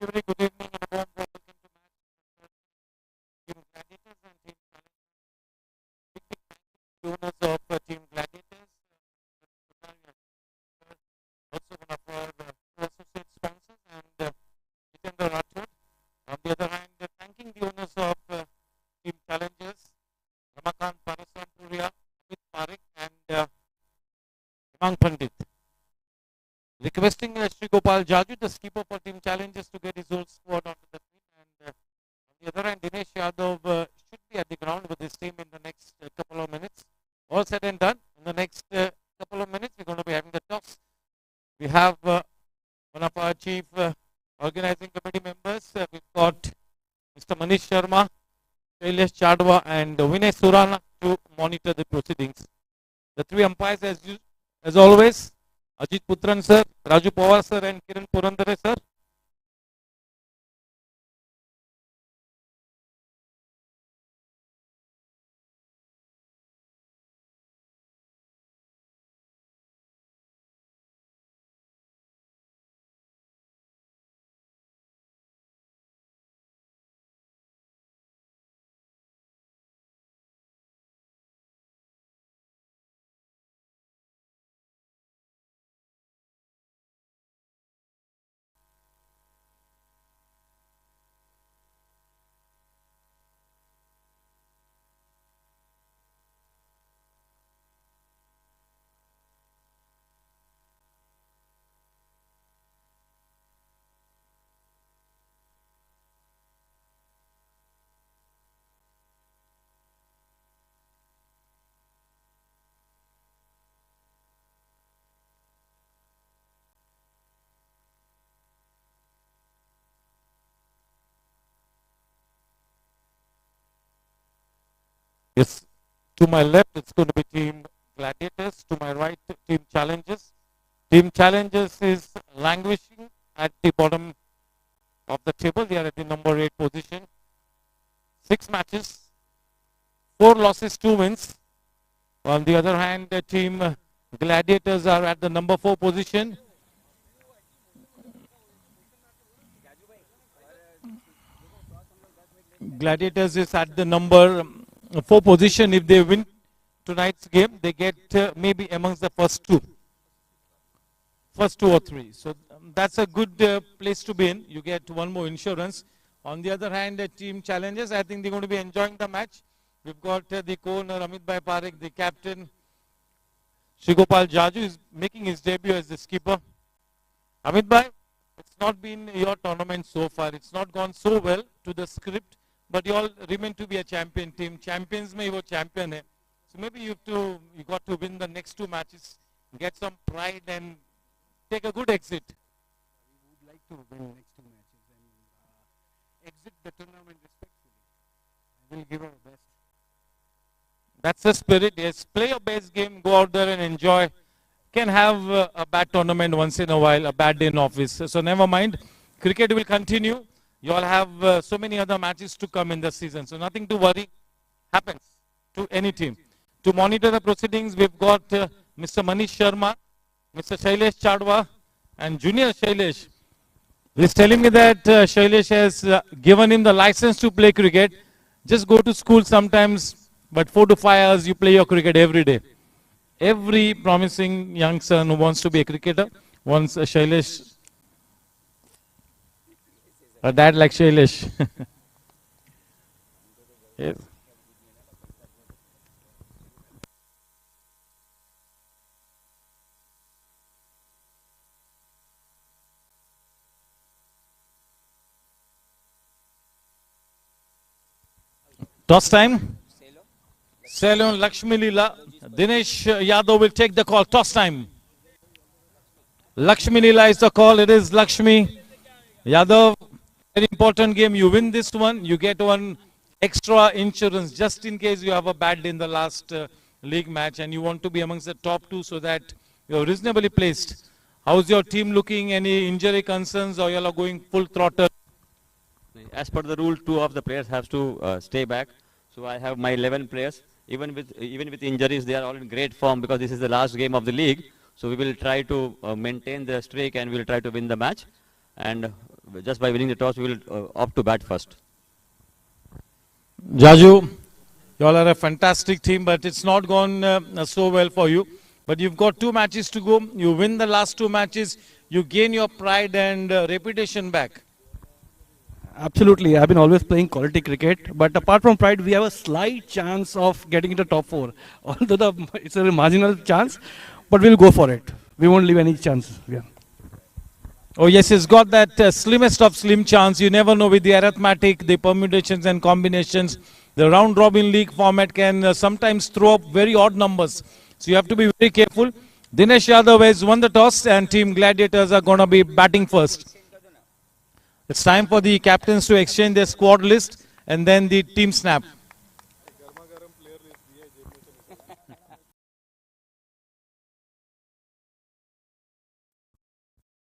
Very good evening and a warm welcome to Team Gladiators and Team owners of Team Gladiators. Also one of our associate sponsors and Jitendra Rathod. On the other hand, thanking the owners of Team Challengers, Ramakant Parasampuria, Amit Parik and Hemang Pandit. Requesting Sri Gopal Jaju, the skipper for Team Challengers, to get his whole squad onto the field. And on the other hand, Dinesh Yadav should be at the ground with his team in the next couple of minutes. All said and done. In the next couple of minutes, we're going to be having the toss. We have one of our chief organizing committee members. We've got Mr. Manish Sharma, Shailesh Chadwa, and Vinay Surana to monitor the proceedings. The three umpires, as always, Ajit Putran sir, Raju Pawar sir, and Kiran Purandare sir. Yes, to my left, it's going to be Team Gladiators. To my right, Team Challengers. Team Challengers is languishing at the bottom of the table. They are at the number 8 position. 6 matches, 4 losses, 2 wins. On the other hand, the Team Gladiators are at the number 4 position. Gladiators is at the number 4 position. If they win tonight's game, they get maybe amongst the first two or three. So that's a good place to be in. You get one more insurance. On the other hand, the Team Challengers, I think they're going to be enjoying the match. We've got the co-owner Amit Bhai Parekh, the captain Sri Gopal Jaju is making his debut as the skipper. Amit Bhai, it's not been your tournament so far. It's not gone so well to the script, but you all remain to be a champion team. Champions mein wo champion hai. So maybe you got to win the next 2 matches, get some pride and take a good exit. We would like to win next 2 matches and exit the tournament respectfully. We'll give our best. That's the spirit. Yes, play your best game, go out there and enjoy. Can have a bad tournament once in a while, a bad day in office. So never mind. Cricket will continue. You all have so many other matches to come in the season. So nothing to worry. Happens to any team. To monitor the proceedings, we've got Mr. Manish Sharma, Mr. Shailesh Chadwa, and Junior Shailesh. He's telling me that Shailesh has given him the license to play cricket. Just go to school sometimes, but 4 to 5 hours you play your cricket every day. Every promising young son who wants to be a cricketer wants a Shailesh, a dad like Shailesh. Yes. Toss time. Cello, Lakshmi Leela. Dinesh Yadav will take the call. Toss time. Lakshmi Leela is the call. It is Lakshmi Yadav. Very important game. You win this one, you get one extra insurance just in case you have a bad day in the last league match and you want to be amongst the top 2 so that you're reasonably placed. How's your team looking? Any injury concerns or you are going full throttle? As per the rule, 2 of the players have to stay back. So I have my 11 players. Even with injuries, they are all in great form because this is the last game of the league. So we will try to maintain the streak and we will try to win the match. And just by winning the toss, we will opt to bat first. Jaju, you all are a fantastic team, but it's not gone so well for you. But you've got 2 matches to go. You win the last 2 matches. You gain your pride and reputation back. Absolutely. I've been always playing quality cricket, but apart from pride, we have a slight chance of getting into top four. Although it's a marginal chance, but we'll go for it. We won't leave any chance. Yeah. Oh yes, he's got that slimmest of slim chance. You never know with the arithmetic, the permutations and combinations. The round robin league format can sometimes throw up very odd numbers. So you have to be very careful. Dinesh Yadav has won the toss and team Gladiators are going to be batting first. It's time for the captains to exchange their squad list and then the team snap.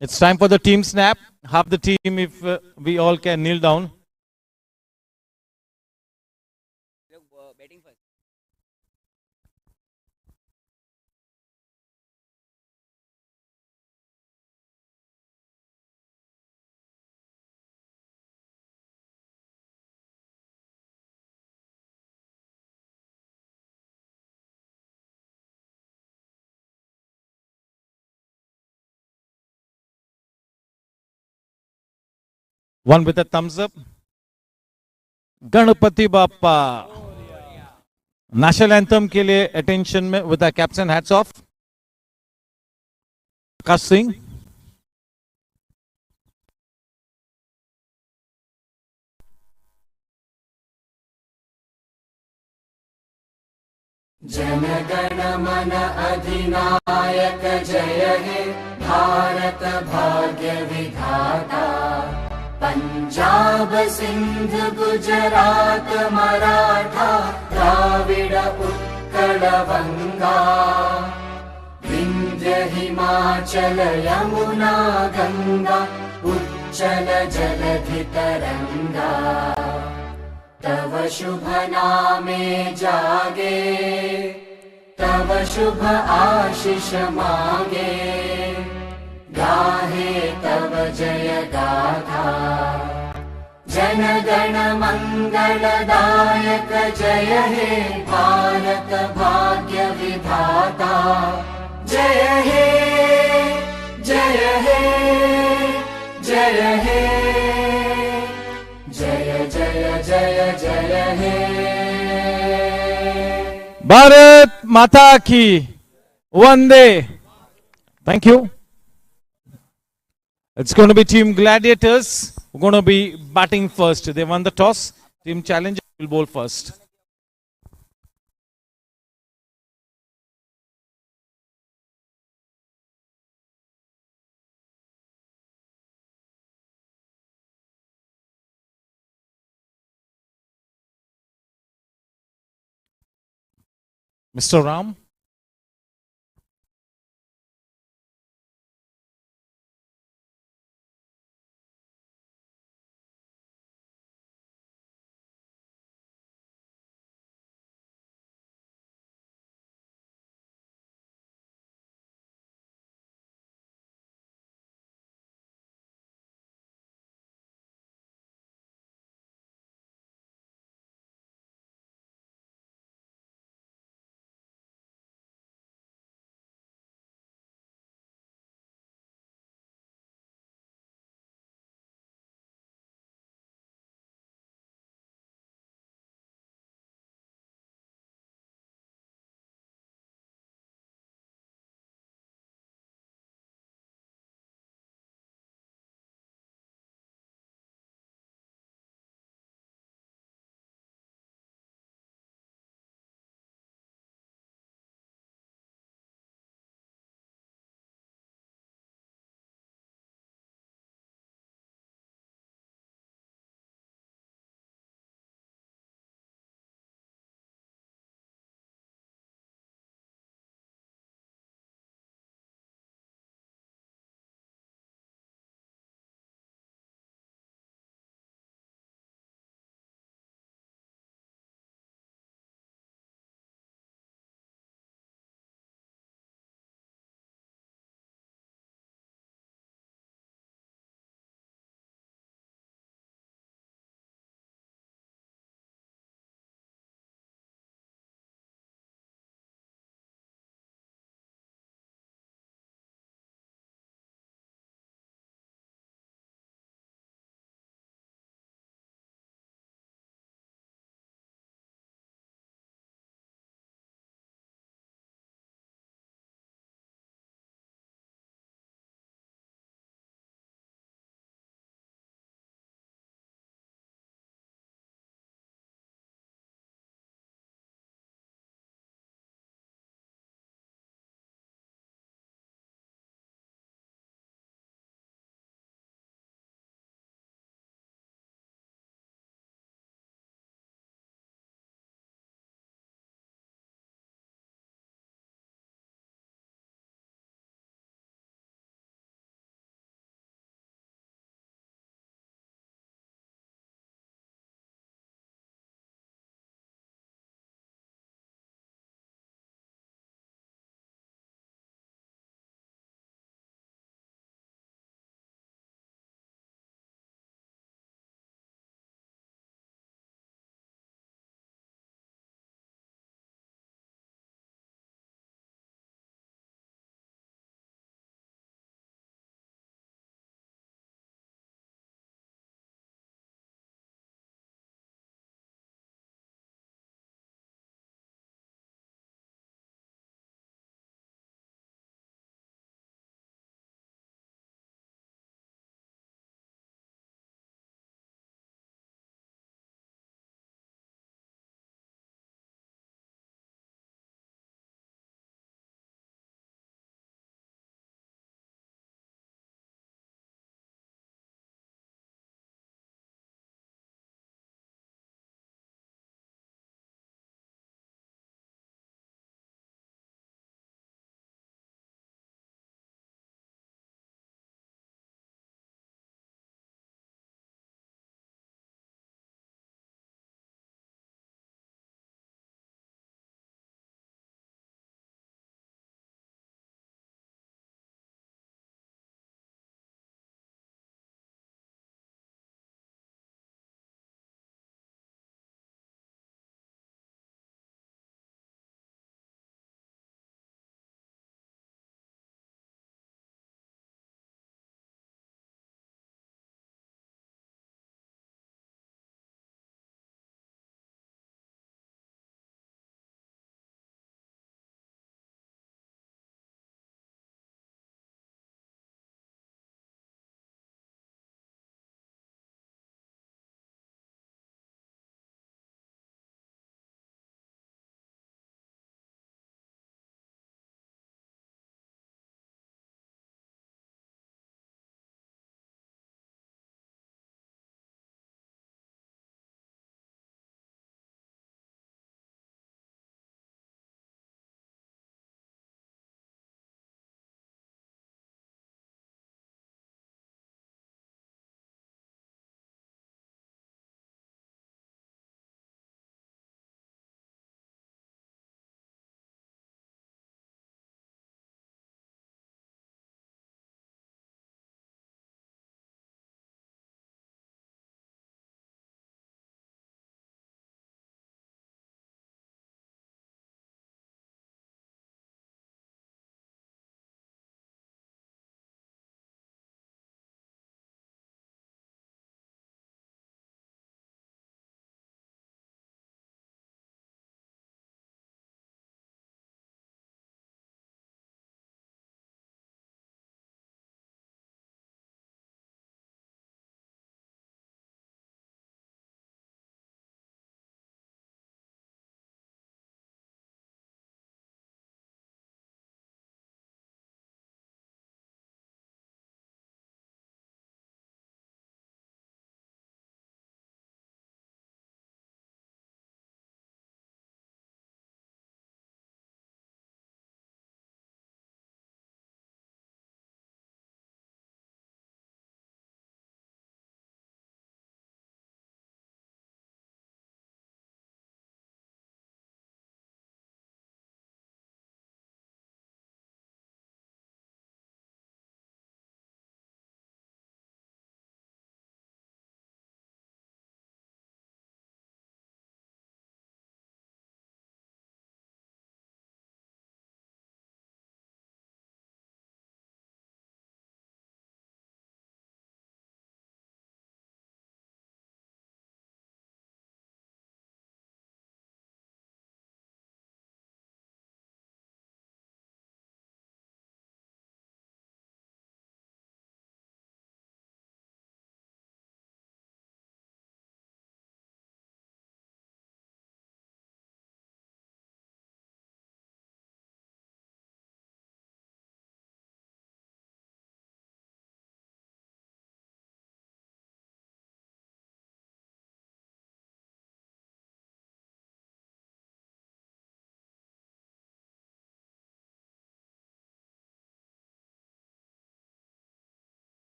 It's time for the team snap. Half the team, if we all can kneel down. One with a thumbs up. Ganapati Bappa. National anthem के लिए attention में with our captain hats off. Prakash Singh. जनगण मन अधिनायक जय हे भारत भाग्य विधाता पंजाब सिंध गुजरात मराठा द्राविड उत्कल गंगा विंध्य हिमाचल यमुना गंगा उच्चल जलधि तरंगा तव शुभ नामे जागे तव शुभ आशीष मांगे गाहे तव जय गाथा जन गण मंगलदायक जय हे भारत भाग्य विधाता जय हे जय हे जय हे जय जय जय जय हे Bharat Mata Ki Vande. Thank you. It's going to be Team Gladiators. We're going to be batting first. They won the toss. Team Challenger will bowl first. Mr. Ram.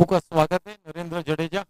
Pappu का स्वागत है, Narendra Jadeja.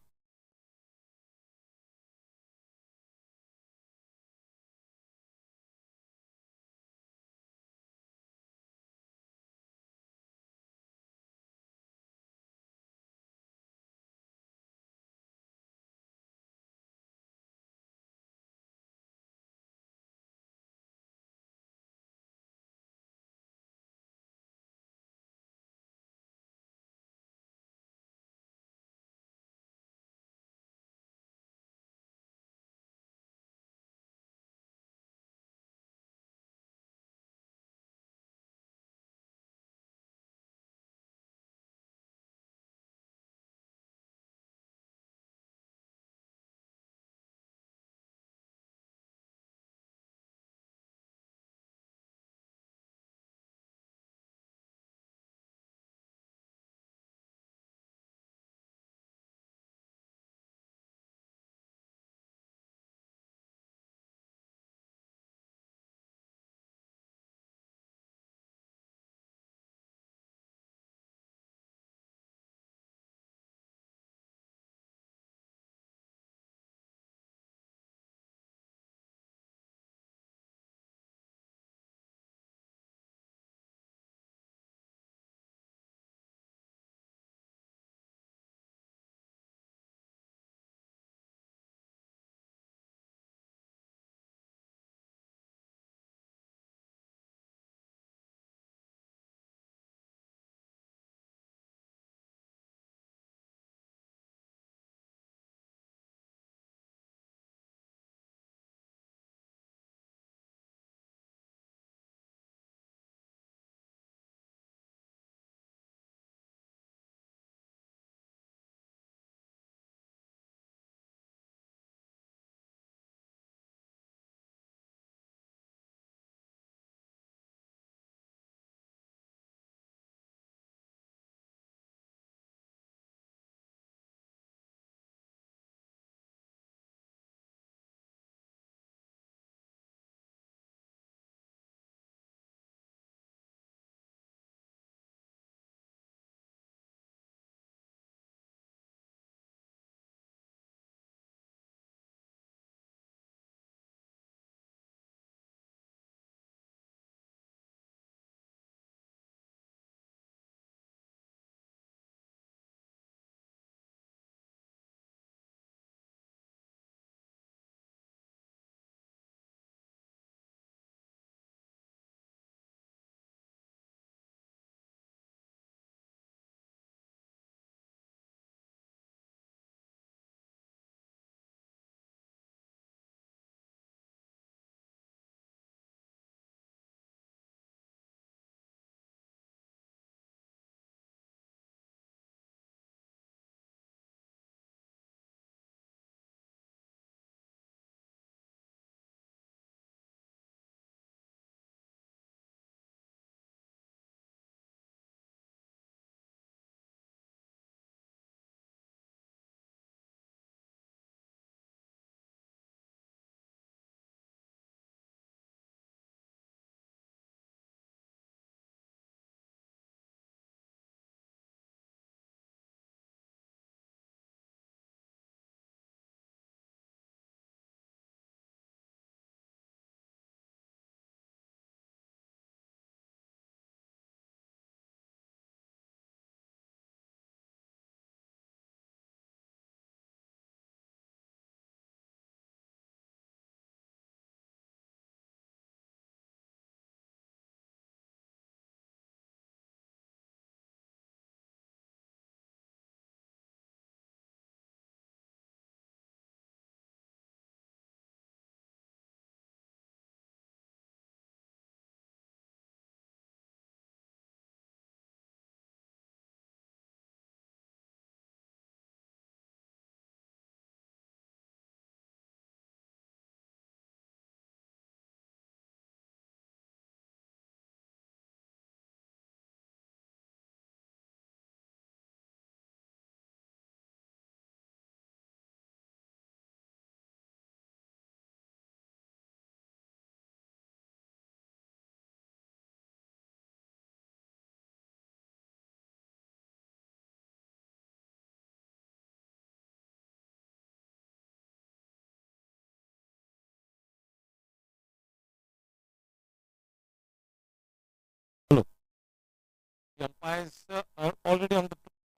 The umpires are already on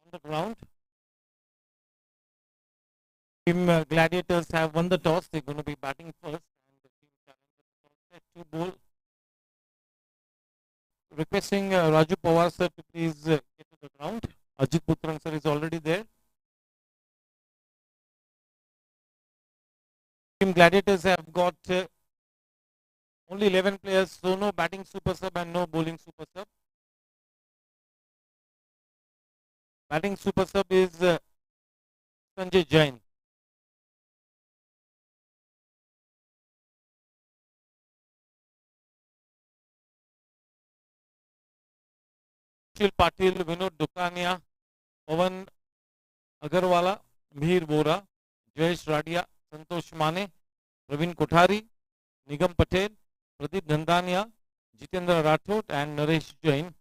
the ground. Team Gladiators have won the toss. They're going to be batting first. And the team challengers set to bowl. Requesting Raju Pawar sir to please get to the ground. Ajit Putran sir is already there. Team Gladiators have got only 11 players, so no batting super sub and no bowling super sub. Batting super sub is Sanjay Jain. Shil Patil, Vinod Dukania, Pavan Agarwala, Mihir Bora, Jayesh Radia, Santosh Mane, Praveen Kothari, Nigam Patel, Pradeep Dhandania, Jitendra Rathod and Naresh Jain.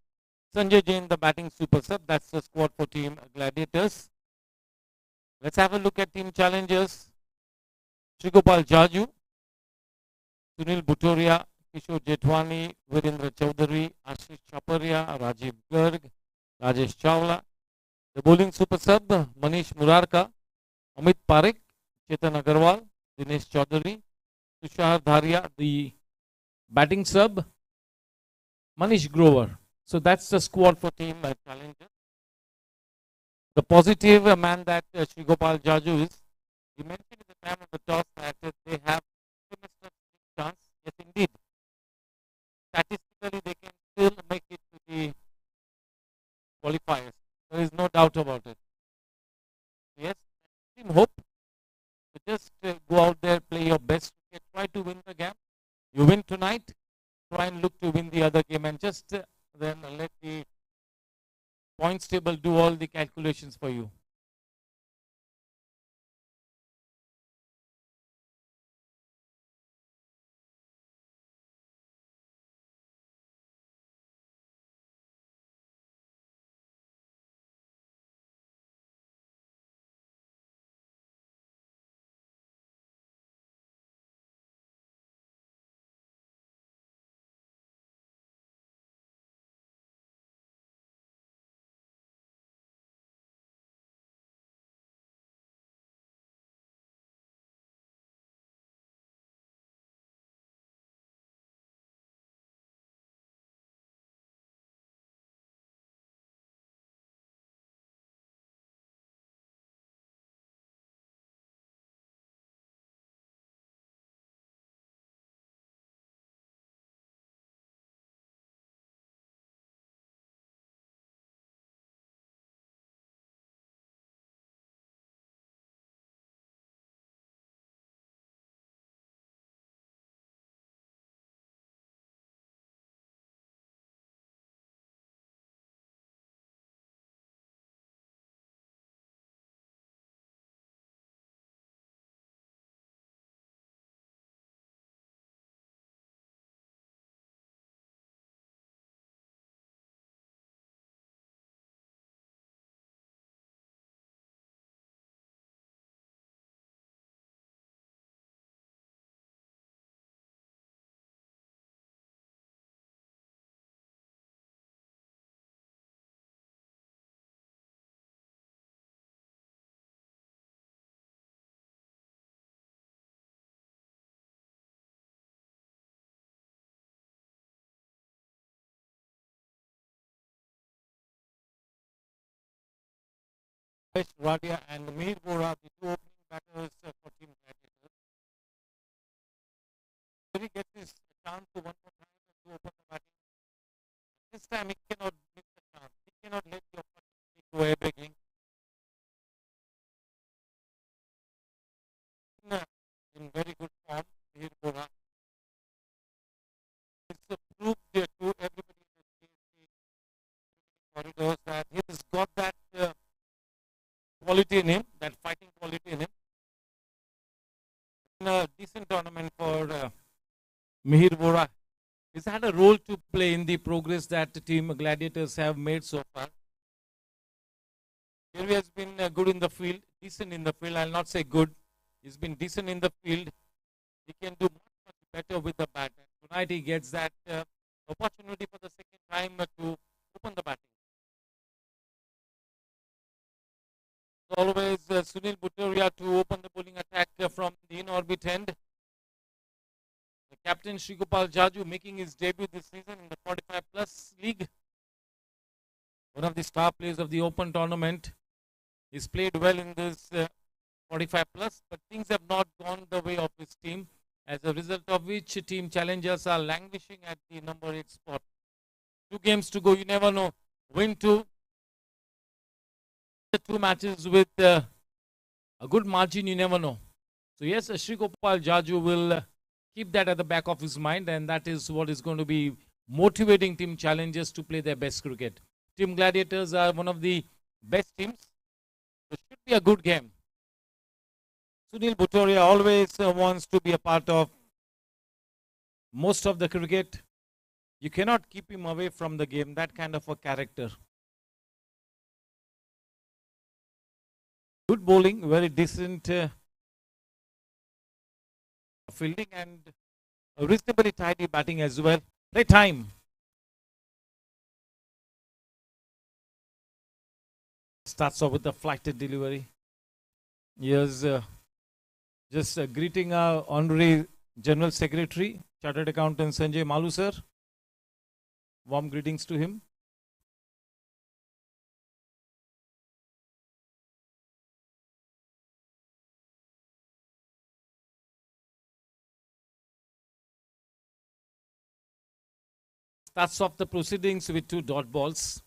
Sanjay Jain, the batting super sub. That's the squad for Team Gladiators. Let's have a look at Team Challengers. Shrigopal Jaju, Sunil Bhutoria, Kishore Jethwani, Virendra Chaudhary, Ashish Chaparia, Rajiv Garg, Rajesh Chawla. The bowling super sub, Manish Murarka, Amit Parekh, Chetan Agarwal, Dinesh Chaudhary, Tushar Dharia. The batting sub, Manish Grover. So that's the squad for Team Challenger. The positive man that Sri Gopal Jaju is, he mentioned at the time of the toss that they have a chance. Yes, indeed. Statistically, they can still make it to the qualifiers. There is no doubt about it. Yes, team hope. So just go out there, play your best, try to win the game. You win tonight, try and look to win the other game, and just then let the points table do all the calculations for you. Radia and Mir Bora, the two opening batters for Team Gladiators. He gets his chance to one more time to open the batting. This time he cannot miss the chance. He cannot let the opportunity go away begging. In very good form, Mir Bora. It's proved to everybody in the GSC corridors that he has got that quality in him, that fighting quality in him. In a decent tournament for Mihir Bora. He's had a role to play in the progress that the Team Gladiators have made so far. Here he has been good in the field, decent in the field. I'll not say good. He's been decent in the field. He can do much better with the bat. And tonight he gets that opportunity for the second time to open the batting. Always Sunil Bhutoria to open the bowling attack from the in-orbit end. The captain Shrigopal Jaju making his debut this season in the 45 plus league. One of the star players of the Open tournament. He's played well in this 45 plus, but things have not gone the way of his team, as a result of which team challengers are languishing at the number 8 spot. 2 games to go, you never know. Win 2. 2 matches with a good margin, you never know. So yes, Sri Gopal Jaju will keep that at the back of his mind, and that is what is going to be motivating team challengers to play their best cricket. Team Gladiators are one of the best teams. So it should be a good game. Sunil Bhutoria always wants to be a part of most of the cricket. You cannot keep him away from the game, that kind of a character. Good bowling, very decent fielding, and reasonably tidy batting as well. Play time. Starts off with the flighted delivery. Here's just greeting our Honorary General Secretary, Chartered Accountant Sanjay Malu sir. Warm greetings to him. Starts off the proceedings with 2 dot balls.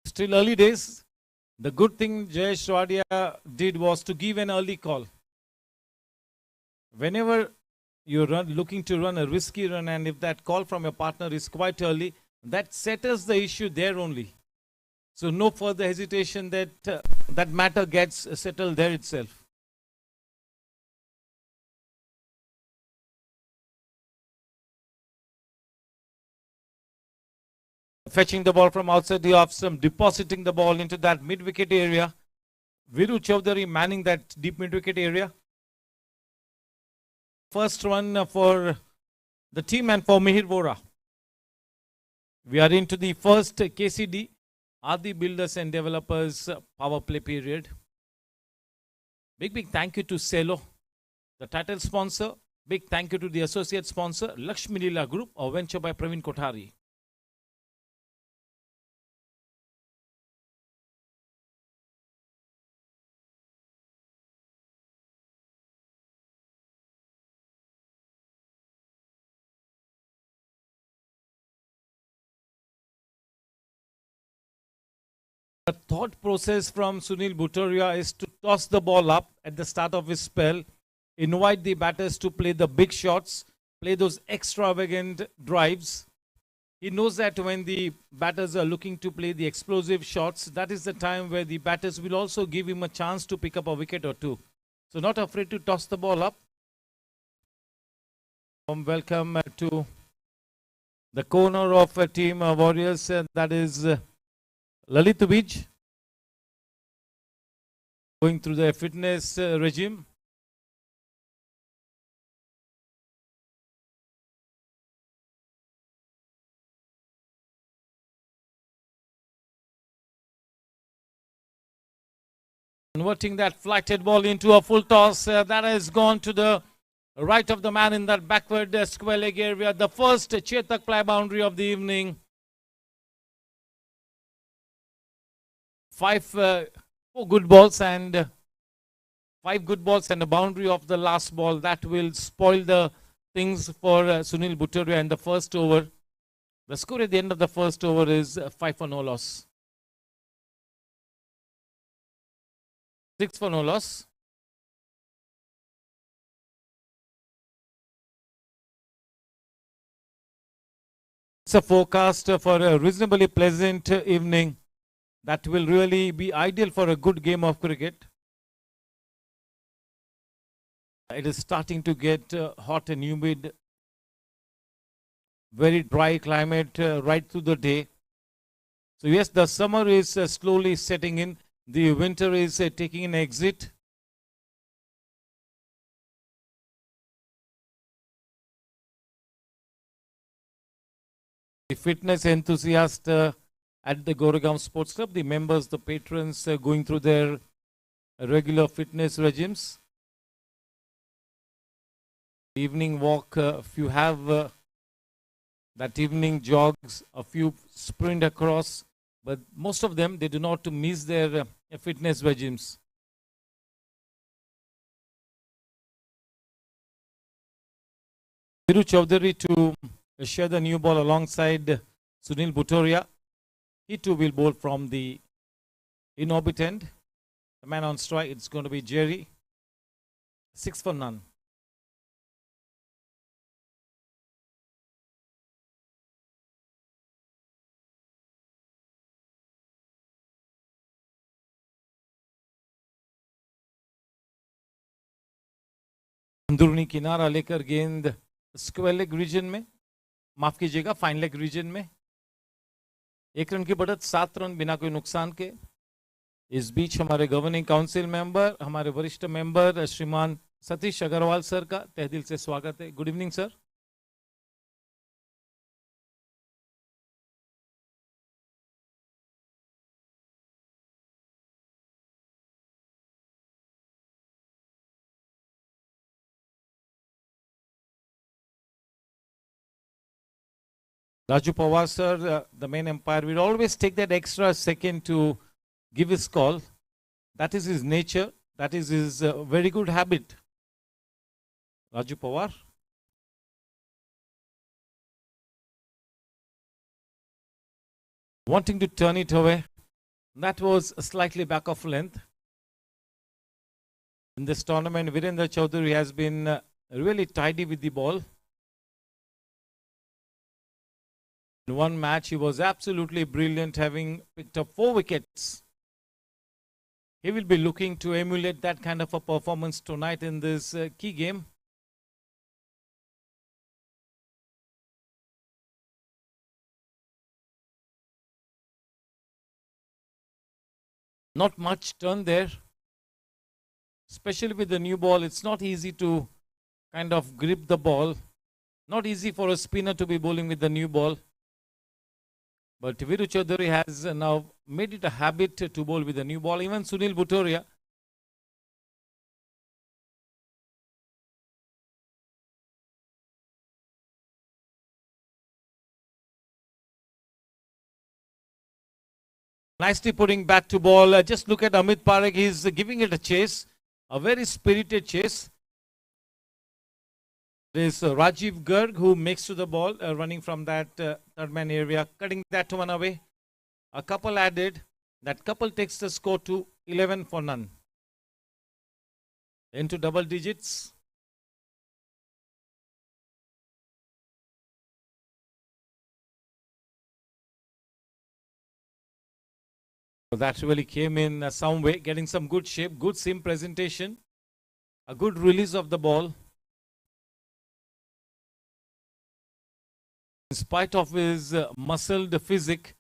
Still early days. The good thing Jayesh Wadia did was to give an early call. Whenever you're looking to run a risky run, and if that call from your partner is quite early, that settles the issue there only. So no further hesitation, that that matter gets settled there itself. Fetching the ball from outside the off stump, depositing the ball into that mid-wicket area. Viru Chaudhary manning that deep mid-wicket area. First run for the team and for Mihir Vora. We are into the first KCD, Adi Builders and Developers power play period. Big thank you to CELLO, the title sponsor. Big thank you to the associate sponsor, Lakshmi Leela Group, a venture by Praveen Kothari. The thought process from Sunil Bhutoria is to toss the ball up at the start of his spell, invite the batters to play the big shots, play those extravagant drives. He knows that when the batters are looking to play the explosive shots, that is the time where the batters will also give him a chance to pick up a wicket or 2. So not afraid to toss the ball up. Welcome to the corner of Team Warriors, that is Lalit Bij, going through the fitness regime. Converting that flighted ball into a full toss. That has gone to the right of the man in that backward square leg area. The first Chetak fly boundary of the evening. 4 good balls and 5 good balls and a boundary of the last ball. That will spoil the things for Sunil Bhutoria in the first over. The score at the end of the first over is 5 for no loss. 6 for no loss. It's a forecast for a reasonably pleasant evening. That will really be ideal for a good game of cricket. It is starting to get hot and humid very dry climate right through the day. So yes, the summer is slowly setting in. The winter is taking an exit. The fitness enthusiasts at the Goregaon Sports Club, the members, the patrons going through their regular fitness regimes. Evening walk, if you have that evening jogs, a few sprint across, but most of them, they do not miss their fitness regimes. Viru Chaudhary to share the new ball alongside Sunil Bhutoria. He too will bowl from the in-orbit end. The man on strike, it's going to be Jerry. 6 for none. अंदरूनी किनारा लेकर गेंद square leg reason में, माफ कीजिएगा fine leg reason में, 1 run की बढ़त, 7 रन बिना कोई नुकसान के। इस बीच हमारे गवर्निंग काउंसिल मेंबर, हमारे वरिष्ठ मेंबर श्रीमान सतीश अग्रवाल सर का तहे दिल से स्वागत है। Good evening sir. Raju Pawar sir, the main umpire, will always take that extra second to give his call. That is his nature. That is his very good habit. Raju Pawar. Wanting to turn it away. That was slightly back of length. In this tournament, Virendra Chaudhary has been really tidy with the ball. In one match, he was absolutely brilliant, having picked up 4 wickets. He will be looking to emulate that kind of a performance tonight in this key game. Not much turn there. Especially with the new ball, it's not easy to kind of grip the ball. Not easy for a spinner to be bowling with the new ball. But Viru Chaudhary has now made it a habit to bowl with the new ball. Even Sunil Bhutoria. Nicely putting back to ball. Just look at Amit Parekh. He's giving it a chase. A very spirited chase. There is Rajiv Garg who makes to the ball, running from that third man area, cutting that one away. A couple added. That couple takes the score to 11 for none. Into double digits. So that really came in some way, getting some good shape, good seam presentation, a good release of the ball. In spite of his muscled physique,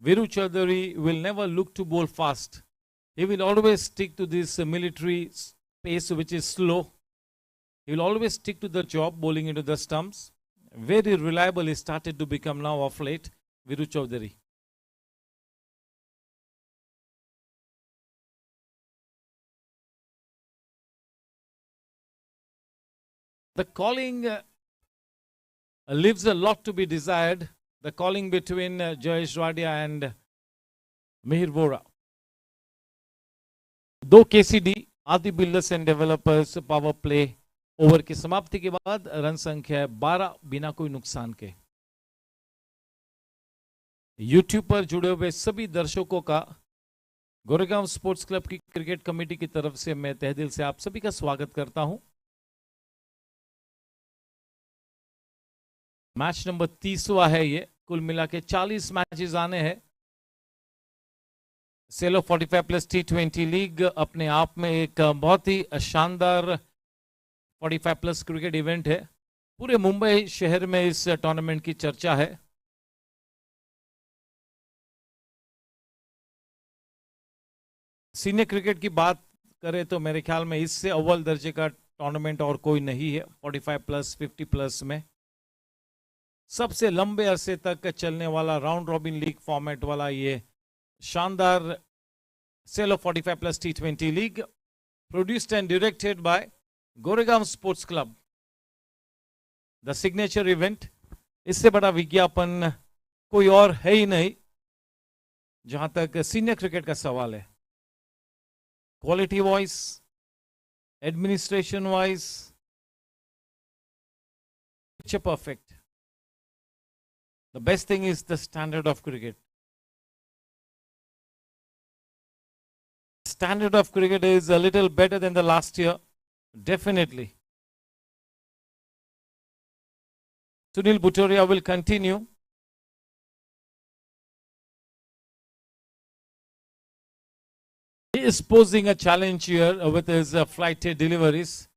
Viru Chaudhary will never look to bowl fast. He will always stick to this military pace which is slow. He will always stick to the job, bowling into the stumps. Very reliable he started to become now of late, Viru Chaudhary. The calling leaves a lot to be desired. The calling between Jayesh Radia and Mihir Vora. 2 KCD, आदि builders and developers power play over की समाप्ति के बाद run संख्या 12 बिना कोई नुकसान के। यूट्यूब पर जुड़े हुए सभी दर्शकों का गोरेगांव स्पोर्ट्स क्लब की क्रिकेट कमेटी की तरफ से मैं तहे दिल से आप सभी का स्वागत करता हूं। मैच नंबर 30वां है ये, कुल मिला के 40 मैचेस आने हैं। सेलो 45+ T20 लीग अपने आप में एक बहुत ही शानदार 45+ क्रिकेट इवेंट है। पूरे मुंबई शहर में इस टूर्नामेंट की चर्चा है। सीनियर क्रिकेट की बात करें तो मेरे ख्याल में इससे अव्वल दर्जे का टूर्नामेंट और कोई नहीं है। 45 प्लस 50 प्लस में सबसे लंबे अरसे तक चलने वाला राउंड रॉबिन लीग फॉर्मेट वाला ये शानदार सेलो 45 plus T20 league, produced and directed by Goregaon sports club, the signature event. इससे बड़ा विज्ञापन कोई और है ही नहीं जहां तक सीनियर क्रिकेट का सवाल है। Quality wise, administration wise, picture perfect. The best thing is the standard of cricket. Standard of cricket is a little better than the last year, definitely. Sunil Bhutoria will continue. He is posing a challenge here with his flighted deliveries.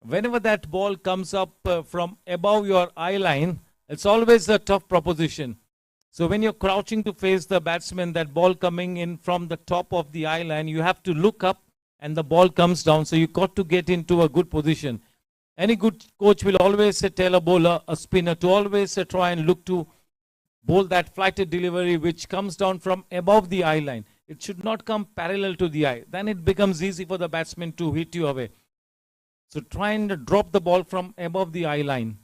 Whenever that ball comes up from above your eye line, it's always a tough proposition. So when you're crouching to face the batsman, that ball coming in from the top of the eye line, you have to look up and the ball comes down. So you got to get into a good position. Any good coach will always tell a bowler, a spinner, to always try and look to bowl that flighted delivery which comes down from above the eye line. It should not come parallel to the eye. Then it becomes easy for the batsman to hit you away. So try and drop the ball from above the eye line.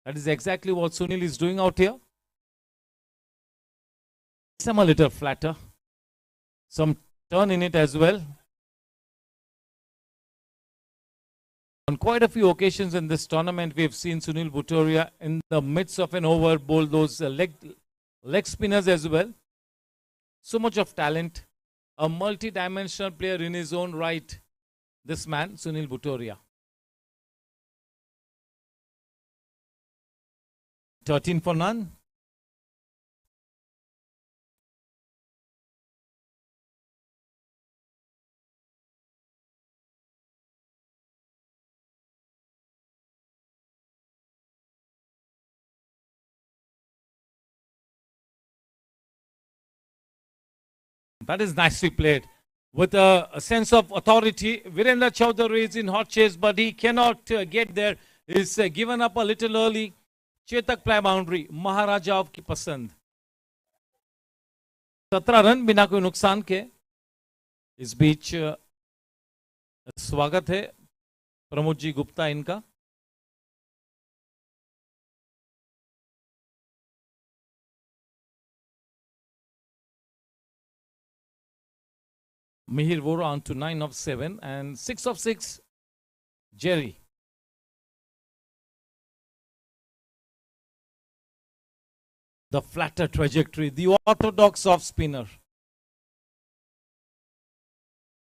That is exactly what Sunil is doing out here. Some a little flatter. Some turn in it as well. On quite a few occasions in this tournament, we have seen Sunil Bhutoria in the midst of an over bowl those leg spinners as well. So much of talent. A multi-dimensional player in his own right. This man, Sunil Bhutoria. 13 for none. That is nicely played. With a sense of authority, Virendra Chaudhary is in hot chase, but he cannot get there. He's given up a little early. Chetak play boundary. Maharaja की पसंद. 17 run बिना कोई नुकसान के. इस बीच स्वागत है प्रमोद जी गुप्ता इनका. Mihir Vora on to 9 of 7 and 6 of 6, Jerry. The flatter trajectory, the orthodox off spinner.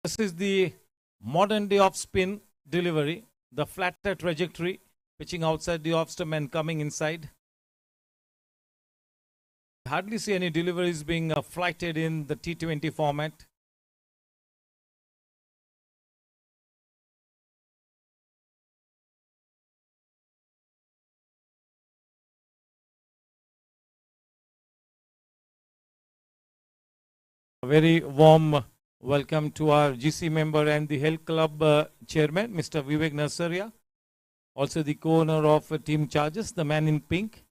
This is the modern day off spin delivery, the flatter trajectory, pitching outside the off stump and coming inside. Hardly see any deliveries being flighted in the T20 format. A very warm welcome to our GC member and the Health Club chairman, Mr. Vivek Narsaria. Also the co-owner of Team Charges, the man in pink.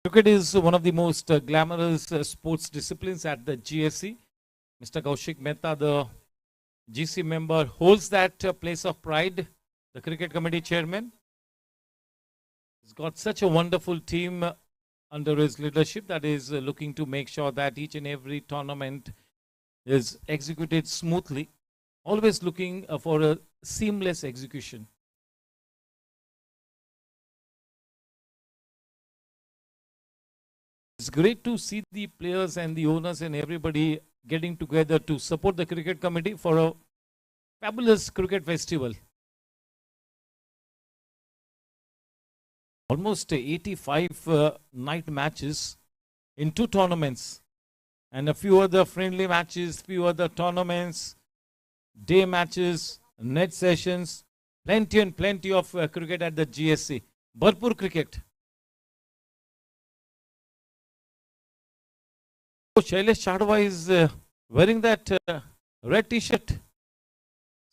Cricket is one of the most glamorous sports disciplines at the GSC. Mr. Kaushik Mehta, the GC member, holds that place of pride, the cricket committee chairman. He's got such a wonderful team under his leadership that is looking to make sure that each and every tournament is executed smoothly, always looking for a seamless execution. It's great to see the players and the owners and everybody getting together to support the cricket committee for a fabulous cricket festival. almost 85 night matches in 2 tournaments, and a few other friendly matches, few other tournaments, day matches, net sessions, plenty and plenty of cricket at the GSC. Bharpur cricket. Oh, Shailesh Chadwa is wearing that red t-shirt.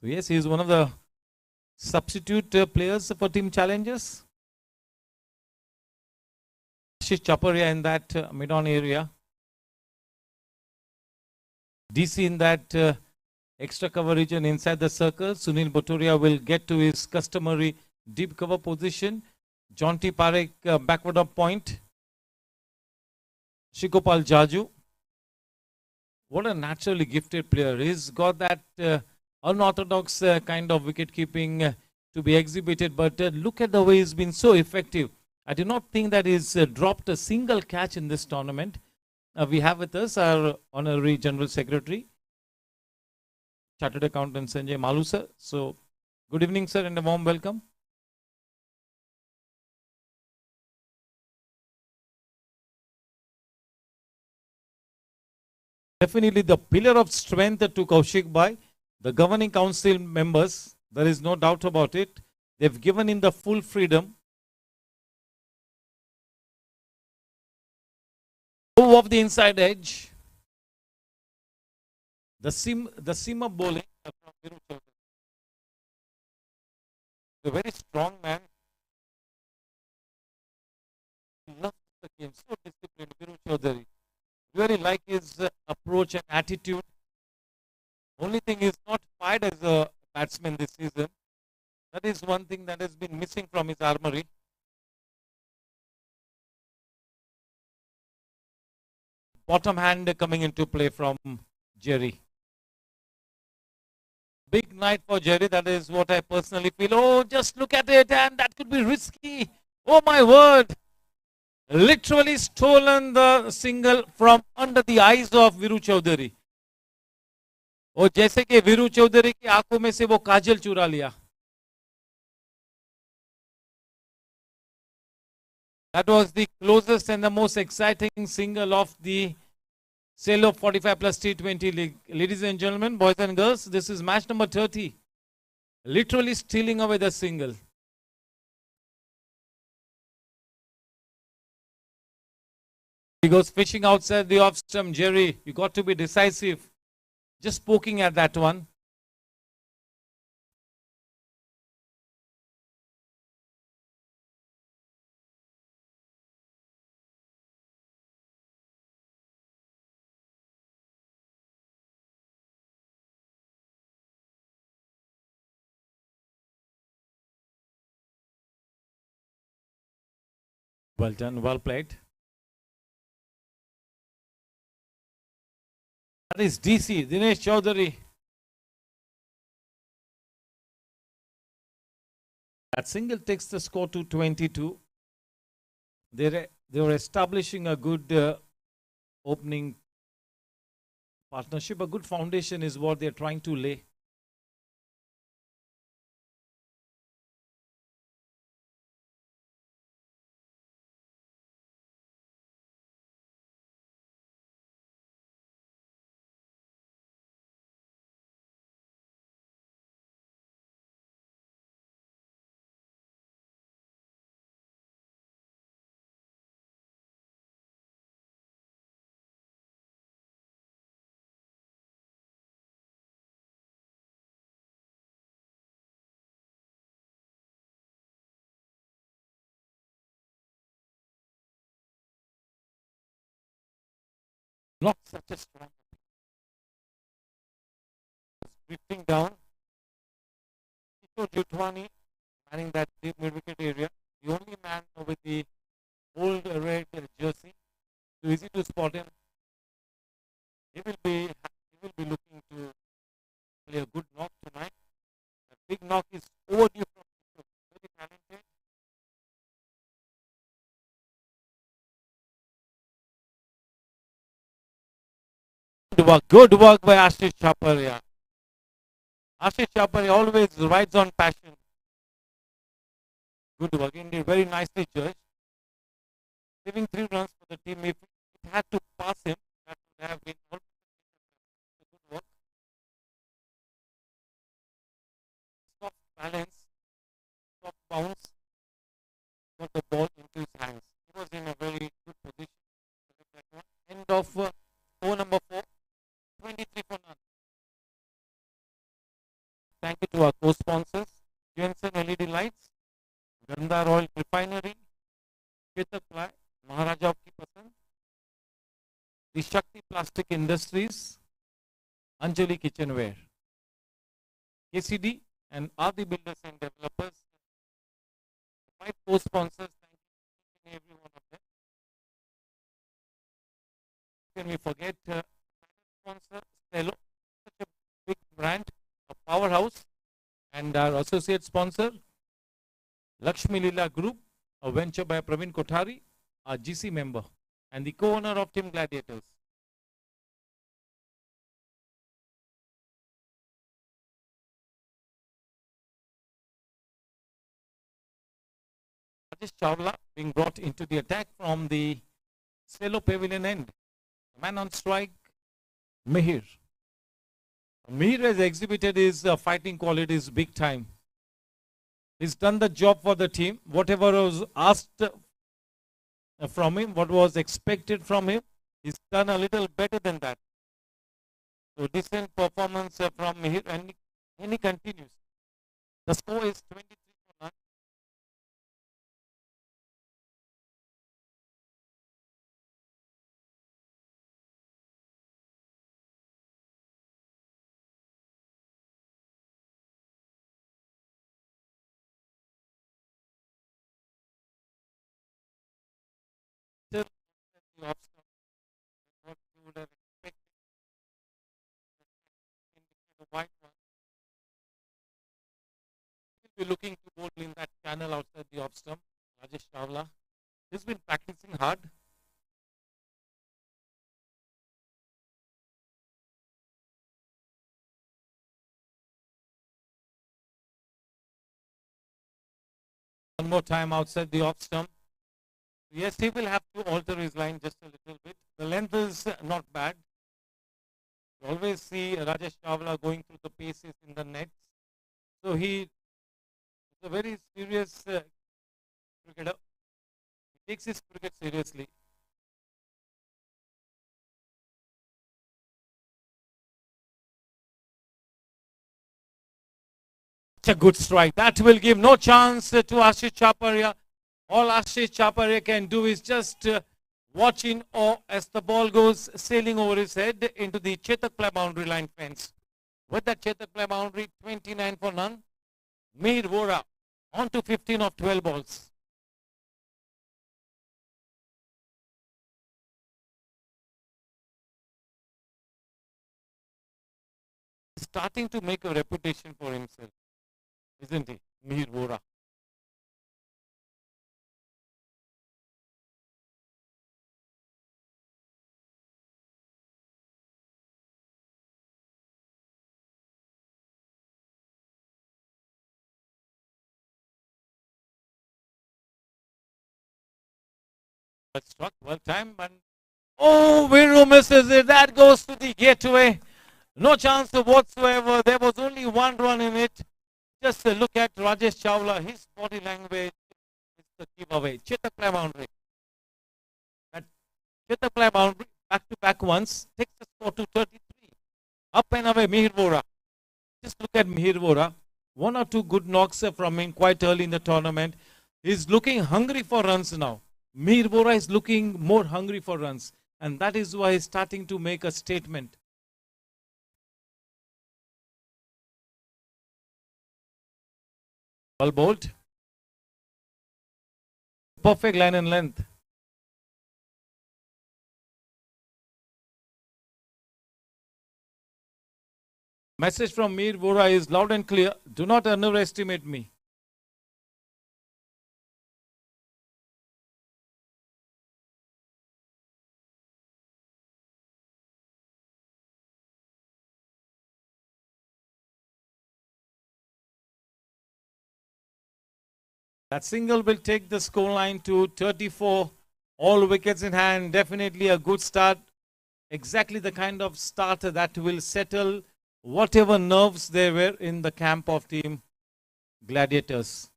So yes, he is one of the substitute players for Team Challengers. Ashish Chaparia in that mid-on area. DC in that extra cover region inside the circle. Sunil Botoria will get to his customary deep cover position. Jonty Parekh backward of point. Shikopal Jaju. What a naturally gifted player. He's got that unorthodox kind of wicket keeping to be exhibited, but look at the way he's been so effective. I do not think that he's dropped a single catch in this tournament. We have with us our Honorary General Secretary, Chartered Accountant Sanjay Malu sir. So, good evening sir and a warm welcome. Definitely the pillar of strength to Kaushik Bhai, the governing council members, there is no doubt about it. They've given him the full freedom. Move off the inside edge. The seam of bowling from Viru Chaudhary. A very strong man. He loves the game, so disciplined, Viru Chaudhary. Really like his approach and attitude. Only thing is not fired as a batsman this season. That is one thing that has been missing from his armory. Bottom hand coming into play from Jerry. Big night for Jerry, that is what I personally feel. Oh, just look at it, and that could be risky. Oh my word. Literally stolen the single from under the eyes of Viru Chaudhary. और जैसे कि वीरू चौधरी की आंखों में से वो काजल चुरा लिया. That was the closest and the most exciting single of the CELLO 45 plus T20 league. Ladies and gentlemen, boys and girls, this is match number 30. Literally stealing away the single. He goes fishing outside the off stump. Jerry, you got to be decisive. Just poking at that one. Well done, well played. That is DC, Dinesh Chaudhary. That single takes the score to 22. They were establishing a good opening partnership. A good foundation is what they're trying to lay. Not such a strong. Drifting down. Kishore Jutwani manning that deep mid-wicket area. The only man with the old red jersey. So easy to spot him. He will be looking to play a good knock tonight. A big knock is overdue from Kishore. Very talented. Good work by Ashish Chaparia. Ashish Chaparia always rides on passion. Good work. Indeed, very nicely judged. Giving 3 runs for the team. If it had to pass him, that would have been good work. Soft balance, soft bounce, got the ball into his hands. He was in a very good position. End of over number 4, 23 for none. Thank you to our co-sponsors, Jensen LED Lights, Gandhar Oil Refinery, Chetak Ply, Maharaja of Kipasan, the Shakti Plastic Industries, Anjali Kitchenware, KCD and Adi Builders and Developers. 5 co-sponsors, thank you to every one of them. Can we forget sponsor Cello, such a big brand, a powerhouse, and our associate sponsor, Lakshmi Lila Group, a venture by Praveen Kothari, a GC member, and the co-owner of Team Gladiators. Rajesh Chawla being brought into the attack from the Cello Pavilion end. Man on strike, Mihir. Mihir has exhibited his fighting qualities big time. He's done the job for the team. Whatever was asked from him, what was expected from him, he's done a little better than that. So decent performance from Mihir, and he continues. The score is 23 for none. Still, the obstacle, what you would have expected in the white one. He'll be looking to bowl in that channel outside the off stump. Rajesh Chawla. He's been practicing hard. One more time outside the off stump. Yes, he will have to alter his line just a little bit. The length is not bad. You always see Rajesh Chawla going through the paces in the nets. So he is a very serious cricketer. He takes his cricket seriously. It's a good strike. That will give no chance to Ashish Chaparia. All Ashish Chaparia can do is just watch in awe as the ball goes sailing over his head into the Chetak Ply boundary line fence. With that Chetak Ply boundary, 29 for none. Mihir Vora on to 15 of 12 balls. Starting to make a reputation for himself, isn't he, Mihir Vora? Struck well time, and oh, Viru misses it. That goes to the gateway. No chance whatsoever. There was only 1 run in it. Just look at Rajesh Chawla. His body language is the giveaway. Chetak Ply boundary. That Chetak Ply boundary back to back once takes the score to 33. Up and away, Mihir Vora. Just look at Mihir Vora. 1 or 2 good knocks from him quite early in the tournament. He's looking hungry for runs now. Mihir Vora is looking more hungry for runs, and that is why he's starting to make a statement. Ball bowled. Perfect line and length. Message from Mihir Vora is loud and clear. Do not underestimate me. That single will take the scoreline to 34. All wickets in hand. Definitely a good start. Exactly the kind of start that will settle whatever nerves there were in the camp of team Gladiators.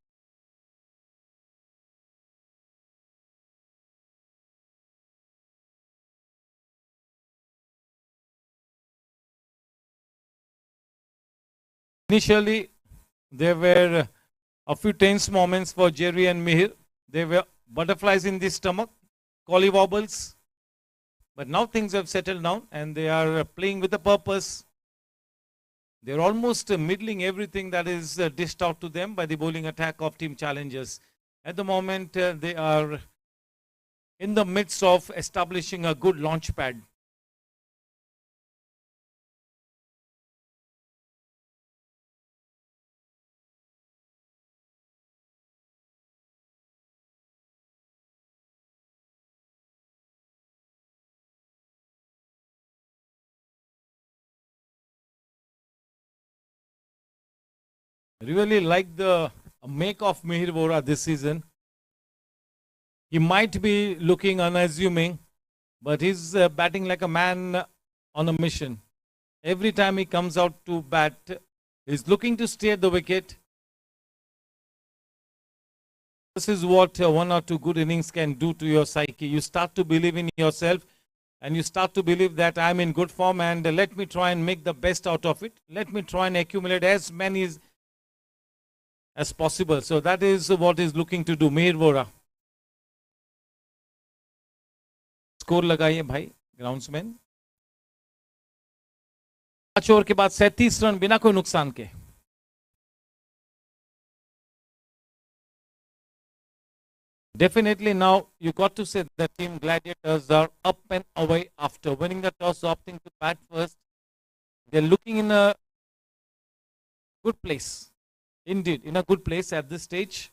Initially, there were a few tense moments for Jerry and Mihir. There were butterflies in the stomach, collywobbles. But now things have settled down and they are playing with a purpose. They're almost middling everything that is dished out to them by the bowling attack of Team Challengers. At the moment, they are in the midst of establishing a good launch pad. Really like the make of Mihir Vora this season. He might be looking unassuming, but he's batting like a man on a mission. Every time he comes out to bat, he's looking to stay at the wicket. This is what one or two good innings can do to your psyche. You start to believe in yourself and you start to believe that I'm in good form and let me try and make the best out of it. Let me try and accumulate as many as possible. So that is what he's looking to do. Mihir Vora. Score लगाइए भाई groundsman 5 over के बाद 37 run बिना कोई नुकसान के. Definitely now you got to say that Team Gladiators are up and away after winning the toss, opting to bat first. They're looking in a good place. Indeed, in a good place at this stage.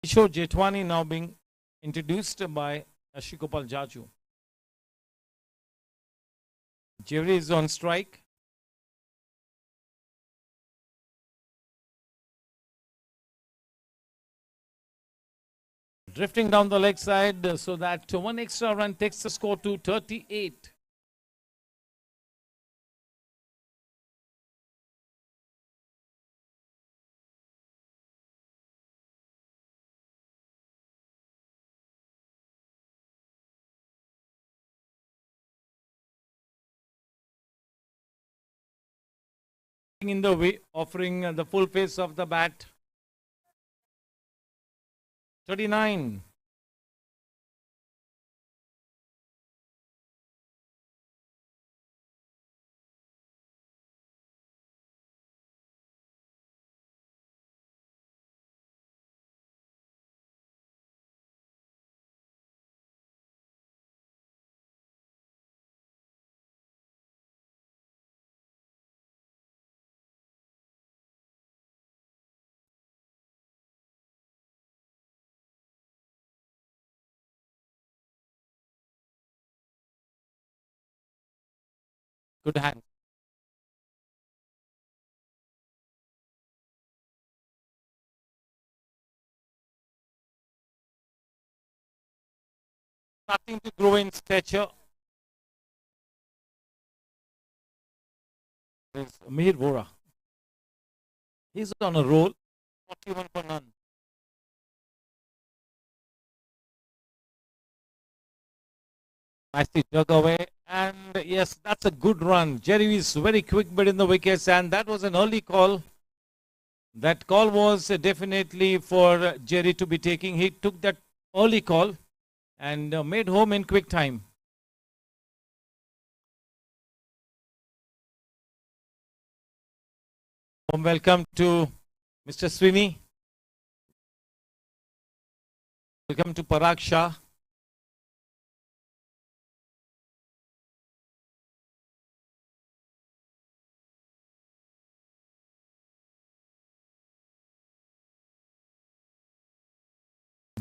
Kishore Jetwani now being introduced by Ashikopal Jaju. Jerry is on strike. Drifting down the leg side so that one extra run takes the score to 38. In the way, offering the full face of the bat. 39. Good hand. Starting to grow in stature. There's Mihir Vora. He's on a roll. 41 for none. Nicely dug away. And yes, that's a good run. Jerry is very quick but in the wickets, and that was an early call. That call was definitely for Jerry to be taking. He took that early call and made home in quick time. Welcome to Mr. Sweeney. Welcome to Parag Shah.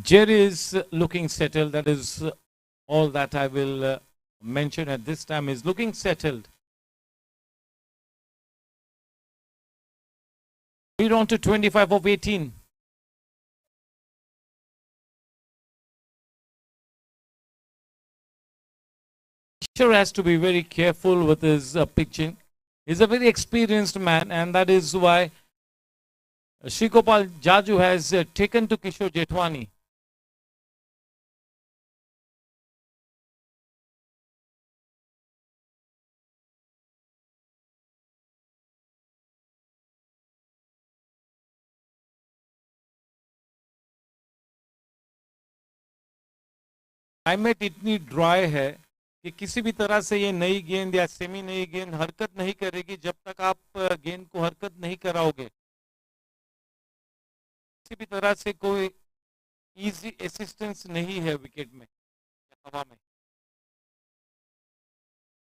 Jerry is looking settled. That is all that I will mention at this time. Is looking settled. We're on to 25 of 18. Fisher has to be very careful with his pitching. He's a very experienced man, and that is why Shrikopal Jaju has taken to Kishore Jethwani. Climate इतनी dry है कि किसी भी तरह से ये नई गेंद या सेमी नई गेंद हरकत नहीं करेगी जब तक आप गेंद को हरकत नहीं कराओगे। किसी भी तरह से कोई इजी असिस्टेंस नहीं है विकेट में, हवा में।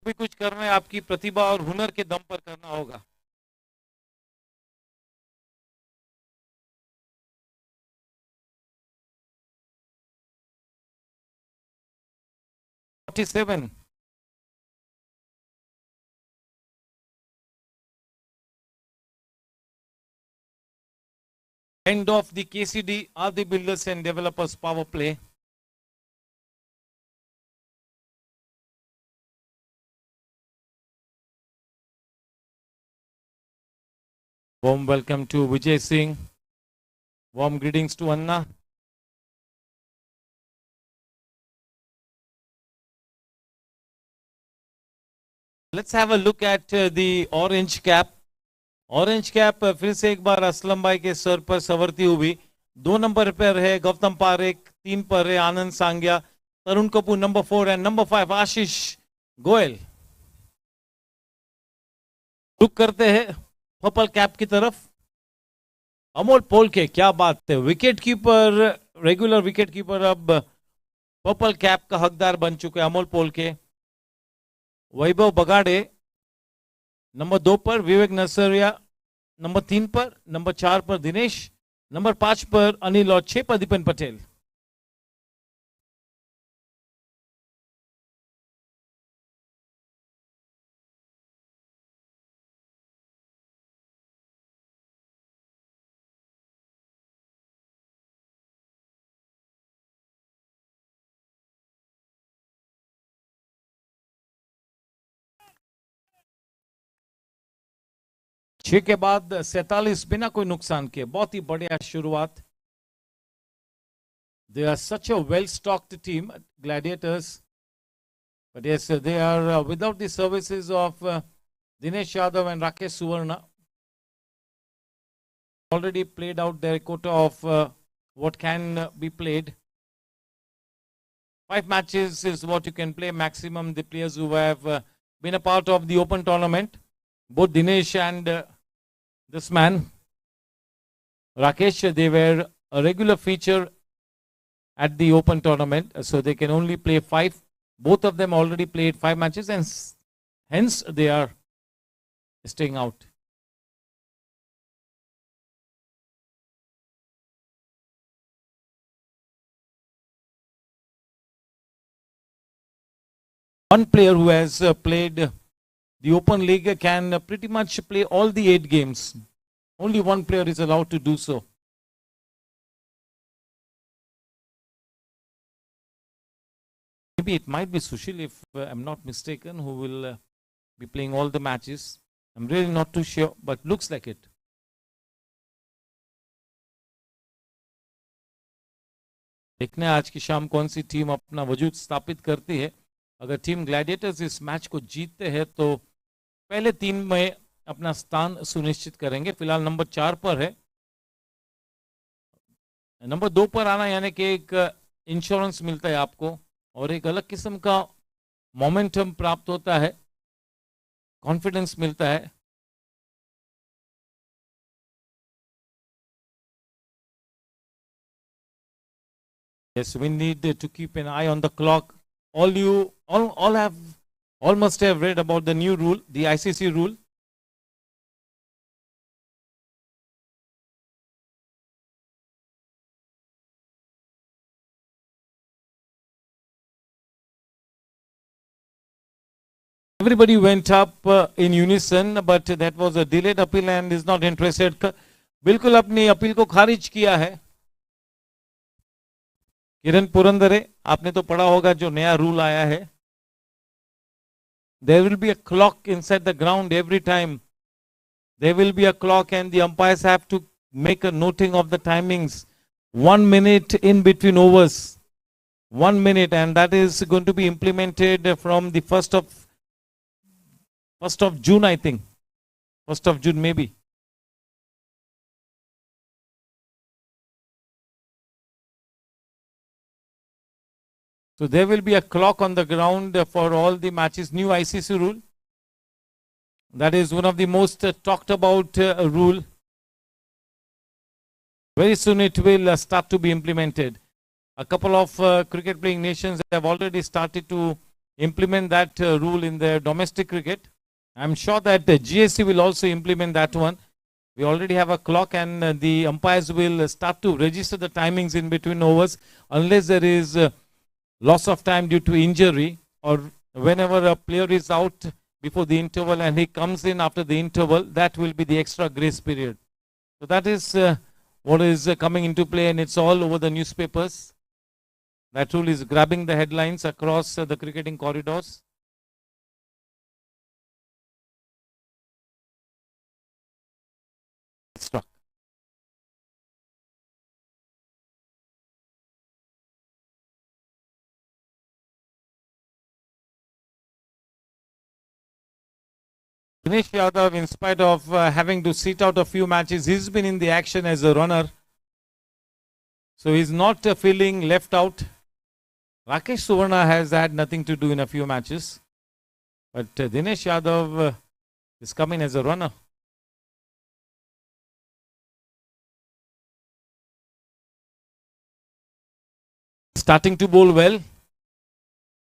भी कुछ करना है आपकी प्रतिभा और हुनर के दम पर करना होगा। End of the KCD are the builders and developers power play. Warm welcome to Vijay Singh. Warm greetings to Anna. Let's have a look at the orange cap. Orange cap फिर से एक बार असलम भाई के सर पर सवरती हुई। 2 number पर है गौतम पारेख, 3 पर है आनंद सांग्या, Tarun Kapoor number 4 and number 5 Ashish Goyal. रुक करते हैं पर्पल कैप की तरफ। अमोल पोलके, क्या बात है, wicket keeper, regular wicket keeper अब पर्पल कैप का हकदार बन चुके हैं अमोल पोलके। वैभव बगाड़े नंबर 2 पर, विवेक नरसरिया नंबर 3 पर, नंबर 4 पर दिनेश, नंबर 5 पर अनिल और 6 पर दीपन पटेल। छह के बाद 47 बिना कोई नुकसान के, बहुत ही बढ़िया शुरुआत। They are such a well-stocked team, Gladiators. But yes, they are without the services of Dinesh Yadav and Rakesh Suvarna. Already played out their quota of what can be played. 5 matches is what you can play maximum. The players who have been a part of the open tournament, both Dinesh and this man, Rakesh, they were a regular feature at the open tournament, so they can only play 5. Both of them already played 5 matches and hence they are staying out. One player who has played the Open League can pretty much play all the 8 games. Only one player is allowed to do so. Maybe it might be Sushil, if I'm not mistaken, who will be playing all the matches. I'm really not too sure, but looks like it. देखने आज की शाम कौन सी team अपना वजूद स्थापित करती है। अगर टीम ग्लैडिएटर्स इस मैच को जीतते हैं तो पहले 3 में अपना स्थान सुनिश्चित करेंगे। फिलहाल नंबर 4 पर है। नंबर 2 पर आना यानी कि एक इंश्योरेंस मिलता है आपको और एक अलग किस्म का मोमेंटम प्राप्त होता है, कॉन्फिडेंस मिलता है। Yes, we need to keep an eye on the clock. All must have read about the new rule, the ICC rule. Everybody went up in unison, but that was a delayed appeal and is not interested. बिल्कुल अपनी appeal को खारिज किया है. किरण पुरंदरे, आपने तो पढ़ा होगा जो नया रूल आया है. There will be a clock inside the ground every time. There will be a clock and the umpires have to make a noting of the timings. 1 minute in between overs. 1 minute, and that is going to be implemented from the 1st of June, I think. 1st of June, maybe. So there will be a clock on the ground for all the matches. New ICC rule. That is one of the most talked about rule. Very soon it will start to be implemented. A couple of cricket playing nations have already started to implement that rule in their domestic cricket. I'm sure that the GSC will also implement that one. We already have a clock and the umpires will start to register the timings in between overs unless there is loss of time due to injury or whenever a player is out before the interval and he comes in after the interval, that will be the extra grace period. So that is what is coming into play, and it's all over the newspapers. That rule is grabbing the headlines across the cricketing corridors. Struck. Dinesh Yadav, in spite of having to sit out a few matches, he's been in the action as a runner. So he's not feeling left out. Rakesh Suvarna has had nothing to do in a few matches. But Dinesh Yadav is coming as a runner. Starting to bowl well.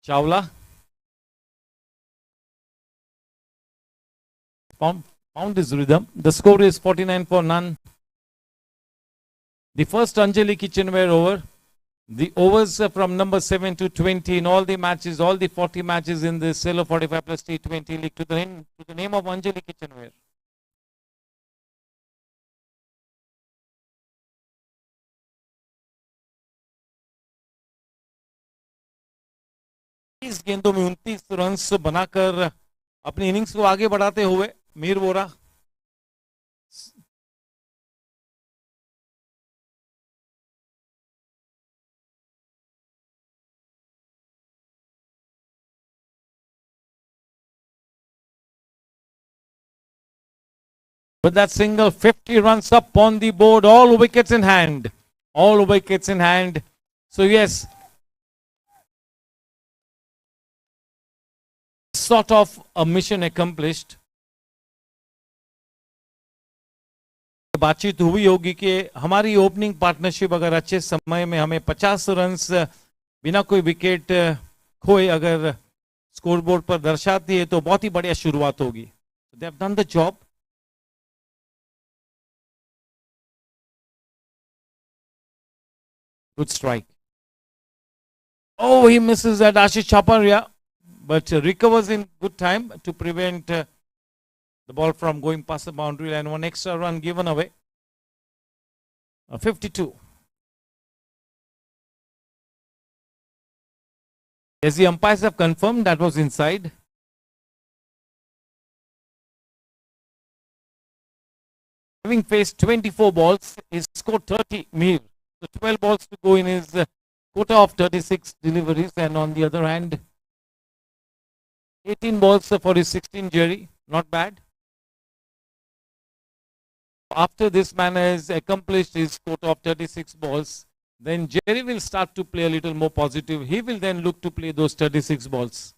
Chawla. Found his rhythm. The score is 49 for none. The first Anjali Kitchenware over. The overs from number 7 to 20 in all the matches, all the 40 matches in the CELLO 45 plus T20 league to the name of Anjali Kitchenware. इस गेंदों में 29 runs बनाकर अपनी innings को आगे बढ़ाते हुए Mir Vora. With that single, 50 runs up on the board, all wickets in hand. All wickets in hand. So yes, sort of a mission accomplished. बातचीत हुई होगी कि हमारी ओपनिंग पार्टनरशिप अगर अच्छे समय में हमें 50 रन्स बिना कोई विकेट खोए अगर स्कोरबोर्ड पर दर्शाती है तो बहुत ही बढ़िया शुरुआत होगी. They have done the job. Good strike. Oh, he misses that Ashish Chaparia, but recovers in good time to prevent the ball from going past the boundary line. One extra run given away. 52. As the umpires have confirmed, that was inside. Having faced 24 balls, he scored 30. Mir. So 12 balls to go in his quota of 36 deliveries, and on the other hand, 18 balls for his 16 Jerry. Not bad. After this man has accomplished his quota of 36 balls, then Jerry will start to play a little more positive. He will then look to play those 36 balls.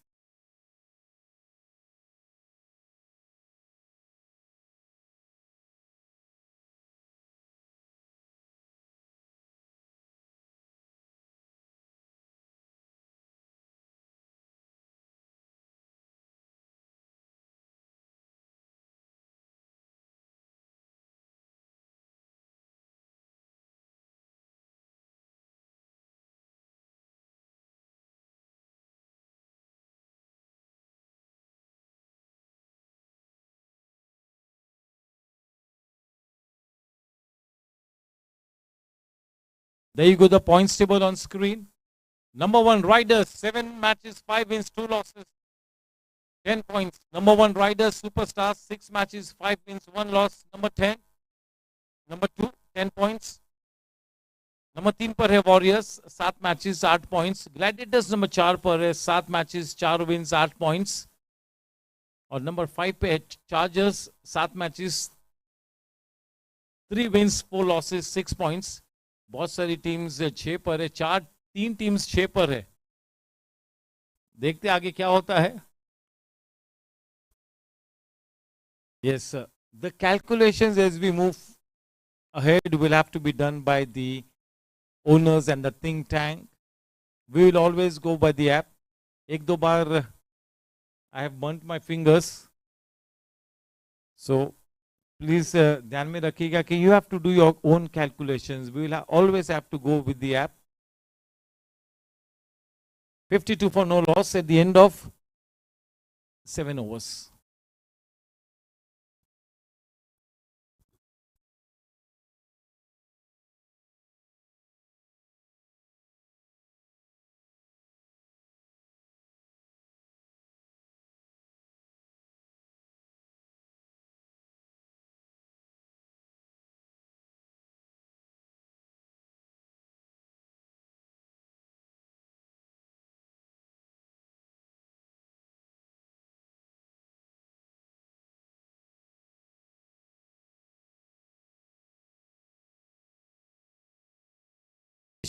There you go, the points table on screen. Number 1, Riders, 7 matches, 5 wins, 2 losses, 10 points. Number 1, Riders, Superstars, 6 matches, 5 wins, 1 loss. Number 10. Number 2, 10 points. Number 3 पर है warriors, 7 matches 8 points. Gladiators number 4 पर है, 7 matches 4 wins 8 points. और number 5 पे है chargers, 7 matches 3 wins 4 losses 6 points. बहुत सारी teams 6 पर है, 3 टीम्स 6 पर है. देखते आगे क्या होता है. Yes, the calculations as we move ahead will have to be done by the owners and the think tank. We will always go by the app. एक दो बार I have burnt my fingers. So please ध्यान में रखिएगा कि you have to do your own calculations. We will always have to go with the app. 52 for no loss at the end of 7 overs.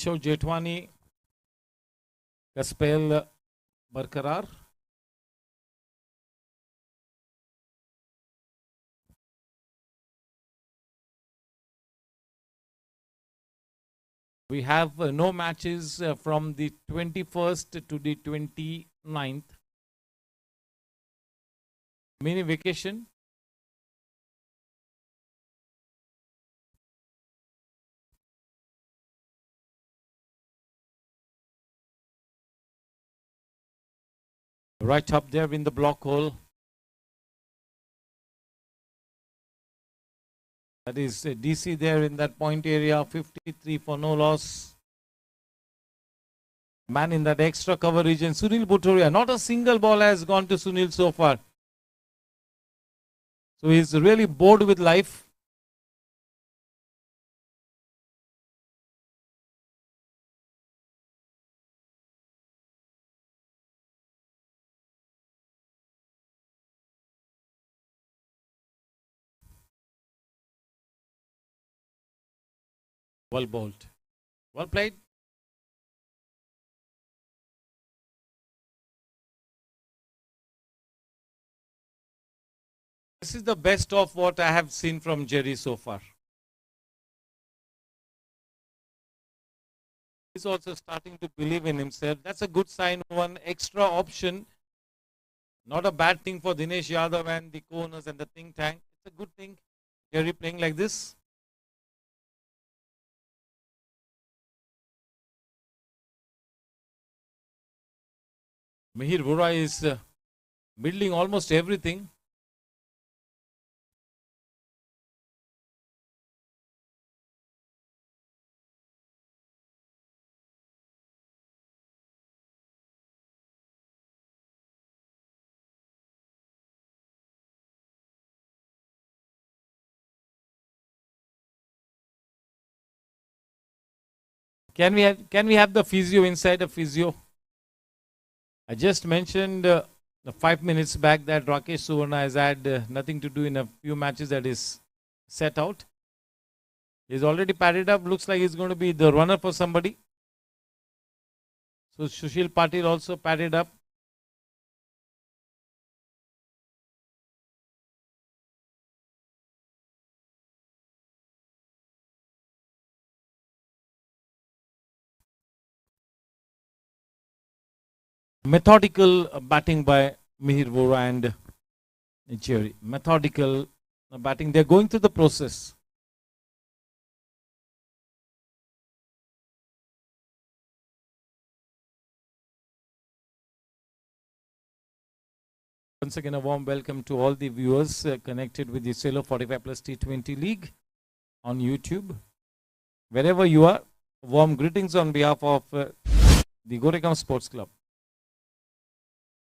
Jethwani का spell बरकरार. We have no matches from the 21st to the 29th. Mini vacation. Right up there in the block hole. That is DC there in that point area, 53 for no loss. Man in that extra cover region, Sunil Bhutoria. Not a single ball has gone to Sunil so far. So he's really bored with life. Well bowled. Well played. This is the best of what I have seen from Jerry so far. He's also starting to believe in himself. That's a good sign. One extra option. Not a bad thing for Dinesh Yadav and the co-owners and the think tank. It's a good thing. Jerry playing like this. Mihir Vora is middling almost everything. Can we have the physio inside a physio? I just mentioned 5 minutes back that Rakesh Suvarna has had nothing to do in a few matches that is set out. He's already padded up. Looks like he's going to be the runner for somebody. So Sushil Patil also padded up. Methodical batting by Mihir Vora and Jerry. Methodical batting. They're going through the process. Once again, a warm welcome to all the viewers connected with the CELLO 45 Plus T20 League on YouTube. Wherever you are, warm greetings on behalf of the Goregaon Sports Club.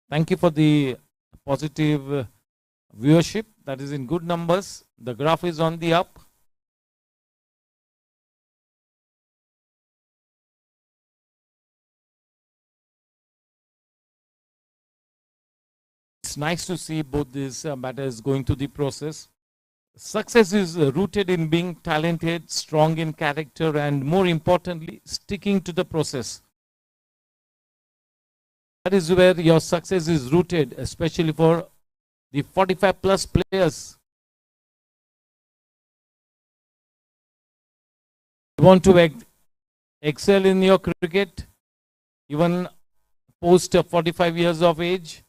Thank you for the positive viewership that is in good numbers. The graph is on the up. It's nice to see both these batters going through the process. Success is rooted in being talented, strong in character, and more importantly, sticking to the process. That is where your success is rooted, especially for the 45 plus players. You want to excel in your cricket, even post 45 years of age,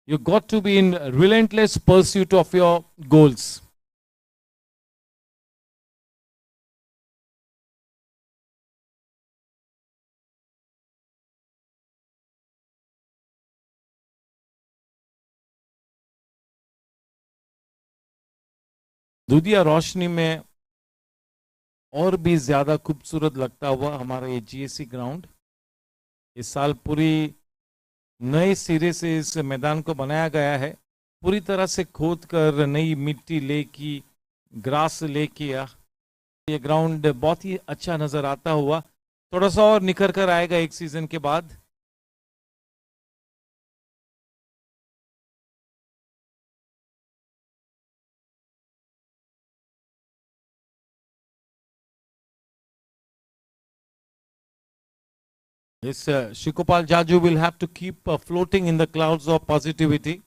you got to be in relentless pursuit of your goals. दुधिया रोशनी में और भी ज्यादा खूबसूरत लगता हुआ हमारा ये जीएससी ग्राउंड इस साल पूरी नए सिरे से इस मैदान को बनाया गया है, पूरी तरह से खोद कर नई मिट्टी लेके ग्रास लेके ये ग्राउंड बहुत ही अच्छा नजर आता हुआ, थोड़ा सा और निखर कर आएगा एक सीजन के बाद. This Shikopal Jaju will have to keep floating in the clouds of positivity.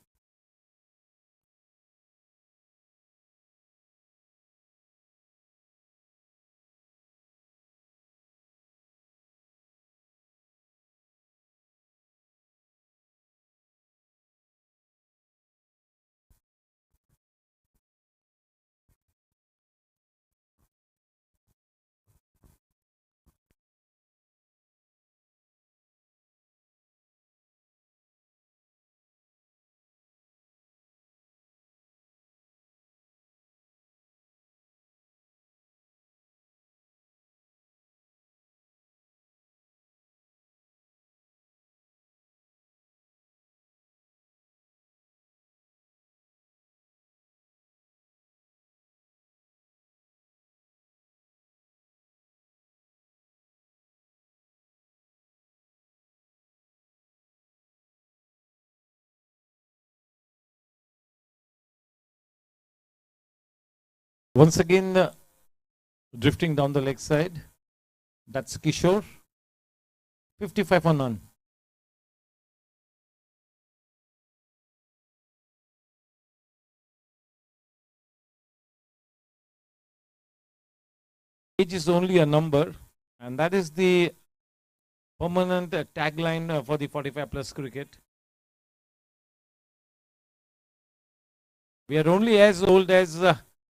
Once again, drifting down the leg side. That's Kishore. 55 for none. Age is only a number, and that is the permanent tagline for the 45 plus cricket. We are only as old as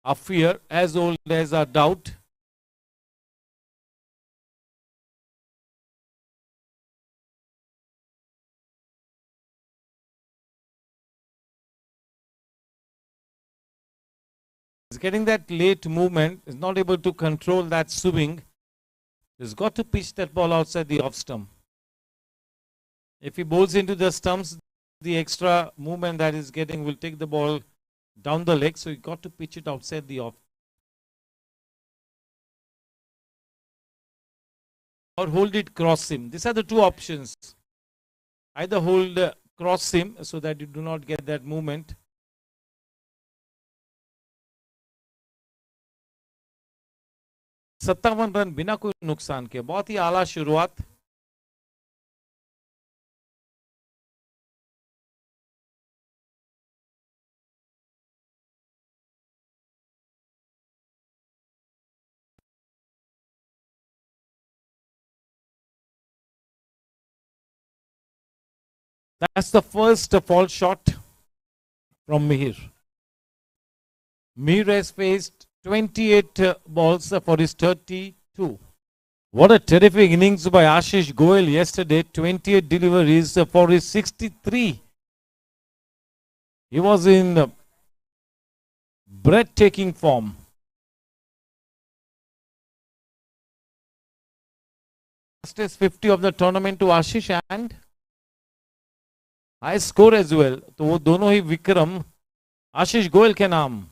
our fear, as old as our doubt. He's getting that late movement, is not able to control that swing. He's got to pitch that ball outside the off stump. If he bowls into the stumps, the extra movement that he's getting will take the ball down the leg, so he got to pitch it outside the off. Or hold it cross him. These are the two options. Either hold cross him so that you do not get that movement. सत्तावन run बिना कोई नुकसान के, बहुत ही आला शुरुआत. That's the first fall shot from Mihir. Mihir has faced 28 balls for his 32. What a terrific innings by Ashish Goel yesterday. 28 deliveries for his 63. He was in breathtaking form. fastest 50 of the tournament to Ashish and high score as well. तो वो दोनों ही विक्रम आशीष गोयल के नाम.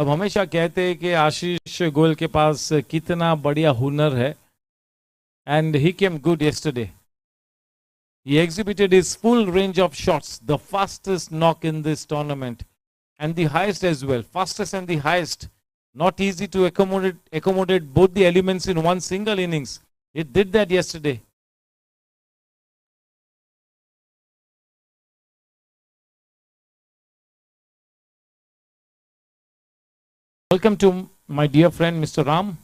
अब हमेशा कहते हैं कि आशीष गोयल के पास कितना बढ़िया हुनर है. And he came good yesterday. He exhibited his full range of shots, the fastest knock in this tournament, and the highest as well, fastest and the highest. Not easy to accommodate both the elements in one single innings. It did that yesterday. Welcome to my dear friend Mr. Ram.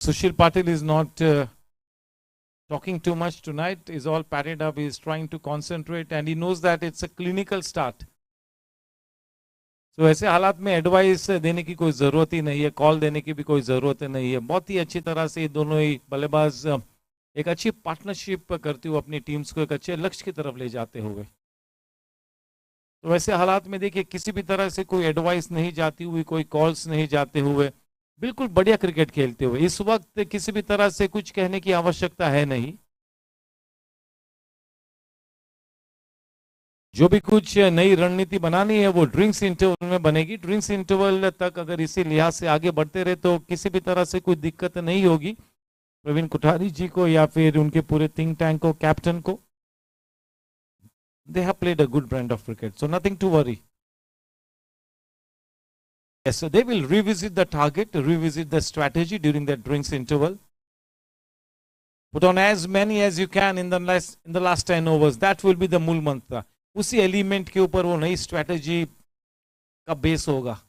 Sushil Patil is not talking too much tonight. He's all padded up. He's trying to concentrate and he knows that it's a clinical start. तो ऐसे हालात में advice देने की कोई ज़रूरत ही नहीं है, कॉल देने की भी कोई ज़रूरत नहीं है. बहुत ही अच्छी तरह से दोनों ही बल्लेबाज एक अच्छी पार्टनरशिप करते हुए अपनी टीम्स को एक अच्छे लक्ष्य की तरफ ले जाते हुए. तो ऐसे हालात में देखिए किसी भी तरह से कोई एडवाइस नहीं जाती हुई, कोई कॉल्स नहीं जाते हुए, बिल्कुल बढ़िया क्रिकेट खेलते हुए इस वक्त किसी भी तरह से कुछ कहने की आवश्यकता है नहीं. जो भी कुछ नई रणनीति बनानी है वो ड्रिंक्स इंटरवल में बनेगी. ड्रिंक्स इंटरवल तक अगर इसी लिहाज से आगे बढ़ते रहे तो किसी भी तरह से कोई दिक्कत नहीं होगी प्रवीण कोठारी जी को या फिर उनके पूरे थिंक टैंक को, कैप्टन को. They have played a good brand of cricket, so nothing to worry. Yes, so they will revisit the target, revisit the strategy during that drinks interval. Put on as many as you can in the last 10 overs. That will be the मूल मंत्र. उसी element के ऊपर वो नई strategy का base होगा.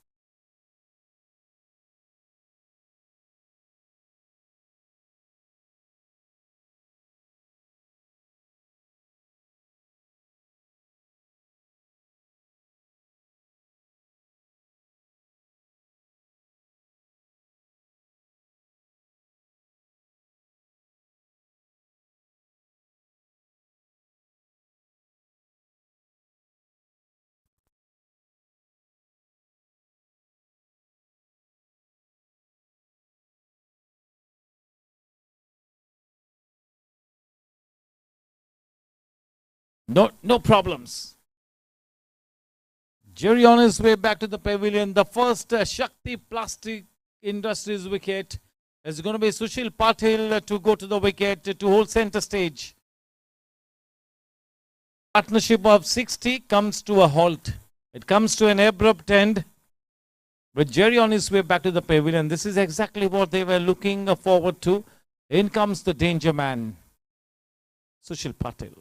No problems. Jerry on his way back to the pavilion. The first Shakti Plastic Industries wicket is going to be Sushil Patil to go to the wicket to hold center stage. Partnership of 60 comes to a halt. It comes to an abrupt end with Jerry on his way back to the pavilion. This is exactly what they were looking forward to. In comes the danger man, Sushil Patil.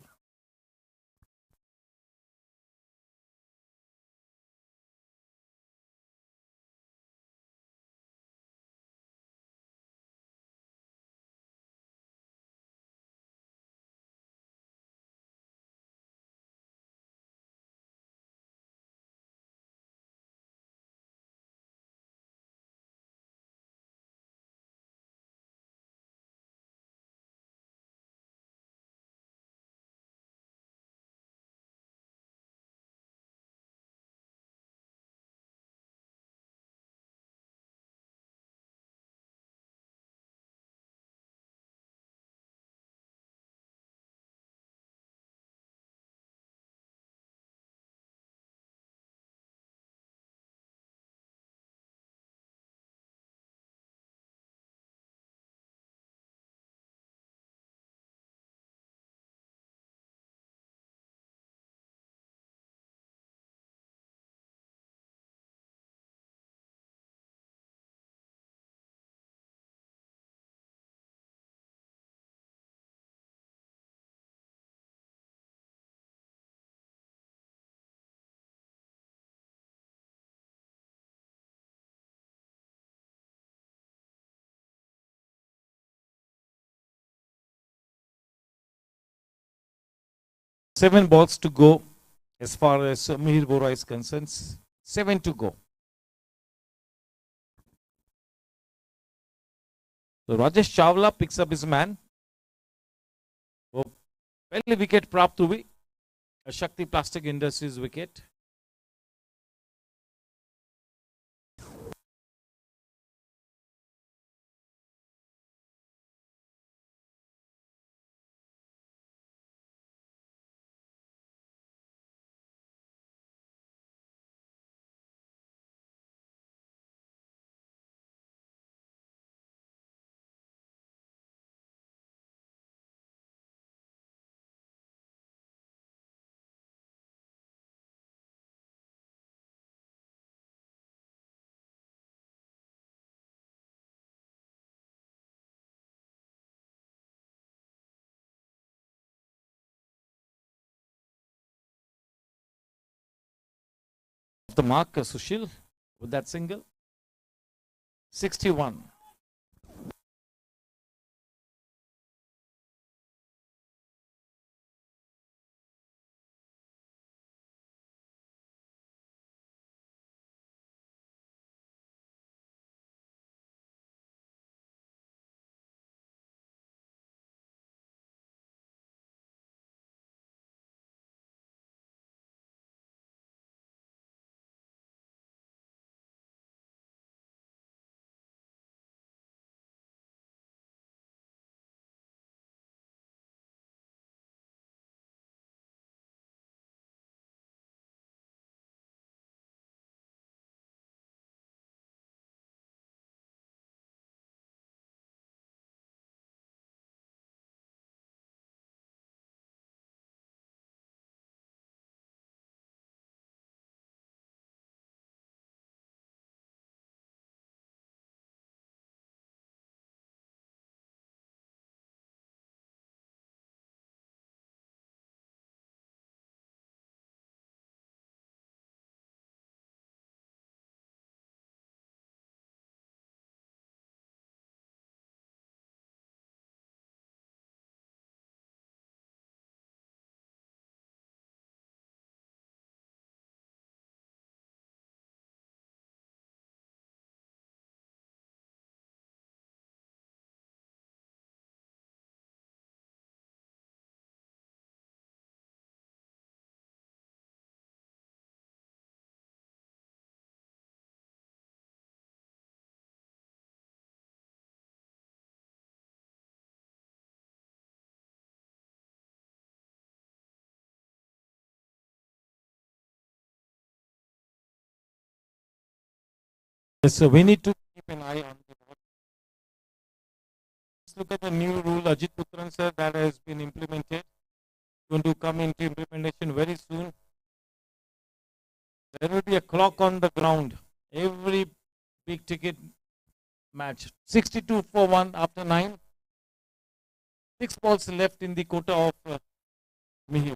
Seven balls to go as far as Mihir Bora is concerned. 7 to go. So Rajesh Chawla picks up his man. Oh, well, wicket प्राप्त हुई. Shakti Plastic Industries wicket. The mark, Sushil, with that single. 61. Yes, so we need to keep an eye on the ball. Let's look at the new rule, Ajit Putran sir, that has been implemented. Going to come into implementation very soon. There will be a clock on the ground. Every big ticket match. 62 for 1 after 9. 6 balls left in the quota of Mihir.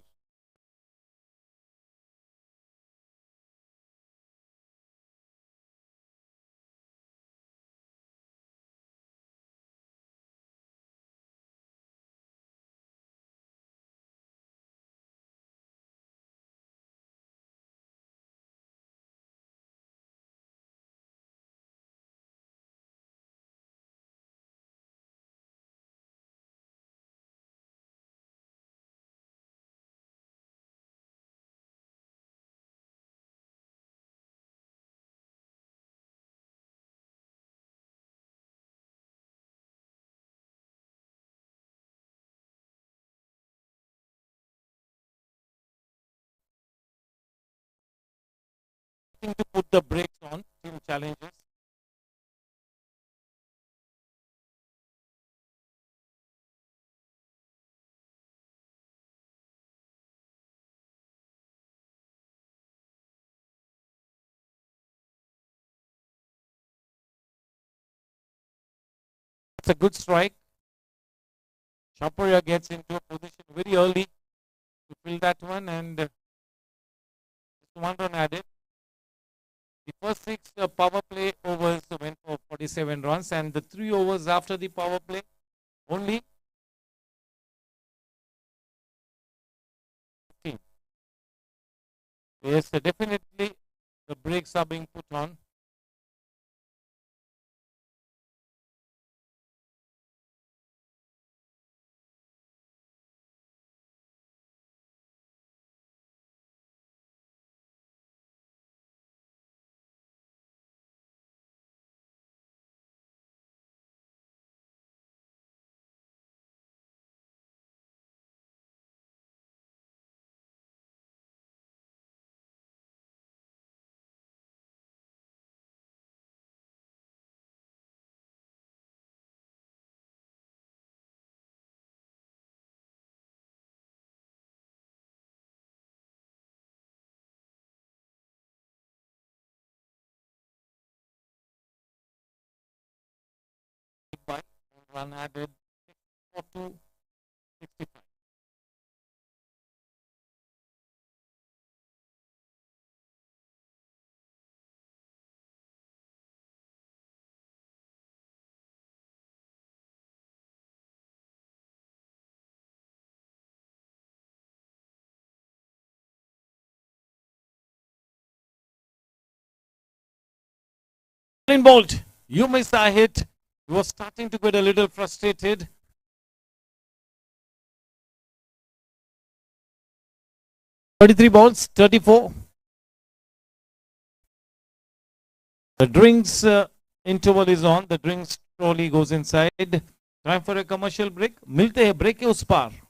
To put the brakes on team challenges. It's a good strike. Chaporia gets into a position very early to fill that one, and just 1 run added. The first 6 power play overs went for 47 runs, and the 3 overs after the power play only 15. Yes, definitely the brakes are being put on. By run added 64 to 65. Bolt, you missed a hit. You were starting to get a little frustrated. $33 balls, 34. The drinks interval is on. The drinks trolley goes inside. Time for a commercial break. मिलते हैं break के उस पार.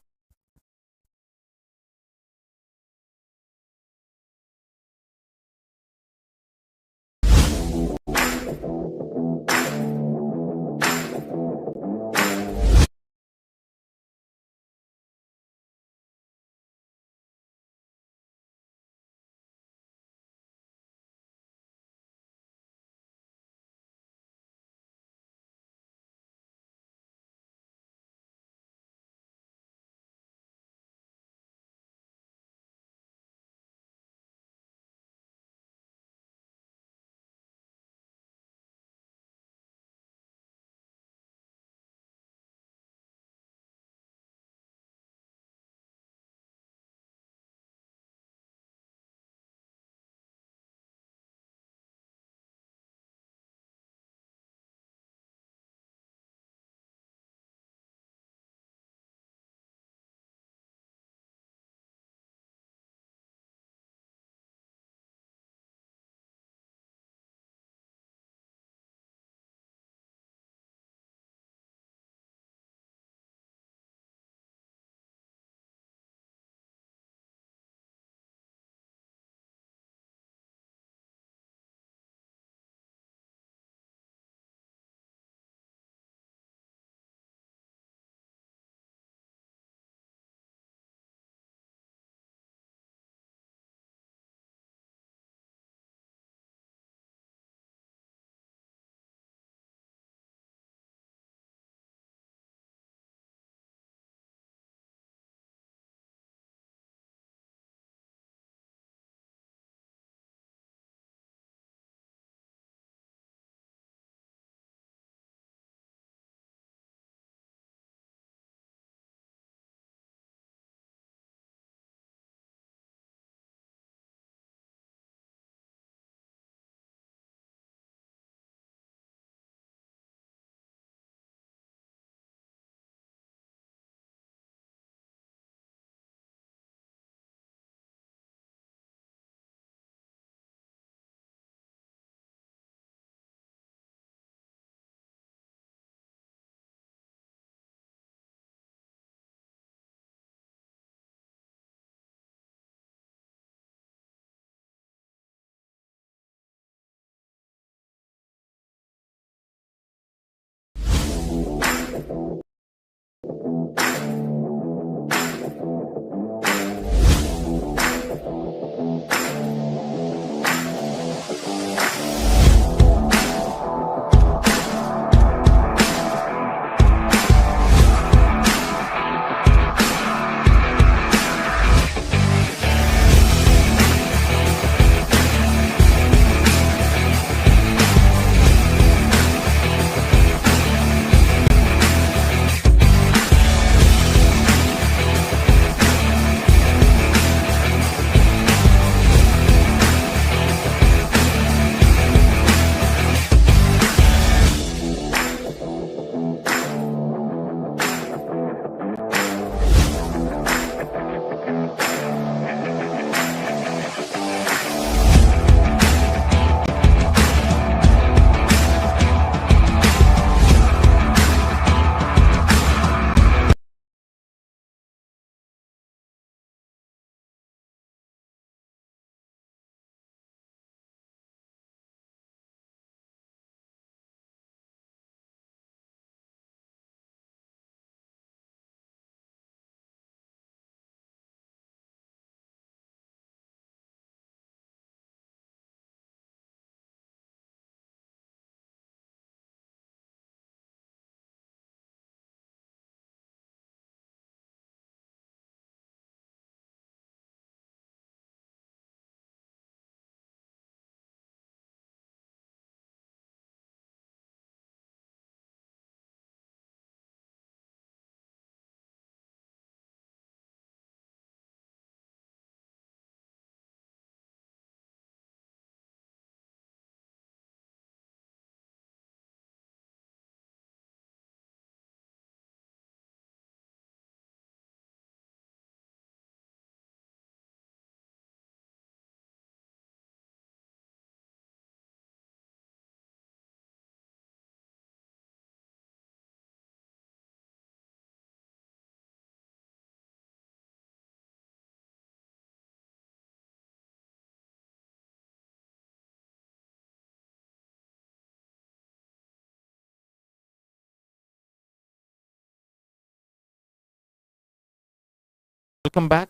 Welcome back.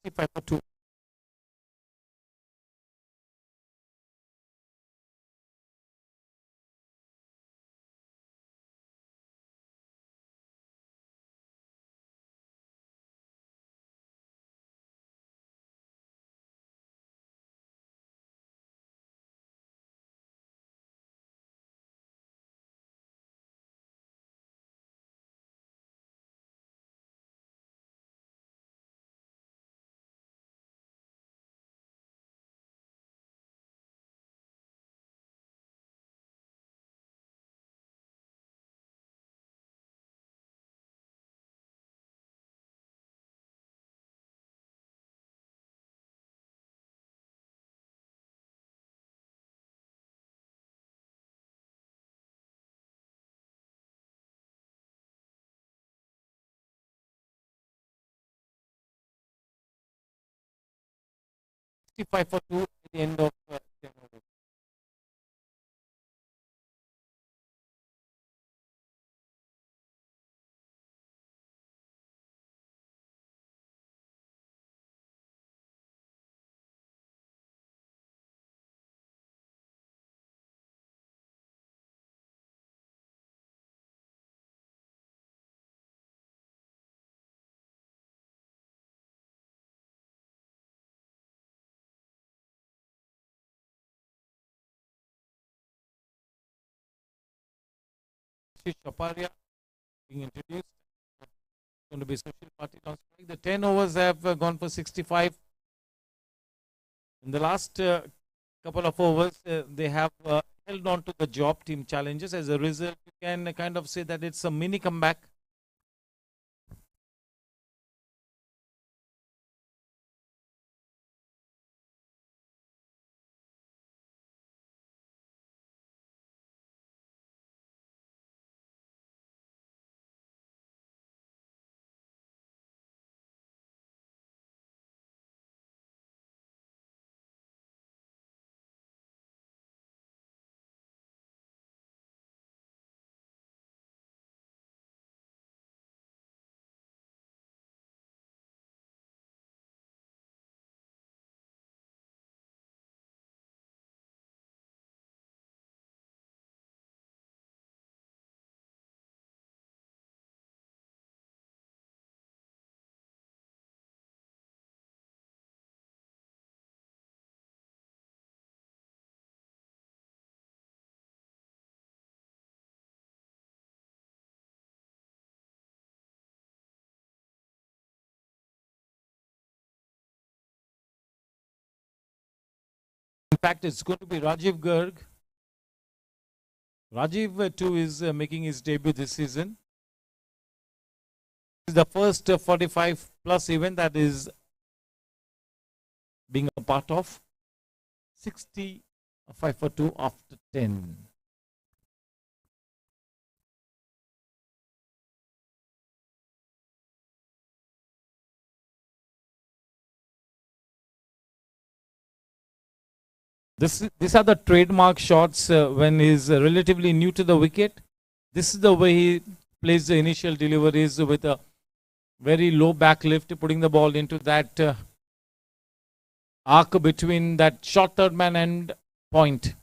65 for 2. Fifty-five for 2 at the end of 10 overs. Shaparia being introduced. Going to be Social Party on strike. The 10 overs have gone for 65. In the last couple of overs, they have held on to the job team challenges. As a result, you can kind of say that it's a mini comeback. In fact, it's going to be Rajiv Garg. Rajiv too is making his debut this season. This is the first 45 plus event that is being a part of. 65 for 2 after 10. These are the trademark shots when he's relatively new to the wicket. This is the way he plays the initial deliveries with a very low back lift, putting the ball into that arc between that short third man and point.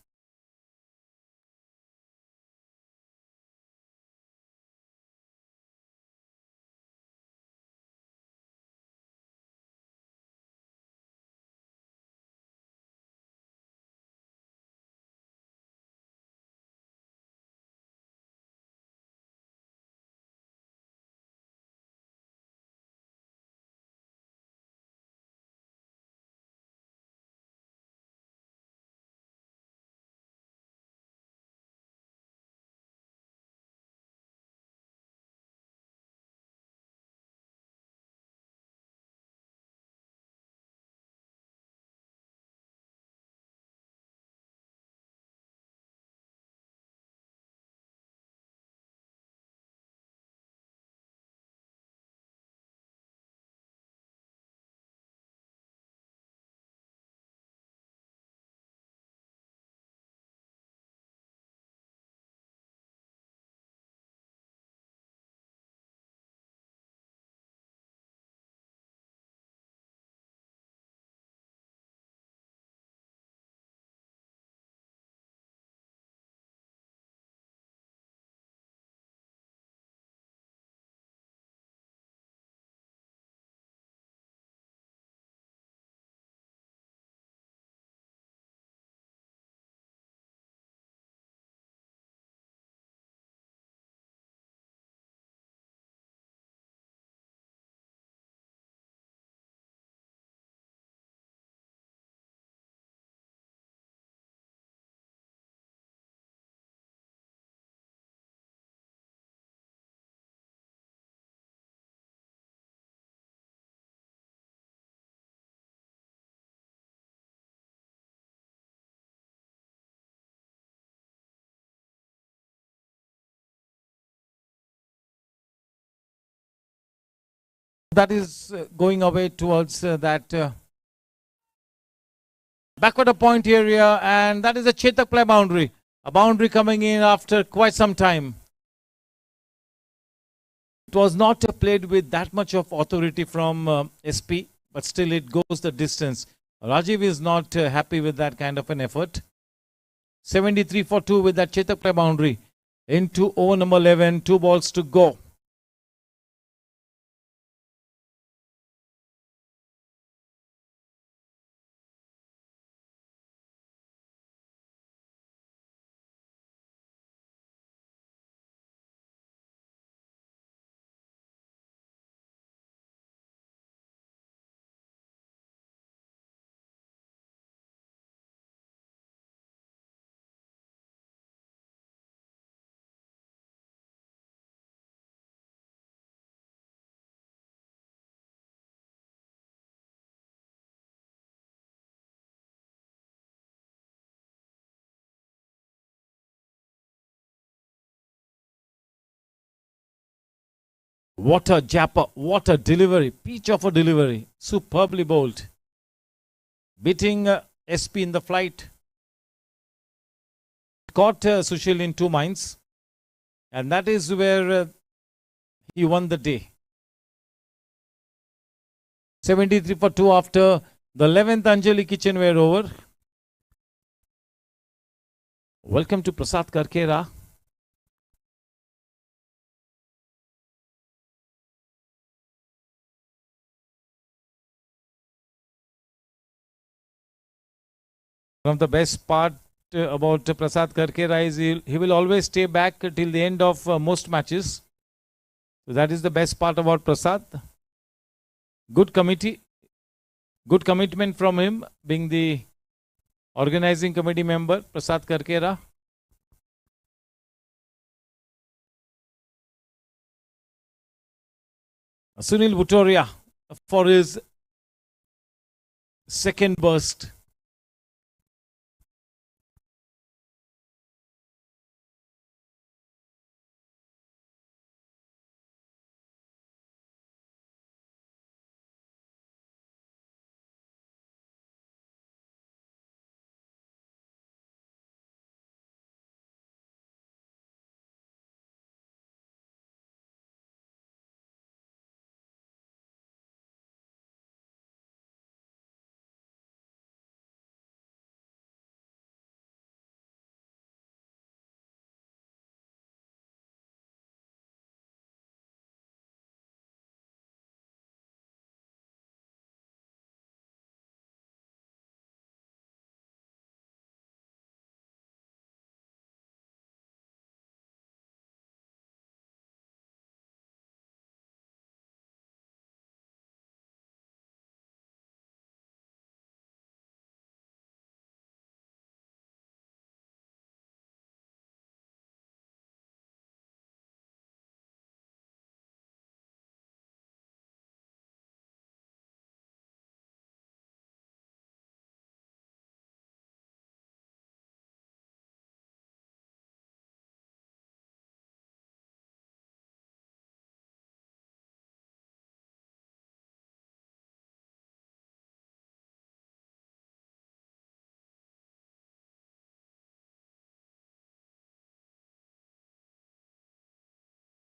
that is going away towards that backward point area, and that is a Chetak play boundary. A boundary coming in after quite some time. It was not played with that much of authority from SP, but still it goes the distance. Rajiv is not happy with that kind of an effort. 73 for 2 with that Chetak play boundary. Into over number 11, 2 balls to go. What a japper, what a delivery, peach of a delivery, superbly bowled. Beating SP in the flight. Caught Sushil in 2 minds, and that is where he won the day. 73 for 2 after the 11th Anjali kitchenware over. Welcome to Prasad Karkera. One of the best part about Prasad Karkera is he will always stay back till the end of most matches. So that is the best part about Prasad. Good committee, good commitment from him, being the organizing committee member, Prasad Karkera. Sunil Bhutoria for his second burst.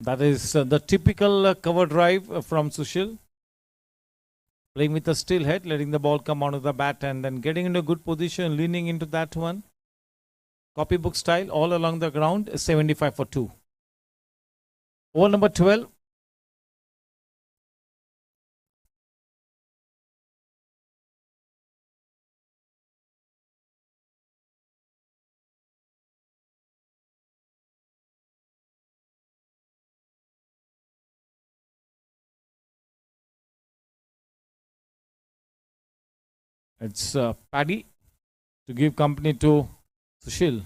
That is the typical cover drive from Sushil. Playing with a still head, letting the ball come onto the bat and then getting into a good position, leaning into that one. Copybook style all along the ground, 75 for 2. Over number 12. It's Paddy to give company to Sushil.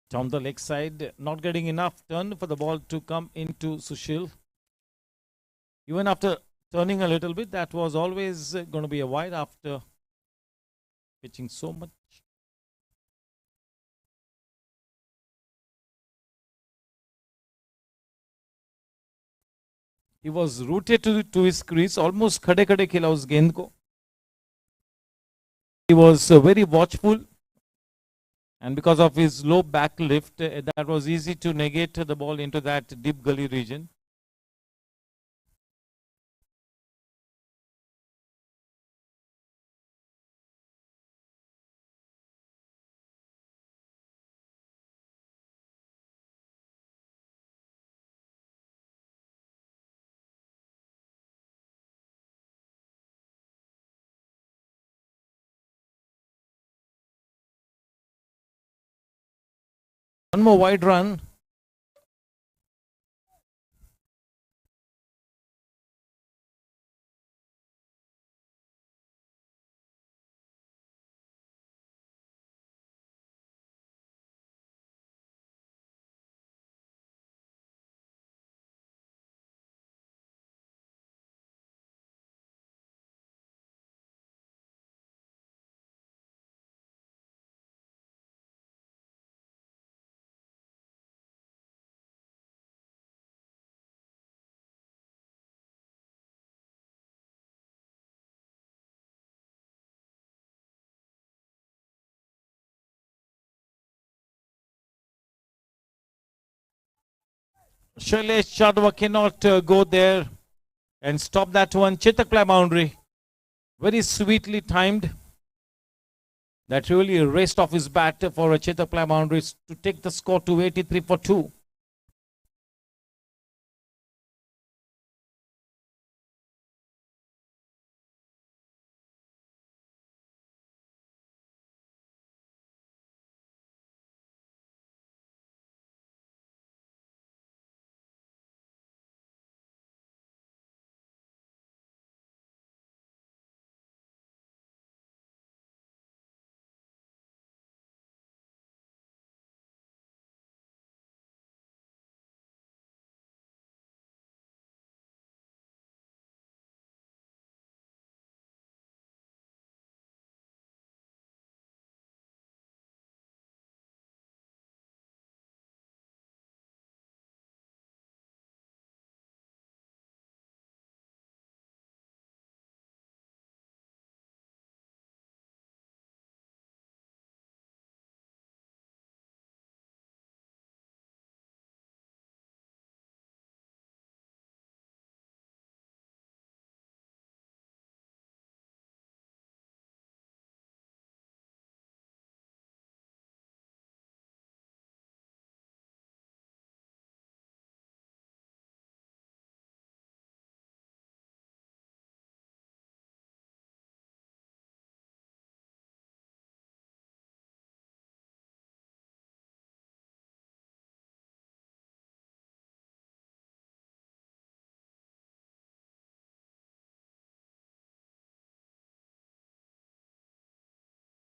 Down the leg side, not getting enough turn for the ball to come into Sushil. Even after turning a little bit, that was always going to be a wide after pitching so much. He was rooted to his crease, almost khade khade khela us gend ko. He was very watchful, and because of his low back lift, that was easy to negate the ball into that deep gully region. One more wide run. Shailesh Chadwa cannot go there and stop that one. Chetak play boundary. Very sweetly timed. That really raced off his bat for a Chetak play boundary to take the score to 83 for 2.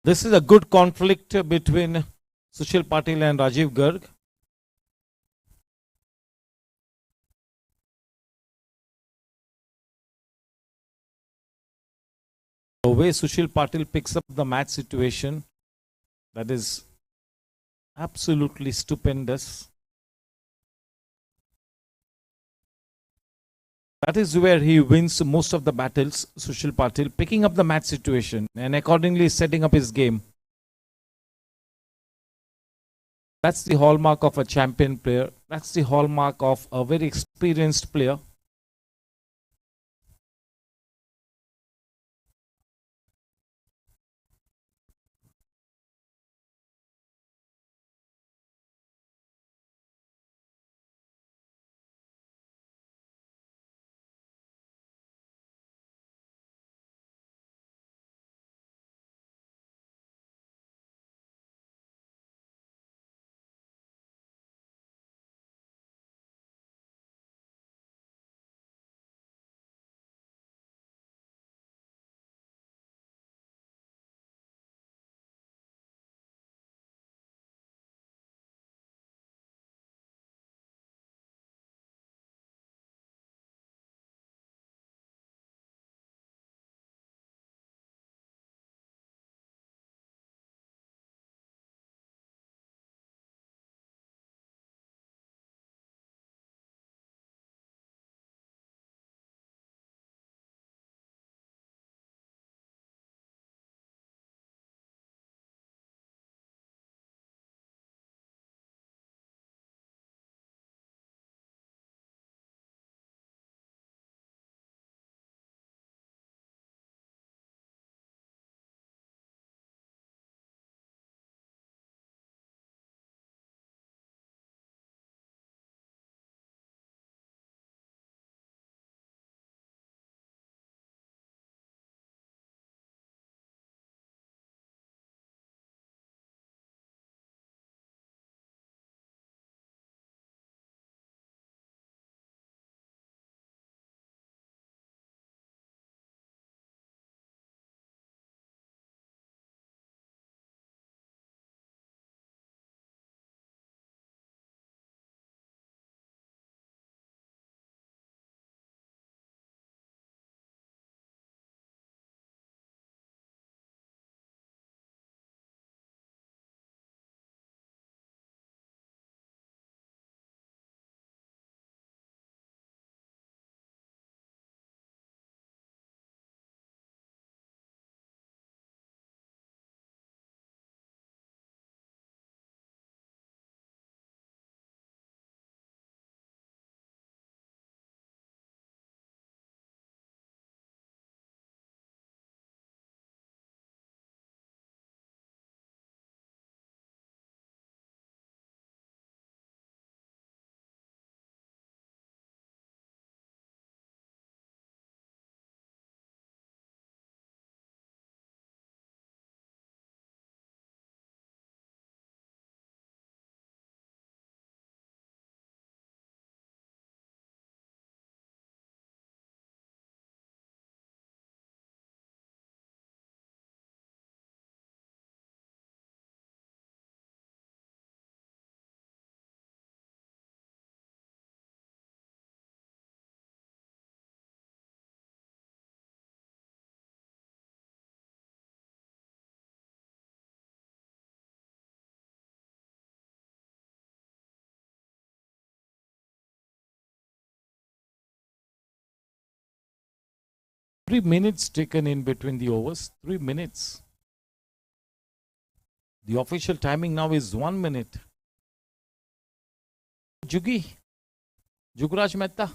This is a good conflict between Sushil Patil and Rajiv Garg. The way Sushil Patil picks up the match situation, that is absolutely stupendous. That is where he wins most of the battles, Sushil Patil, picking up the match situation and accordingly setting up his game. That's the hallmark of a champion player. That's the hallmark of a very experienced player. 3 minutes taken in between the overs. 3 minutes. The official timing now is 1 minute. Juguraj Mehta.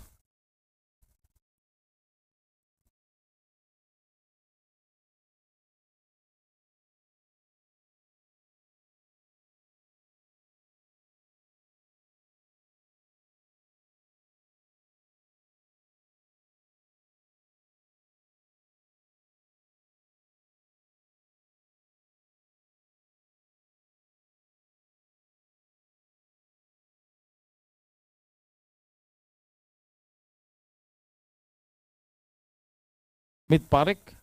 Mit Parekh.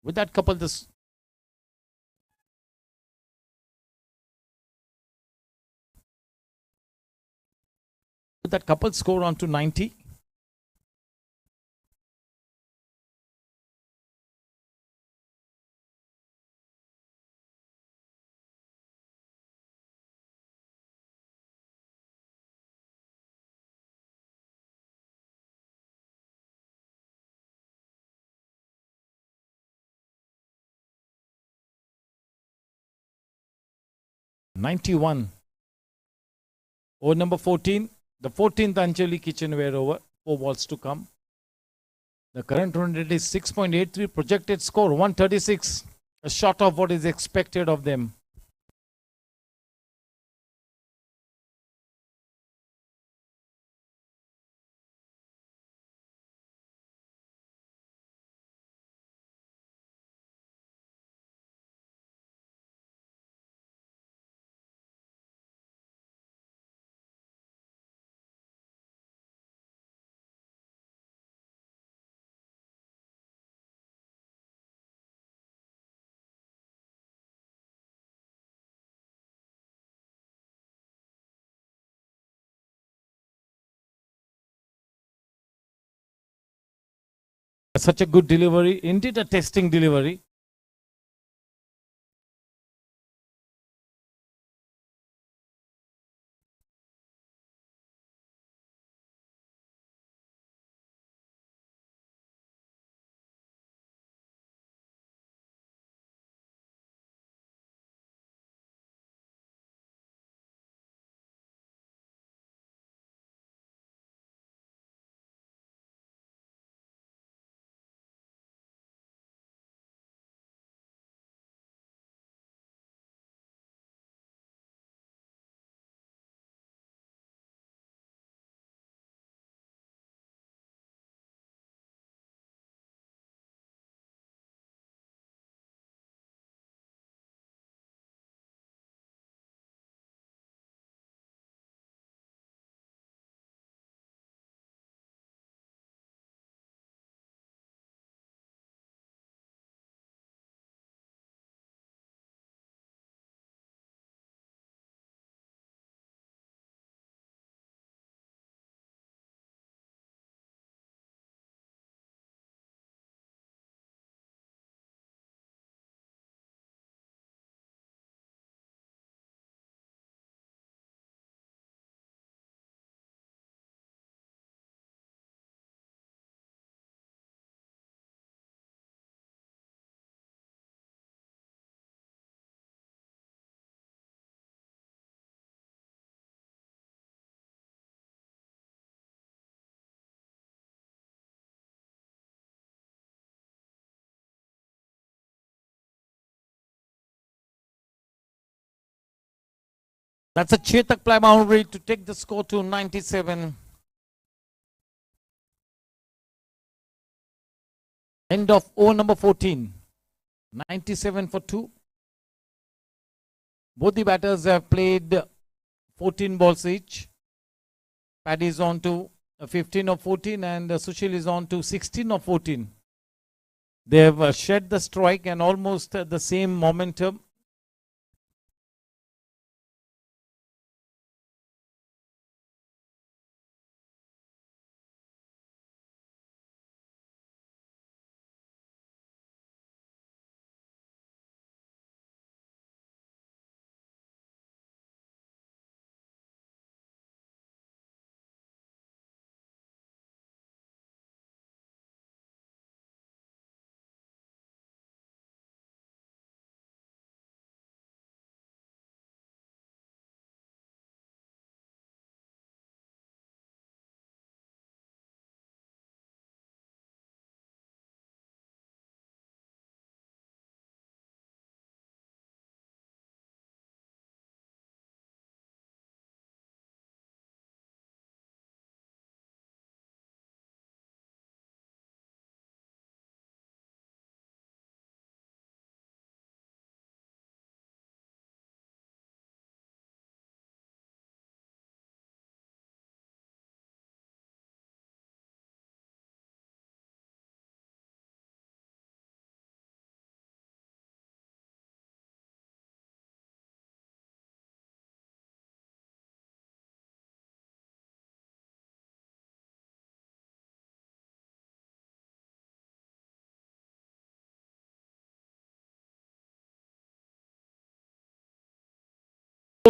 With that couple, with that couple score on to 90. '91. Over number 14. The 14th Anjali kitchenware over. 4 balls to come. The current run rate is 6.83. Projected score 136. A short of what is expected of them. Such a good delivery. Indeed a testing delivery. That's a Chetak play boundary to take the score to 97. End of over number 14. 97 for 2. Both the batters have played 14 balls each. Paddy is on to 15 of 14 and Sushil is on to 16 of 14. They have shed the strike and almost the same momentum.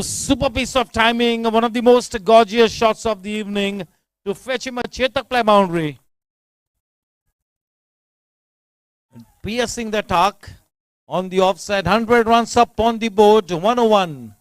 Super piece of timing, one of the most gorgeous shots of the evening to fetch him a Chetak play boundary. Piercing the tark on the offside, 100 runs up on the board, 101.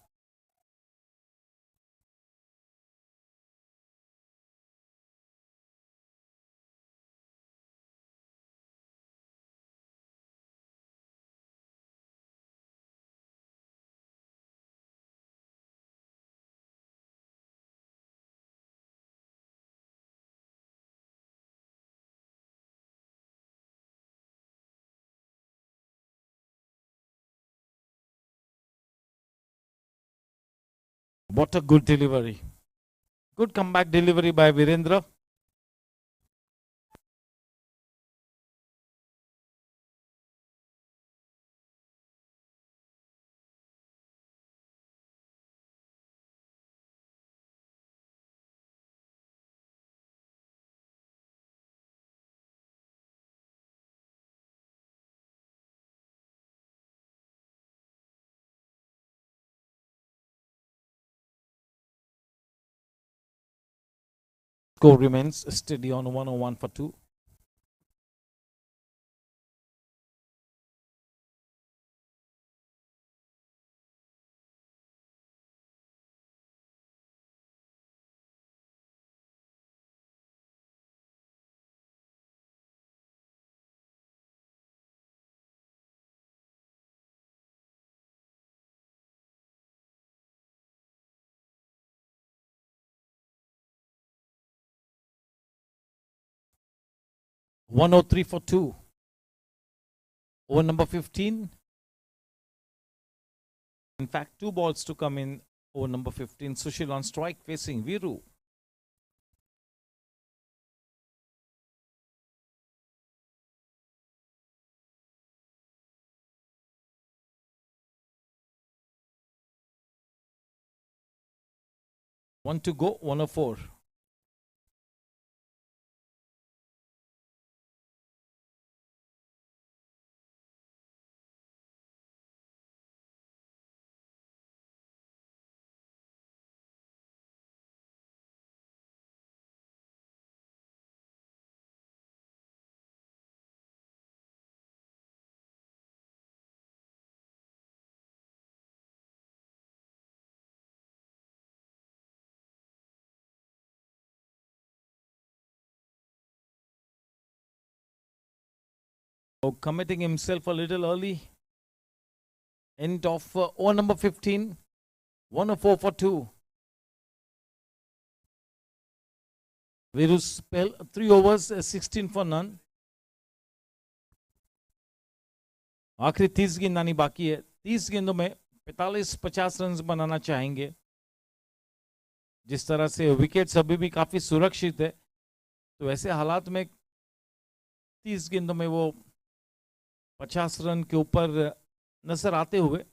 What a good delivery. Good comeback delivery by Virendra. Score remains steady on 101 for 2. (103 for 2). Over number 15. In fact, 2 balls to come in over number 15. Sushil on strike facing Viru. One to go, 104. Committing himself a little early. End of over number 15. 104 for 2. Viru's spell 3 overs, 16 for none. आखिरी 30 गेंद आनी बाकी है. 30 गेंदों में 45-50 run बनाना चाहेंगे. जिस तरह से विकेट्स अभी भी काफी सुरक्षित है, तो ऐसे हालात में 30 गेंदों में वो 50 रन के ऊपर नजर आते हुए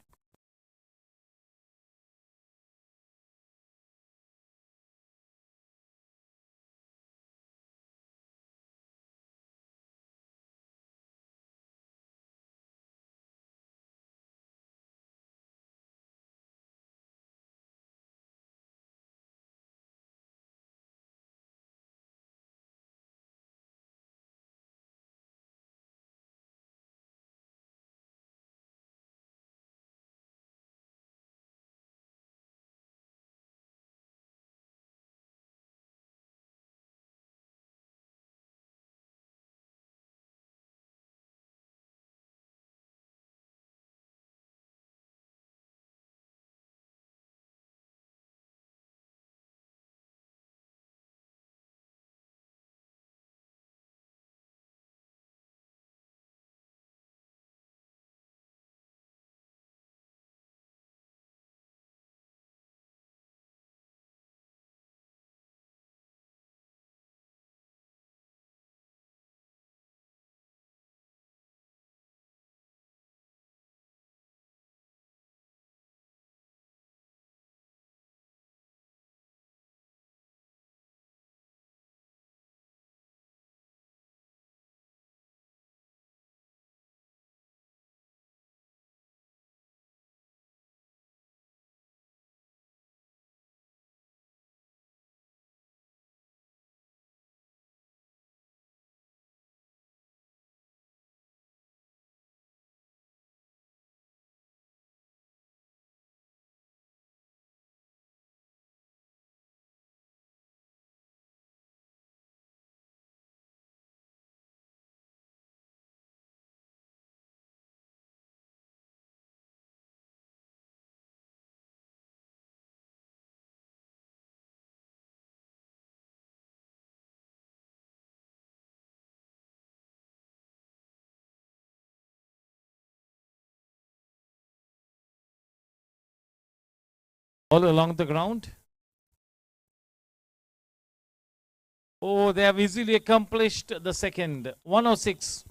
all along the ground. Oh, they have easily accomplished the second. 106.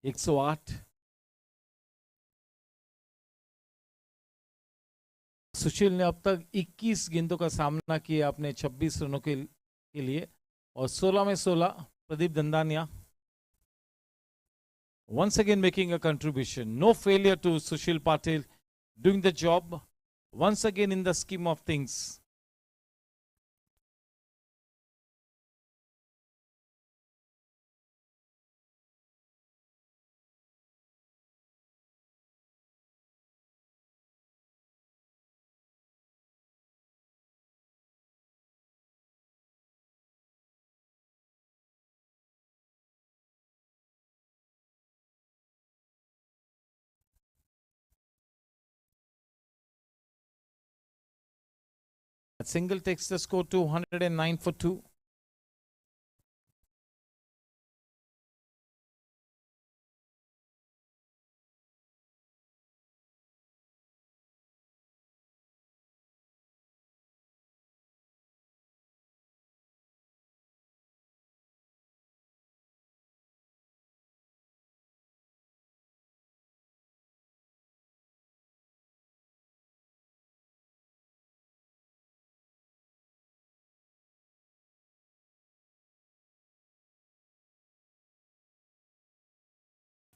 एक सौ आठ. सुशील ने अब तक 21 गेंदों का सामना किया अपने 26 रनों के लिए और 16 में 16 Pradeep दंदानिया. Once again making a contribution. No failure to Sushil Patil doing the job once again in the scheme of things. A single takes the score to 109 for 2.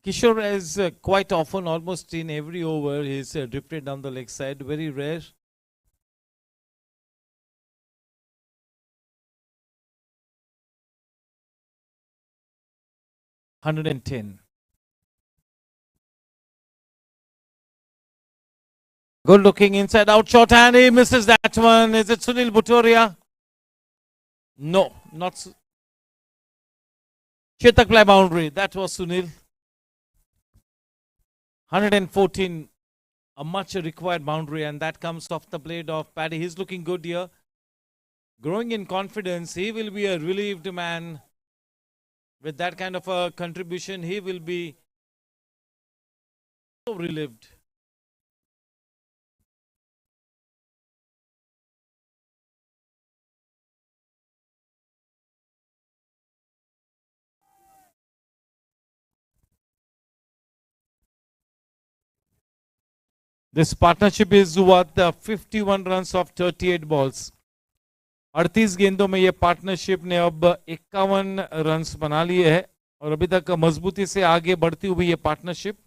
Kishore is quite often, almost in every over, he's drifted down the leg side. Very rare. $110. Good looking inside out shot and he misses that one. Is it Sunil Bhutoria? No, not Chetak play boundary. That was Sunil. 114, a much required boundary, and that comes off the blade of Paddy. He's looking good here. Growing in confidence. He will be a relieved man. With that kind of a contribution, he will be so relieved. This partnership is worth 51 runs of 38 balls. 38 गेंदों में ये partnership ने अब 51 runs बना लिए हैं और अभी तक मजबूती से आगे बढ़ती हुई ये पार्टनरशिप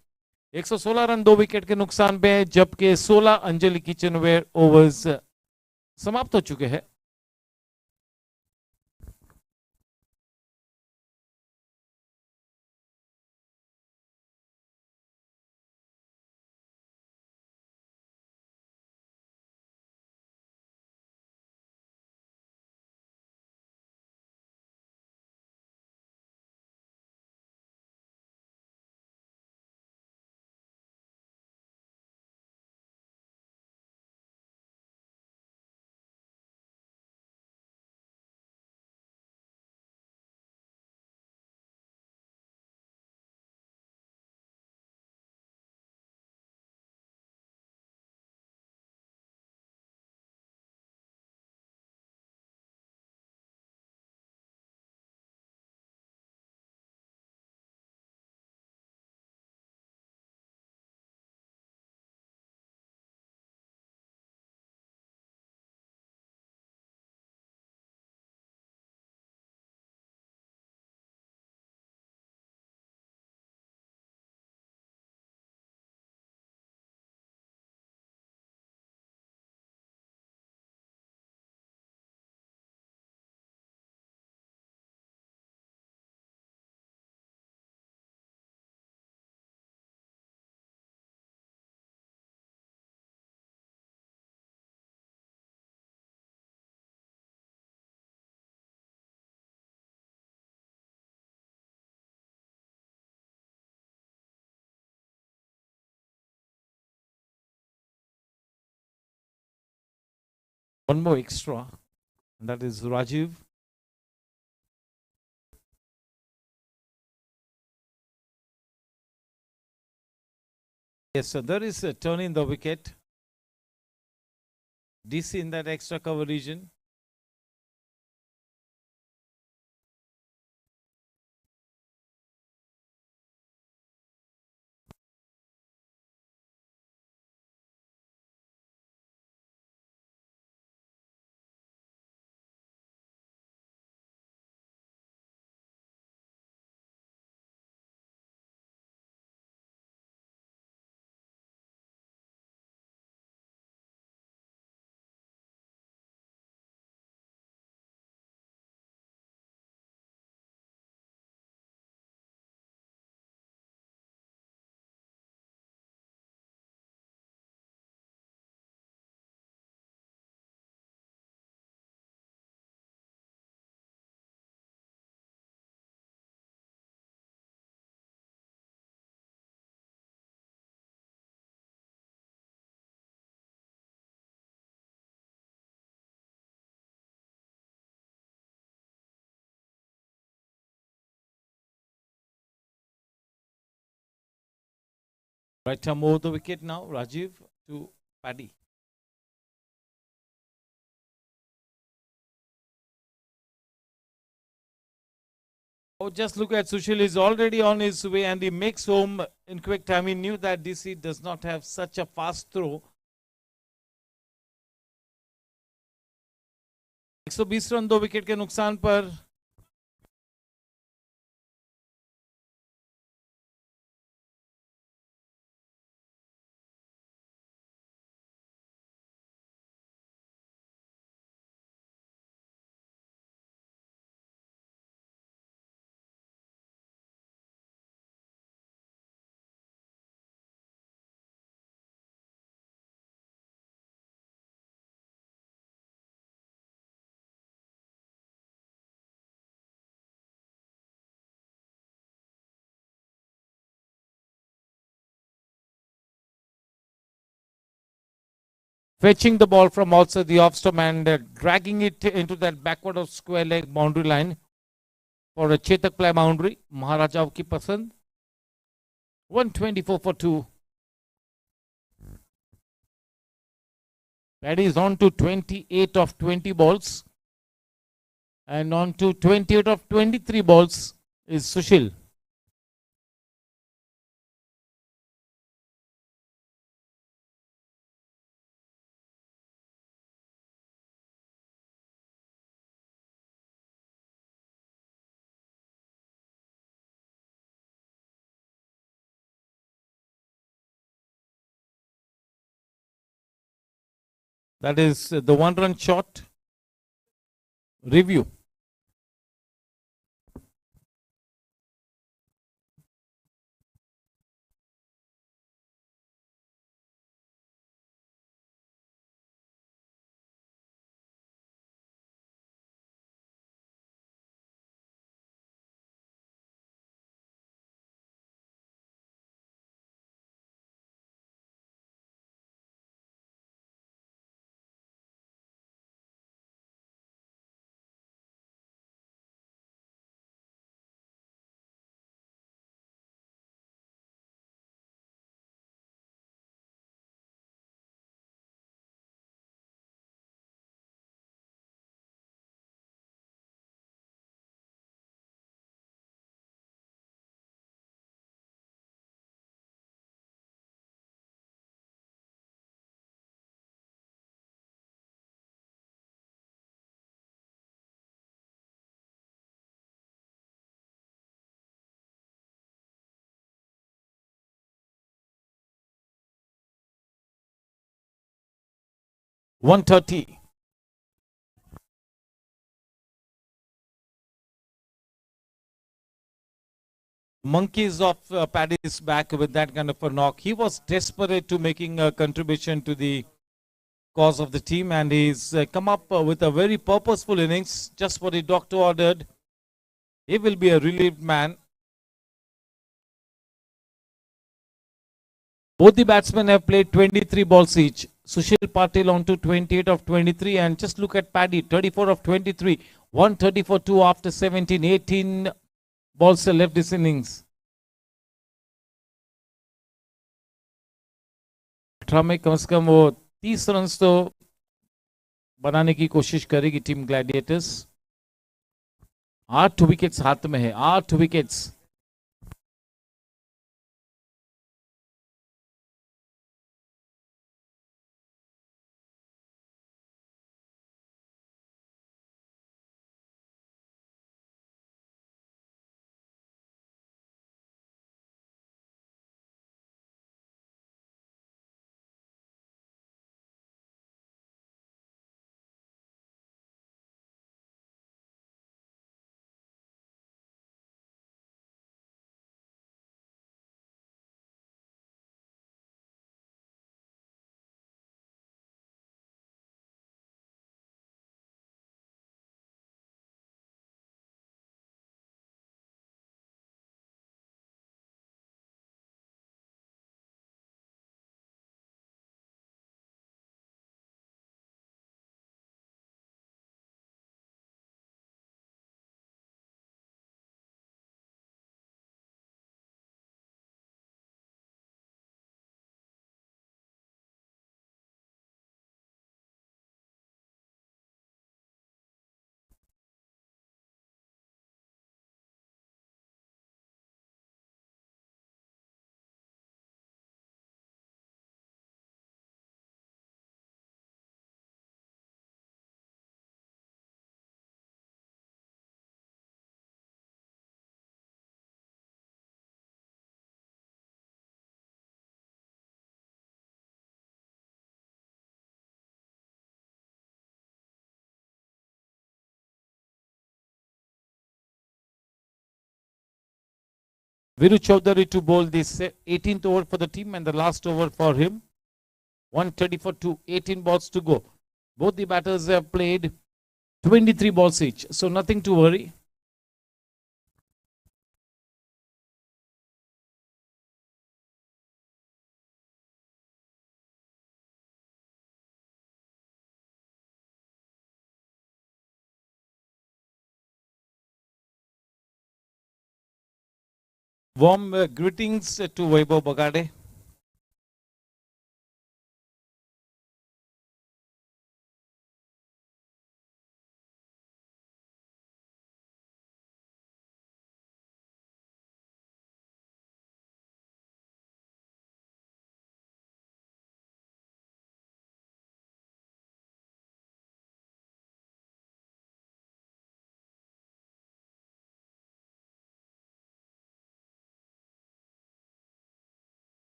116 रन 2 विकेट के नुकसान पे है, जबकि 16 अंजलि किचनवेयर ओवर्स समाप्त हो चुके हैं. One more extra. That is Rajiv. Yes, so there is a turn in the wicket. DC in that extra cover region. Right arm over the wicket now. Rajiv to Paddy. Oh, just look at Sushil is already on his way and he makes home in quick time. He knew that DC does not have such a fast throw. 120 run 2 wicket के नुकसान पर fetching the ball from outside the off stump and dragging it into that backward of square leg boundary line for a Chetak play boundary. Maharaja की पसंद. 124 for 2. Paddy is on to 28 of 20 balls. And on to 28 of 23 balls is Sushil. That is the one-run shot. Review. .130. Monkeys off Paddy's back with that kind of a knock. He was desperate to making a contribution to the cause of the team and he's come up with a very purposeful innings, just what the doctor ordered. He will be a relieved man. Both the batsmen have played 23 balls each. Sushil Patil on to 28 of 23, and just look at Paddy, 34 of 23, 130 for 2 after 17, 18 balls left this innings. 18 में कम से कम वो 30 run तो बनाने की कोशिश करेगी team Gladiators. 8 wickets हाथ में है, 8 wickets. Viru Chaudhary to bowl this 18th over for the team and the last over for him. 130 for 2, 18 balls to go. Both the batters have played 23 balls each, so nothing to worry. Warm greetings to Vaibhav Bagade.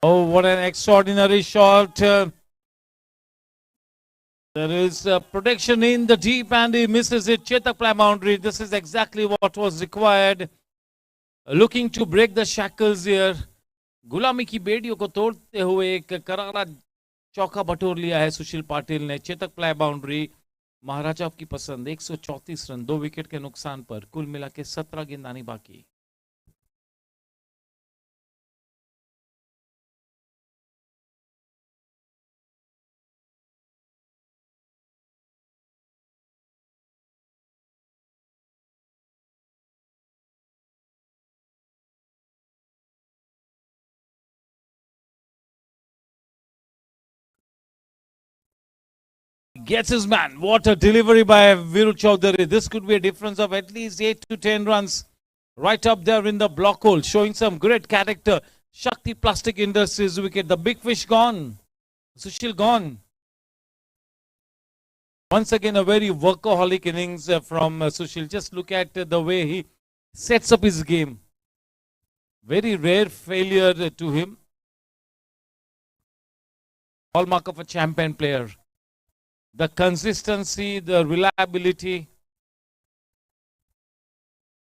Oh, what an extraordinary shot. There is protection in the deep and he misses it. Chetak play boundary. This is exactly what was required. Looking to break the shackles here. गुलामी की बेड़ियों को तोड़ते हुए एक करारा चौका बटोर लिया है सुशील पाटिल ने। चेतक प्ले बाउंड्री महाराजा की पसंद। 134 रन 2 विकेट के नुकसान पर। कुल मिला के 17 गेंदानी बाकी। Gets his man. What a delivery by Viru Chaudhary. This could be a difference of at least 8 to 10 runs. Right up there in the block hole. Showing some great character. Shakti Plastic Industries wicket. The big fish gone. Sushil gone. Once again, a very workaholic innings from Sushil. Just look at the way he sets up his game. Very rare failure to him. Hallmark of a champion player. The consistency, the reliability,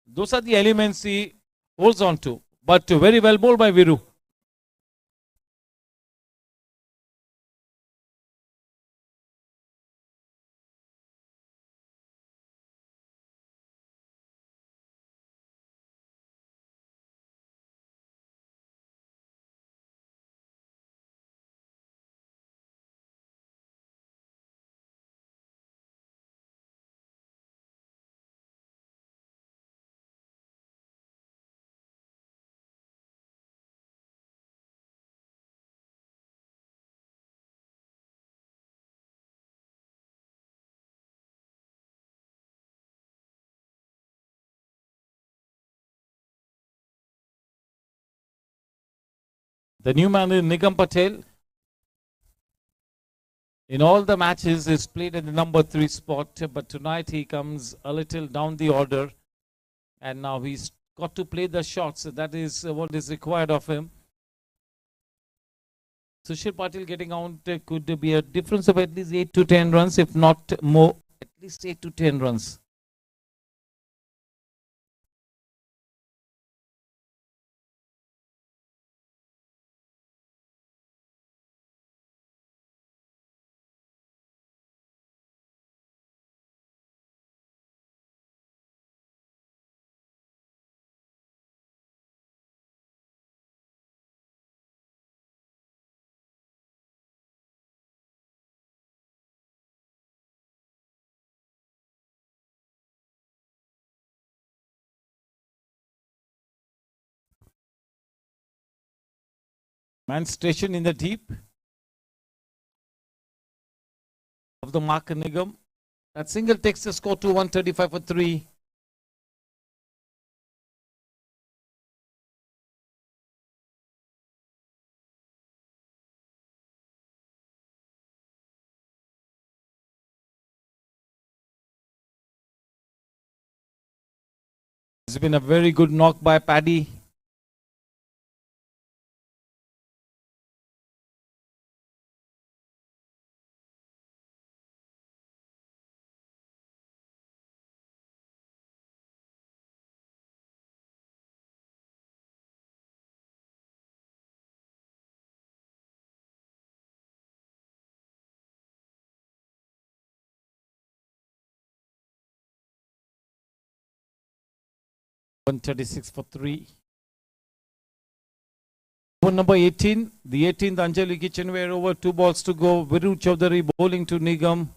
those are the elements he holds on to. But very well bowled by Viru. The new man is Nigam Patel. In all the matches, he's played in the number 3 spot, but tonight he comes a little down the order, and now he's got to play the shots. That is what is required of him. Sushil Patil getting out could be a difference of at least 8 to 10 runs, if not more, at least 8 to 10 runs. Man stationed in the deep of the mark Nigam. That single takes the score to 135 for 3. It's been a very good knock by Paddy. .136 for 3. Number 18, the 18th Anjali Kitchenware over, 2 balls to go. Viru Chaudhary bowling to Nigam.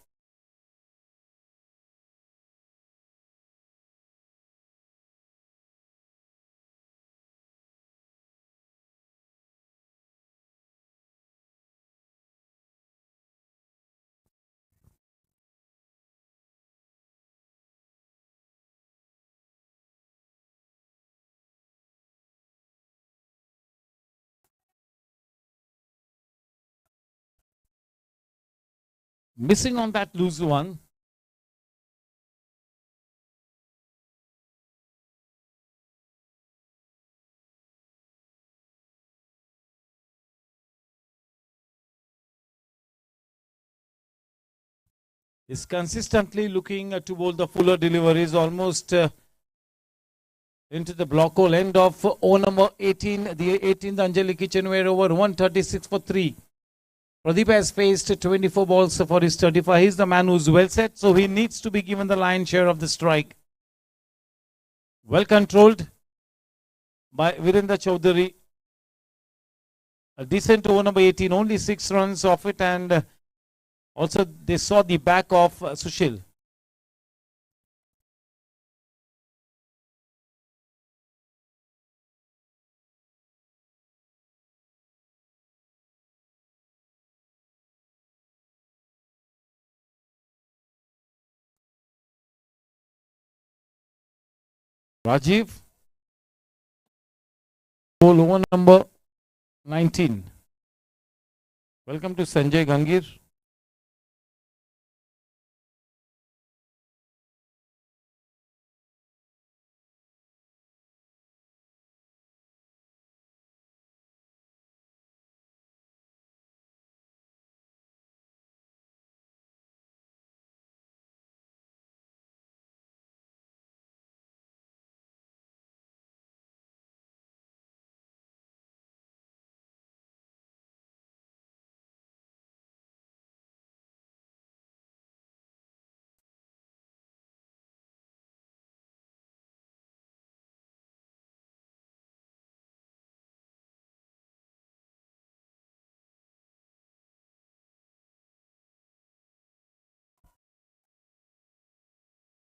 Missing on that loose one. Is consistently looking to bowl the fuller deliveries, almost into the block hole. End of over number 18, the 18th Anjali Kitchenware over, 136 for 3. Pradeep has faced 24 balls for his 35. He's the man who's well set, so he needs to be given the lion's share of the strike. Well controlled by Virendra Chaudhary. A decent over number 18, only 6 runs off it, and also they saw the back of Sushil. Rajiv, ball over number 19. Welcome to Sanjay Gangir.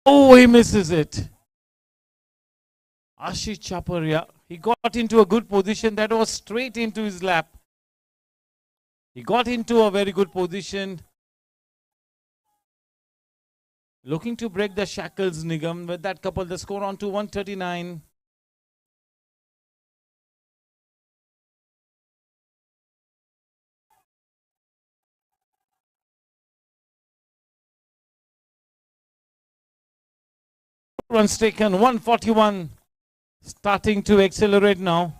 Oh, he misses it. Ashish Chaparia, he got into a good position. That was straight into his lap. He got into a very good position. Looking to break the shackles, Nigam. With that couple, the score on to 139. runs taken, 141. Starting to accelerate now.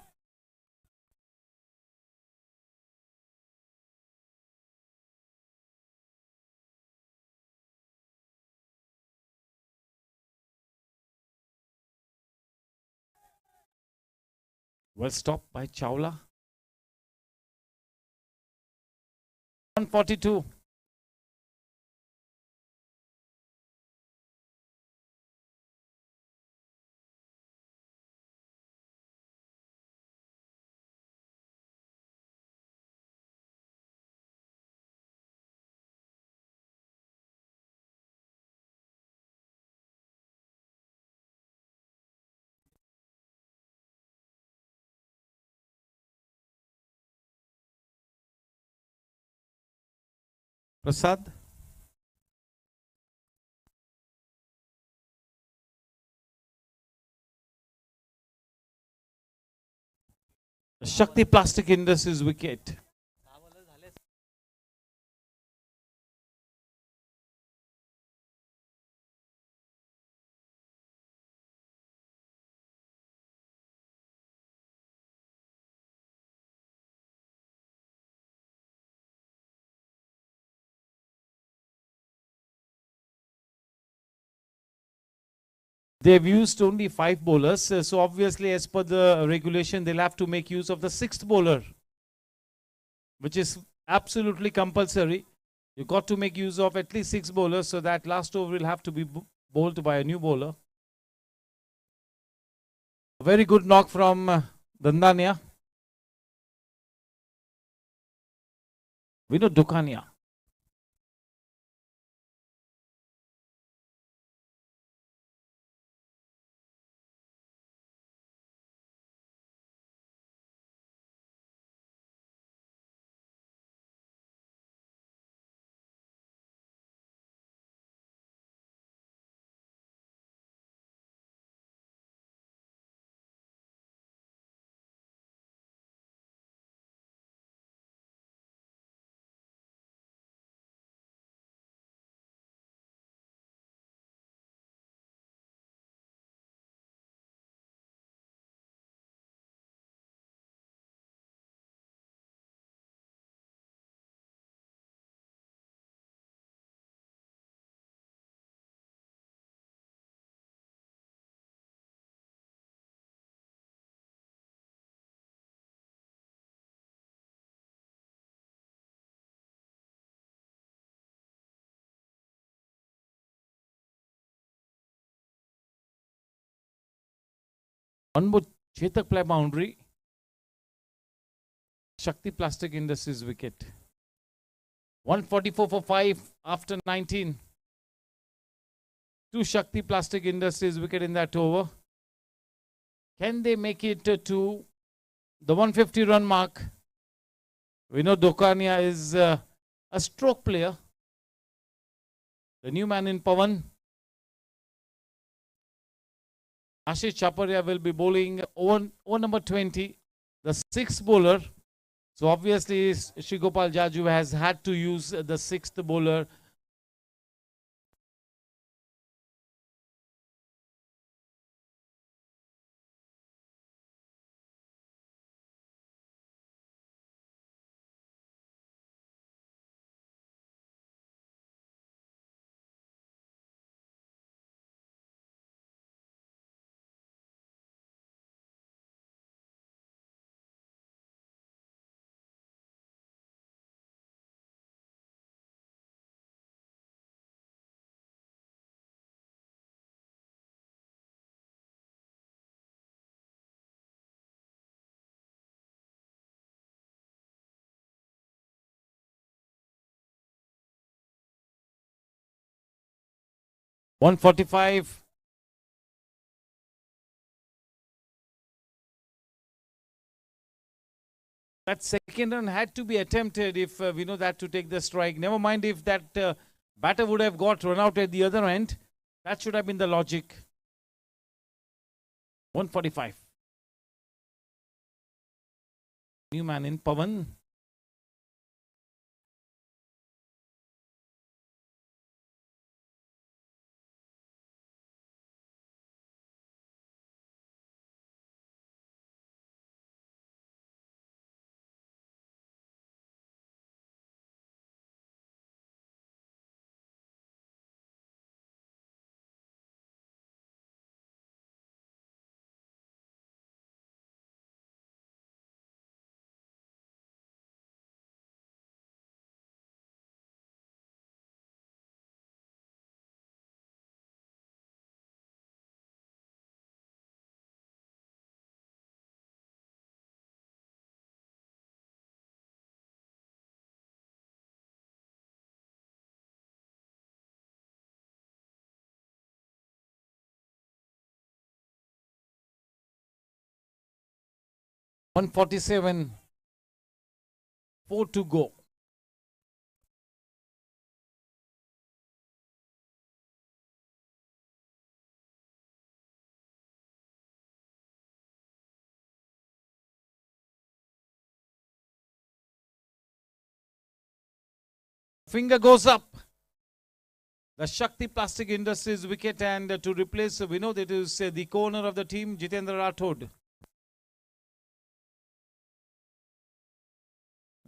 Well stopped by Chawla. 142. Prasad. Shakti Plastic Industries wicket. They've used only 5 bowlers, so obviously as per the regulation they'll have to make use of the 6th bowler, which is absolutely compulsory. You got to make use of at least 6 bowlers, so that last over will have to be bowled by a new bowler. A very good knock from Dandania. Vinod Dukania. One more Chetak play boundary. Shakti Plastic Industries wicket. 144 for 5 after 19. 2 Shakti Plastic Industries wicket in that over. Can they make it to the 150 run mark? We know Dokania is a stroke player. The new man in Pawan. Ashish Chaparia will be bowling over number 20, the 6th bowler. So obviously Shri Gopal Jaju has had to use the 6th bowler. $145. That second run had to be attempted if we know that to take the strike. Never mind if that batter would have got run out at the other end. That should have been the logic. 145. New man in Pawan. 147, 4 to go. Finger goes up. The Shakti Plastic Industries wicket, and to replace, we know that is the co-owner of the team, Jitendra Rathod.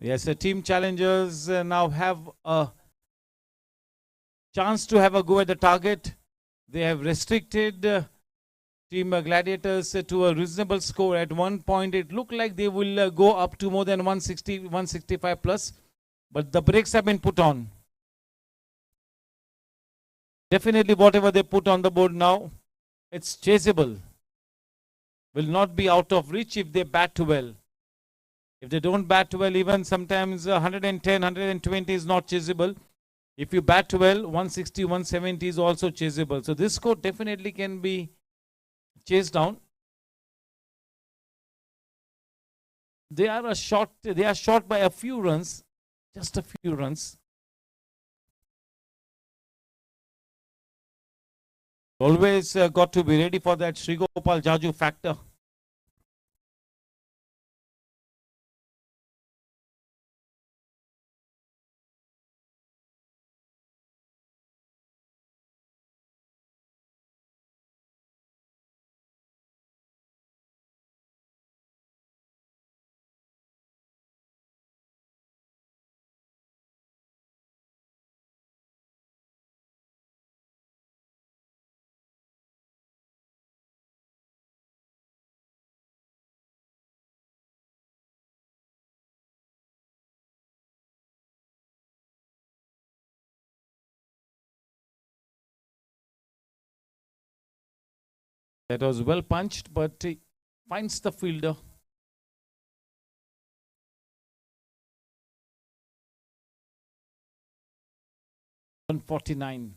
Yes, the team challengers now have a chance to have a go at the target. They have restricted team Gladiators to a reasonable score. At one point, it looked like they will go up to more than 160, 165 plus, but the brakes have been put on. Definitely whatever they put on the board now, it's chaseable. Will not be out of reach if they bat well. If they don't bat well, even sometimes 110, 120 is not chaseable. If you bat well, 160, 170 is also chaseable. So this score definitely can be chased down. They are short by a few runs, just a few runs. Always got to be ready for that Sri Gopal Jaju factor. That was well punched, but he finds the fielder. $149.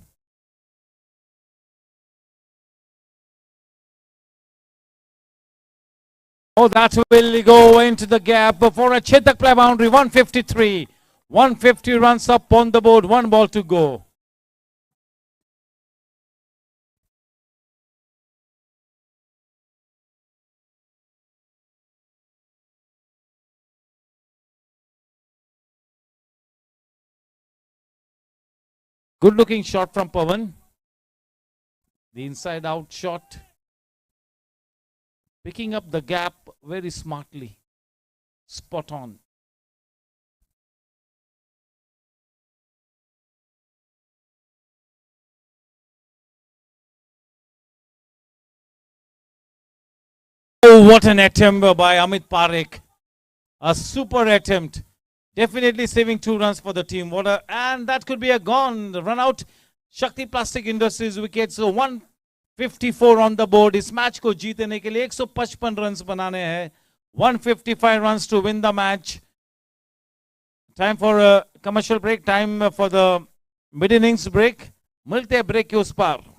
Oh, that will go into the gap for a Chetak play boundary. 153. 150 runs up on the board. 1 ball to go. Good looking shot from Pawan. The inside out shot. Picking up the gap very smartly. Spot on. Oh, what an attempt by Amit Parekh. A super attempt. Definitely saving 2 runs for the team. And that could be a gone. Run out. Shakti Plastic Industries wicket. So 154 on the board. इस match को जीतने के लिए 155 runs बनाने हैं. 155 runs to win the match. Time for a commercial break. Time for the mid innings break. मिलते हैं break के उस पार.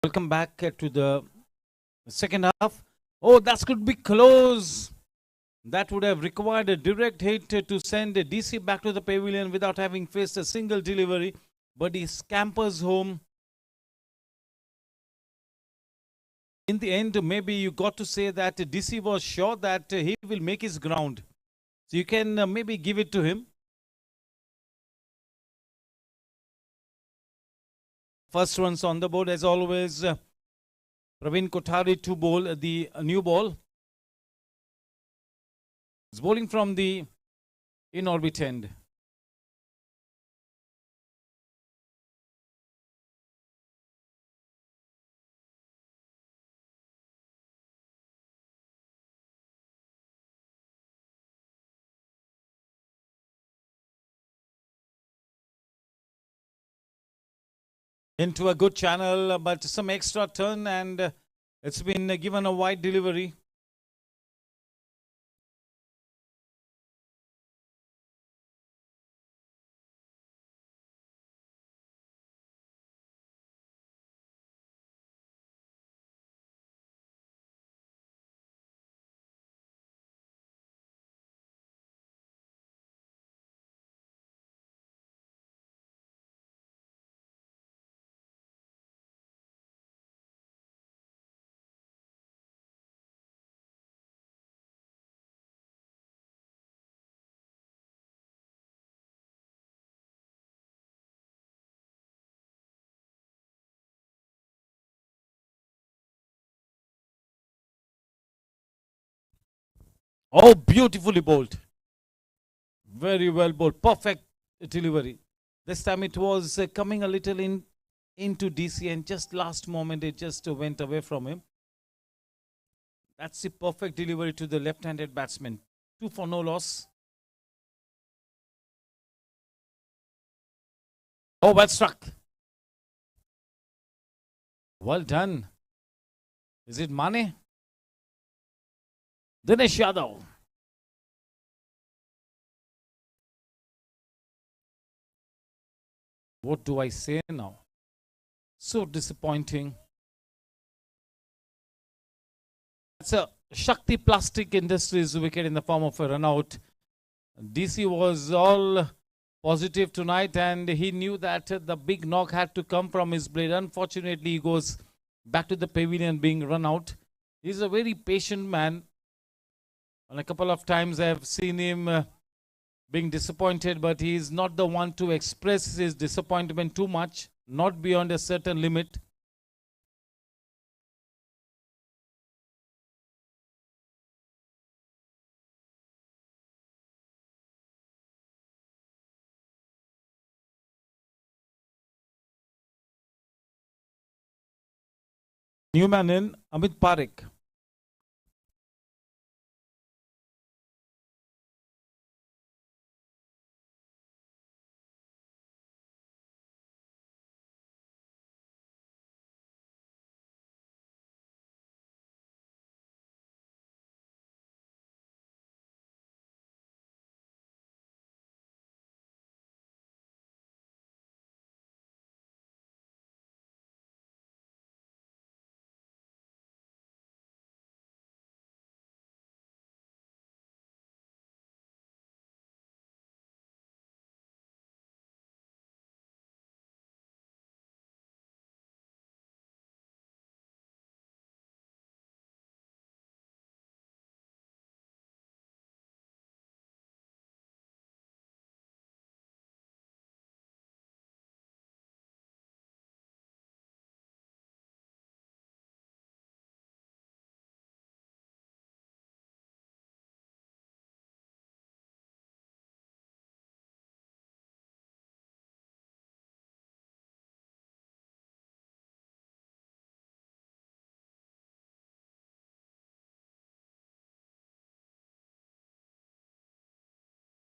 Welcome back to the second half. Oh, that could be close. That would have required a direct hit to send DC back to the pavilion without having faced a single delivery. But he scampers home. In the end, maybe you got to say that DC was sure that he will make his ground. So you can maybe give it to him. First runs on the board as always. Praveen Kothari to bowl the new ball. It's bowling from the in-orbit end. Into a good channel, but some extra turn, and it's been given a wide delivery. Oh, beautifully bowled. Very well bowled. Perfect delivery. This time it was coming a little into DC, and just last moment it just went away from him. That's the perfect delivery to the left-handed batsman. 2 for no loss. Oh, well struck. Well done. Is it Mane? Dinesh Yadav. What do I say now? So disappointing. That's a Shakti Plastic Industries wicket in the form of a run out. DC was all positive tonight, and he knew that the big knock had to come from his blade. Unfortunately, he goes back to the pavilion being run out. He's a very patient man. And a couple of times I have seen him being disappointed, but he is not the one to express his disappointment too much, not beyond a certain limit. Newman in, Amit Parekh.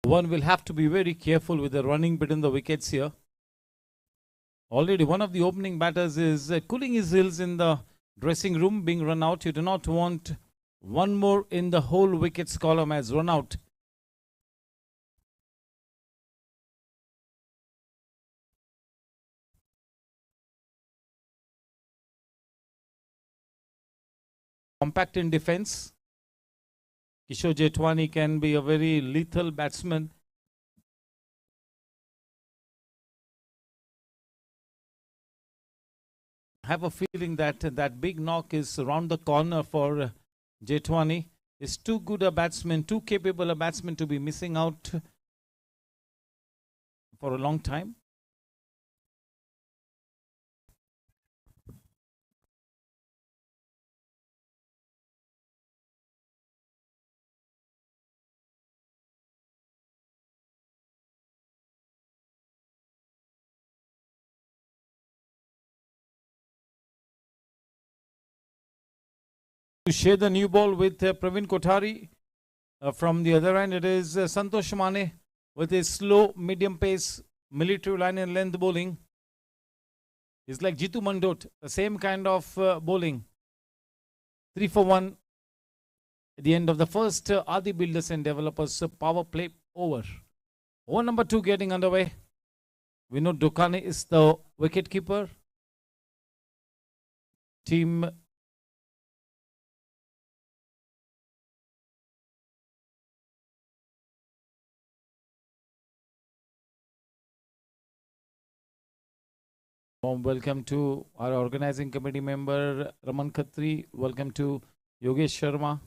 One will have to be very careful with the running between the wickets here. Already one of the opening batters is cooling his heels in the dressing room, being run out. You do not want one more in the whole wickets column as run out. compact in defense. Kishore Jetwani can be a very lethal batsman. I have a feeling that that big knock is around the corner for Jetwani. Is too good a batsman, too capable a batsman to be missing out for a long time. To share the new ball with Praveen Kothari. From the other end, it is Santosh Mane with his slow, medium pace, military line and length bowling. It's like Jitu Mandot, the same kind of bowling. 3 for 1 at the end of the first Adi Builders and Developers power play over. Over number 2 getting underway. We know Dukane is the wicket keeper. Team warm welcome to our organizing committee member Raman Khatri. Welcome to Yogesh Sharma.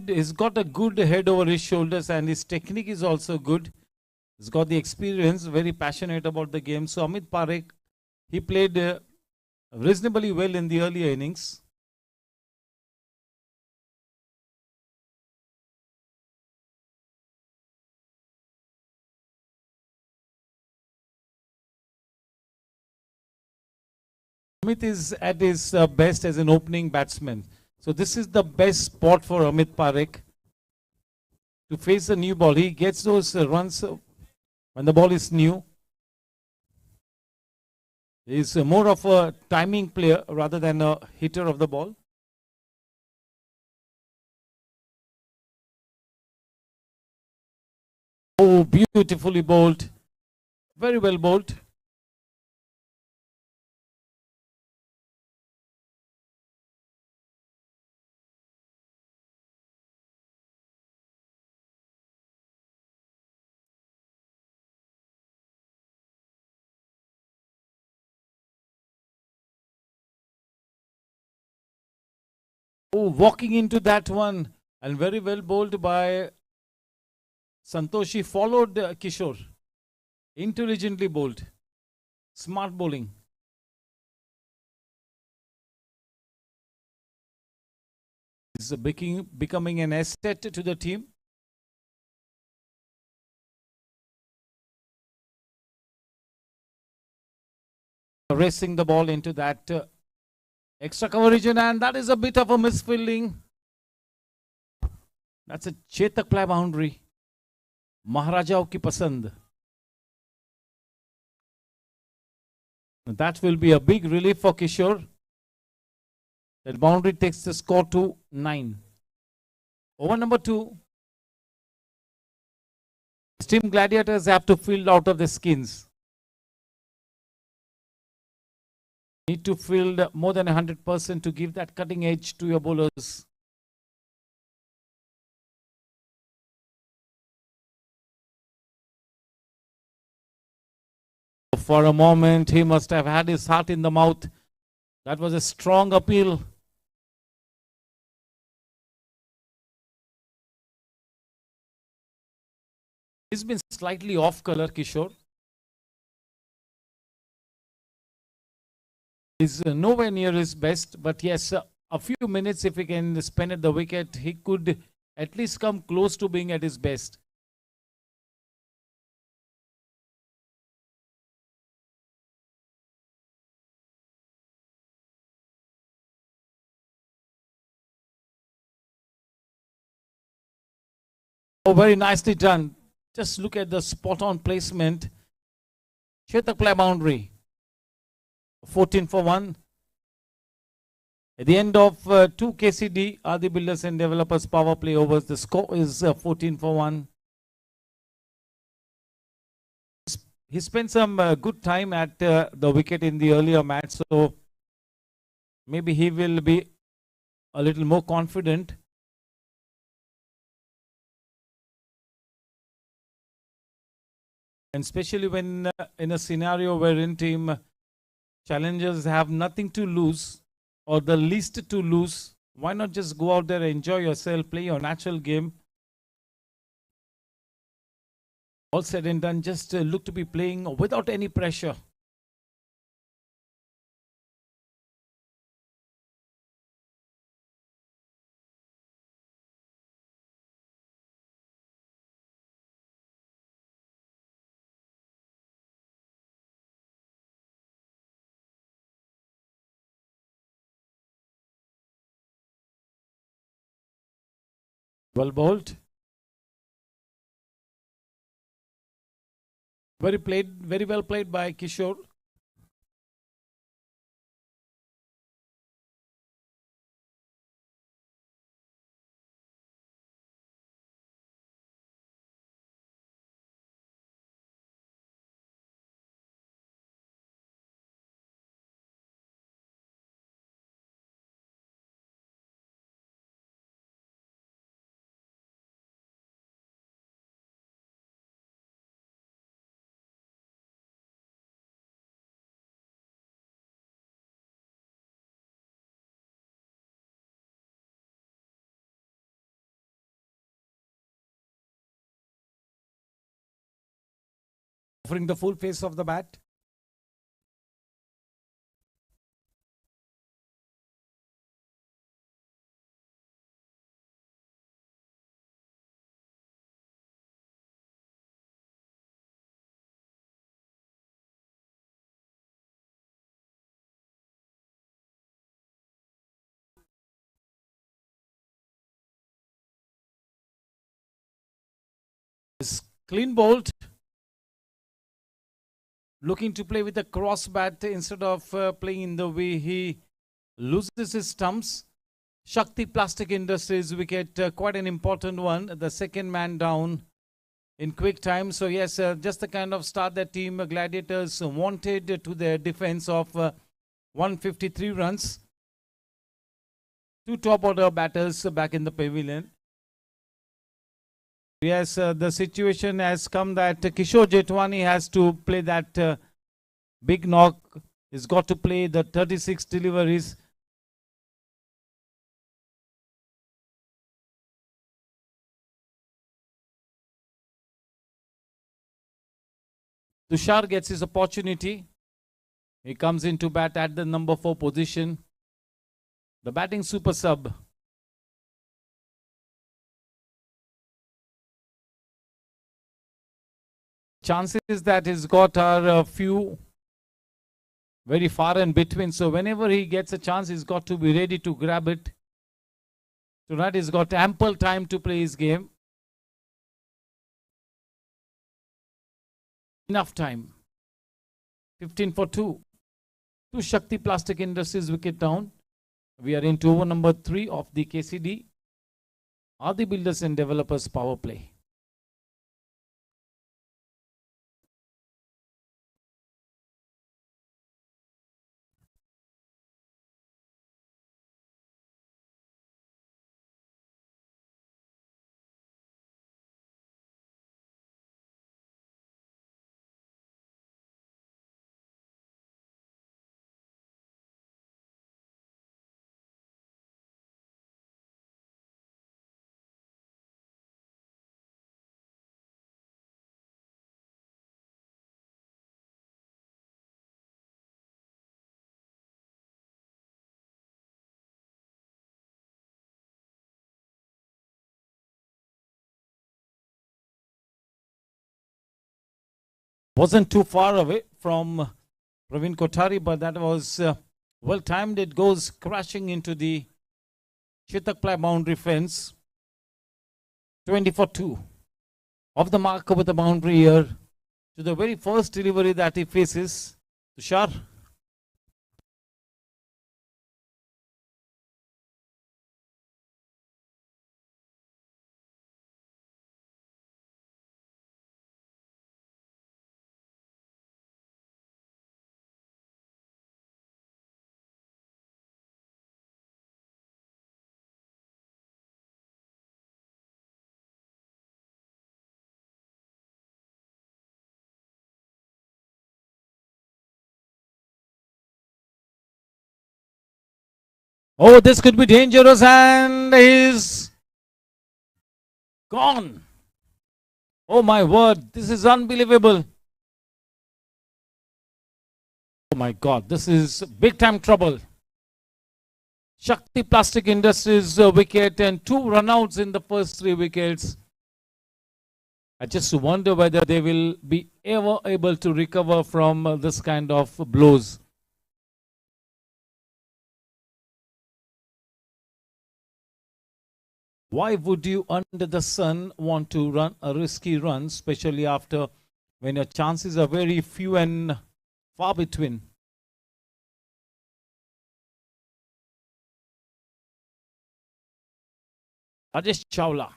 He's got a good head over his shoulders and his technique is also good. He's got the experience, very passionate about the game. So Amit Parekh, he played reasonably well in the earlier innings. Amit is at his best as an opening batsman. So this is the best spot for Amit Parekh to face the new ball. He gets those runs when the ball is new. He's more of a timing player rather than a hitter of the ball. Oh, beautifully bowled. Very well bowled. Oh, walking into that one and very well bowled by Santoshi, followed Kishore. Intelligently bowled. Smart bowling. Is becoming an asset to the team. Racing the ball into that extra coverage, and that is a bit of a misfielding. That's a Chetak play boundary. Maharajao ki pasand. That will be a big relief for Kishore. That boundary takes the score to 9. Over number 2. Team Gladiators have to field out of the skins. Need to field more than 100% to give that cutting edge to your bowlers. For a moment, he must have had his heart in the mouth. That was a strong appeal. He's been slightly off color, Kishore. He's nowhere near his best, but yes, a few minutes if he can spend at the wicket, he could at least come close to being at his best. Oh, very nicely done. Just look at the spot-on placement. Chetak play boundary. 14 for 1. At the end of 2 KCD, Adi Builders and Developers power play overs, the score is 14 for 1. He spent some good time at the wicket in the earlier match, so maybe he will be a little more confident. And especially when in a scenario wherein team challengers have nothing to lose or the least to lose, why not just go out there, enjoy yourself, play your natural game? All said and done, just look to be playing without any pressure. Well bowled. Very well played by Kishore. Offering the full face of the bat. Is clean bowled. Looking to play with a cross bat instead of playing in the way he loses his stumps. Shakti Plastic Industries wicket, quite an important one. The second man down in quick time. So yes, just the kind of start that team Gladiators wanted to their defense of 153 runs. Two top order batters back in the pavilion. Yes, the situation has come that Kishore Jetwani has to play that big knock. He's got to play the 36 deliveries. Tushar gets his opportunity. He comes into bat at the number 4 position. The batting super sub. Chances that he's got are a few very far in between. So whenever he gets a chance, he's got to be ready to grab it. Tonight he's got ample time to play his game. Enough time. 15 for 2. 2 Shakti Plastic Industries wicket down. We are into over number 3 of the KCD. Adi Builders and Developers power play. Wasn't too far away from Praveen Kothari, but that was well timed. It goes crashing into the Chetak Ply boundary fence. 20 for 2. Off the mark with the boundary here to the very first delivery that he faces. Tushar. Oh, this could be dangerous, and he's gone. Oh my word, this is unbelievable. Oh my God, this is big time trouble. Shakti Plastic Industries wicket and 2 runouts in the first 3 wickets. I just wonder whether they will be ever able to recover from this kind of blows. Why would you under the sun want to run a risky run, especially after when your chances are very few and far between? Rajesh Chawla.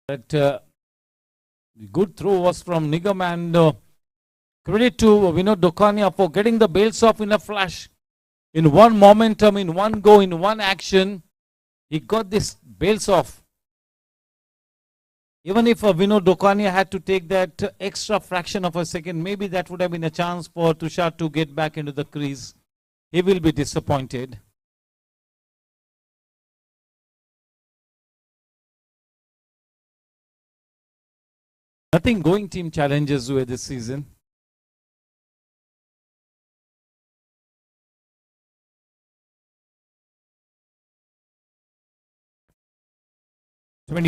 That good throw was from Nigam, and credit to Vinod Dokania for getting the bails off in a flash. In one momentum, in one go, in one action, he got this bails off. Even if Vinod Dokania had to take that extra fraction of a second, maybe that would have been a chance for Tushar to get back into the crease. He will be disappointed. Nothing going team challenges with this season.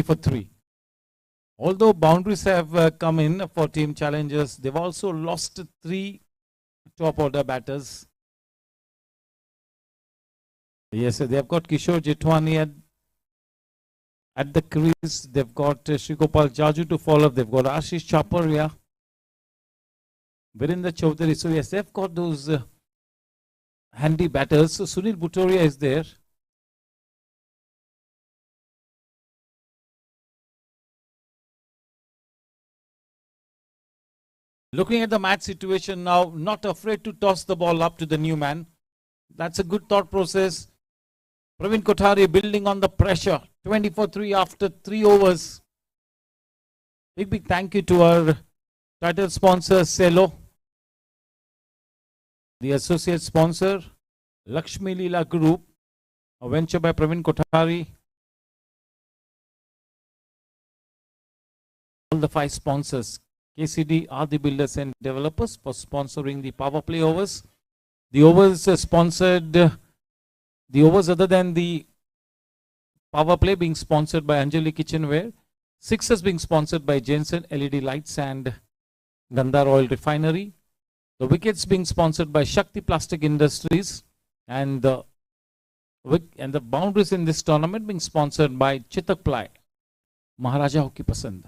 For 3. Although boundaries have come in for team challenges, they've also lost 3 top order batters. Yes, they've got Kishore Jethwani at the crease. They've got Shrigopal Jaju to follow. They've got Ashish Chaparia, Virendra Chaudhary. So yes, they've got those handy batters. So Sunil Bhutoria is there. Looking at the match situation now, not afraid to toss the ball up to the new man. That's a good thought process. Praveen Kothari building on the pressure. 24-3 after 3 overs. Big thank you to our title sponsor, CELLO. The associate sponsor, Lakshmi Leela Group, a venture by Praveen Kothari. All the 5 sponsors. KCD are the builders and developers for sponsoring the power play overs. The overs sponsored, the overs other than the power play being sponsored by Anjali Kitchenware. Sixers being sponsored by Jensen LED Lights and Gandhar Oil Refinery. The wickets being sponsored by Shakti Plastic Industries, and the boundaries in this tournament being sponsored by Chitak Ply, Maharaja Hoki Pasand.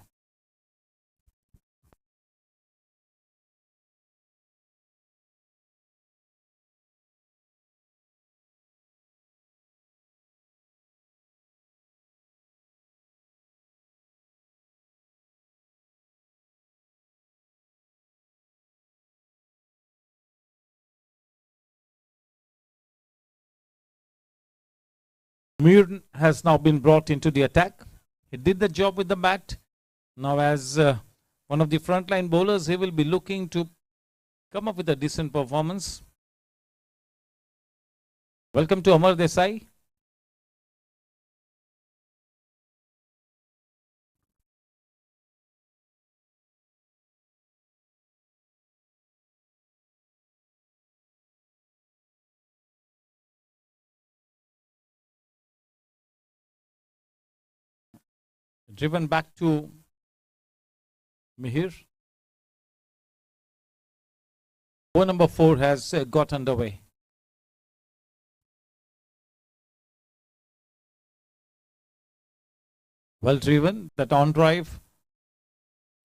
Mir has now been brought into the attack. He did the job with the bat. Now as one of the frontline bowlers, he will be looking to come up with a decent performance. Welcome to Amar Desai. Driven back to Mihir. Over number 4 has got underway. Well driven, that on drive.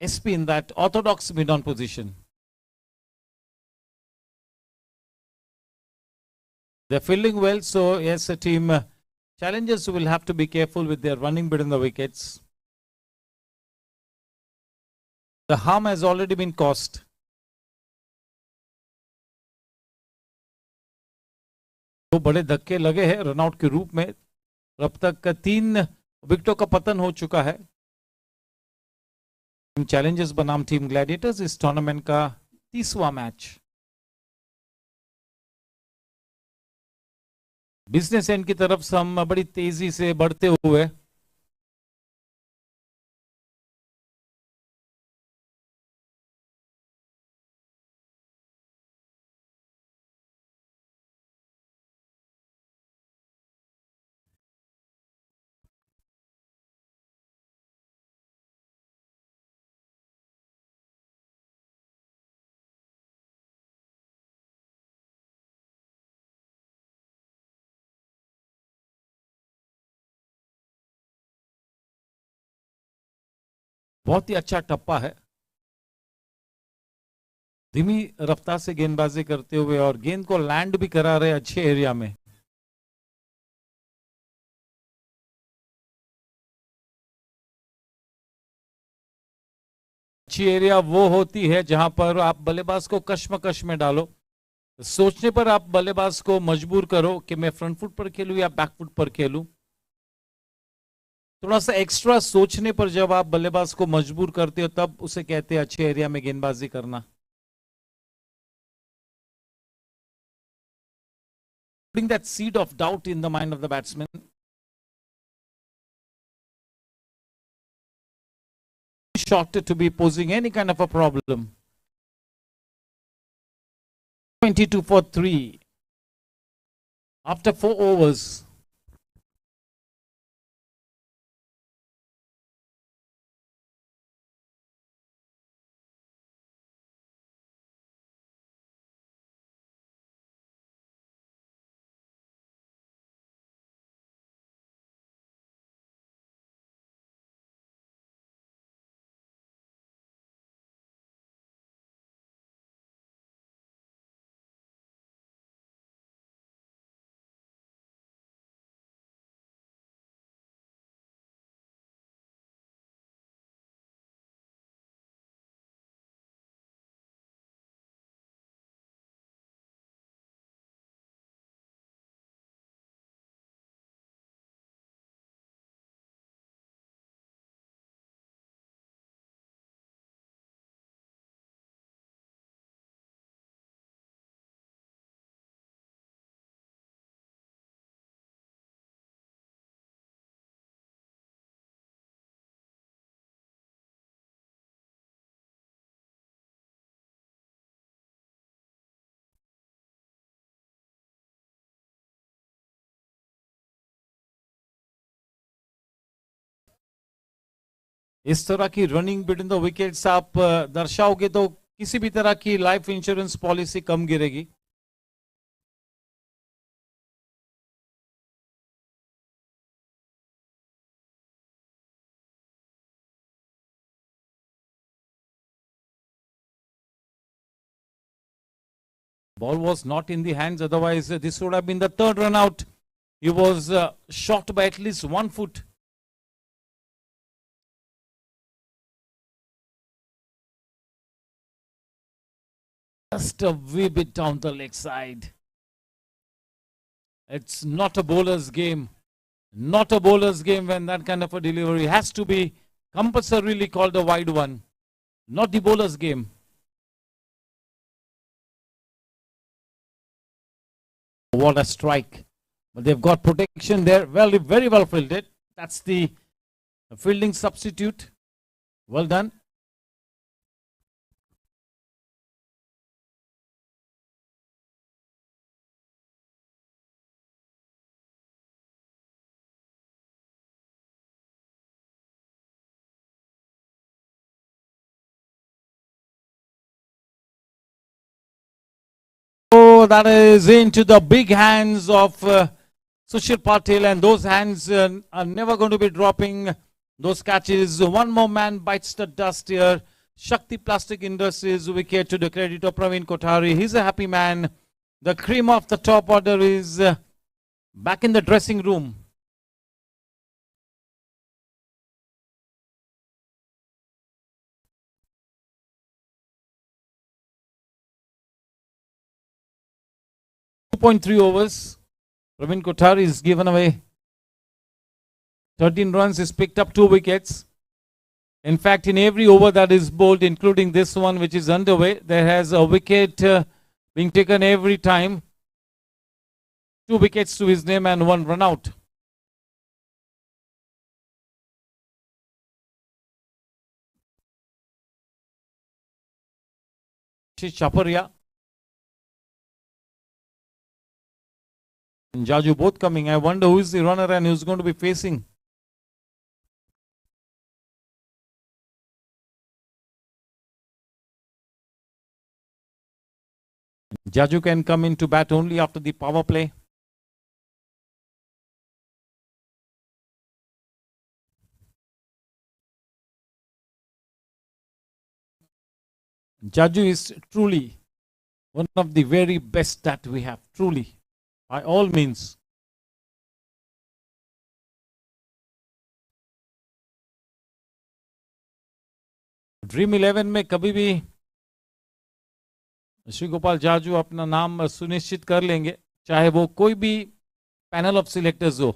SP in that orthodox mid-on position. They're fielding well, so yes, a team challengers will have to be careful with their running between the wickets. The harm has already been caused. तो बड़े धक्के लगे हैं runout के रूप में. अब तक 3 विकेटों का पतन हो चुका है. चैलेंजर्स बनाम टीम ग्लैडिएटर्स इस टूर्नामेंट का 30वां मैच. बिजनेस एंड की तरफ से हम बड़ी तेजी से बढ़ते हुए बहुत ही अच्छा टप्पा है, धीमी रफ्तार से गेंदबाजी करते हुए और गेंद को लैंड भी करा रहे अच्छे एरिया में। अच्छी एरिया वो होती है जहां पर आप बल्लेबाज को कश्मकश में डालो, सोचने पर आप बल्लेबाज को मजबूर करो कि मैं फ्रंट फुट पर खेलूं या बैक फुट पर खेलूं। थोड़ा सा एक्स्ट्रा सोचने पर जब आप बल्लेबाज को मजबूर करते हो तब उसे कहते हैं अच्छे एरिया में गेंदबाजी करना। Putting that seed of doubt in the mind of the batsman. Shot to be posing any kind of a problem. 22 for 3 after 4 overs. इस तरह की रनिंग बिटवीन द विकेट्स आप दर्शाओगे तो किसी भी तरह की लाइफ इंश्योरेंस पॉलिसी कम गिरेगी। Ball was not in the hands, otherwise this would have been the third run out. He was shot by at least 1 foot. Just a wee bit down the leg side. It's not a bowler's game. Not a bowler's game when that kind of a delivery has to be compulsorily called a wide one. Not the bowler's game. What a strike. But they've got protection there. Well, very well fielded. That's the fielding substitute. Well done. Oh, that is into the big hands of Sushil Patil, and those hands are never going to be dropping those catches. One more man bites the dust here. Shakti Plastic Industries wicket to the credit of Praveen Kothari. He's a happy man. The cream of the top order is back in the dressing room. .3 overs. Praveen Kothari is given away 13 runs. He's picked up 2 wickets. In fact, in every over that is bowled, including this one which is underway, there has a wicket being taken every time. 2 wickets to his name and 1 run out. Chaparia and Jaju both coming. I wonder who is the runner and who's going to be facing. Jaju can come in to bat only after the power play. Jaju is truly one of the very best that we have, truly, by all means. Dream 11 में कभी भी श्री गोपाल जाजू अपना नाम सुनिश्चित कर लेंगे, चाहे वो कोई भी पैनल ऑफ सिलेक्टर्स हो.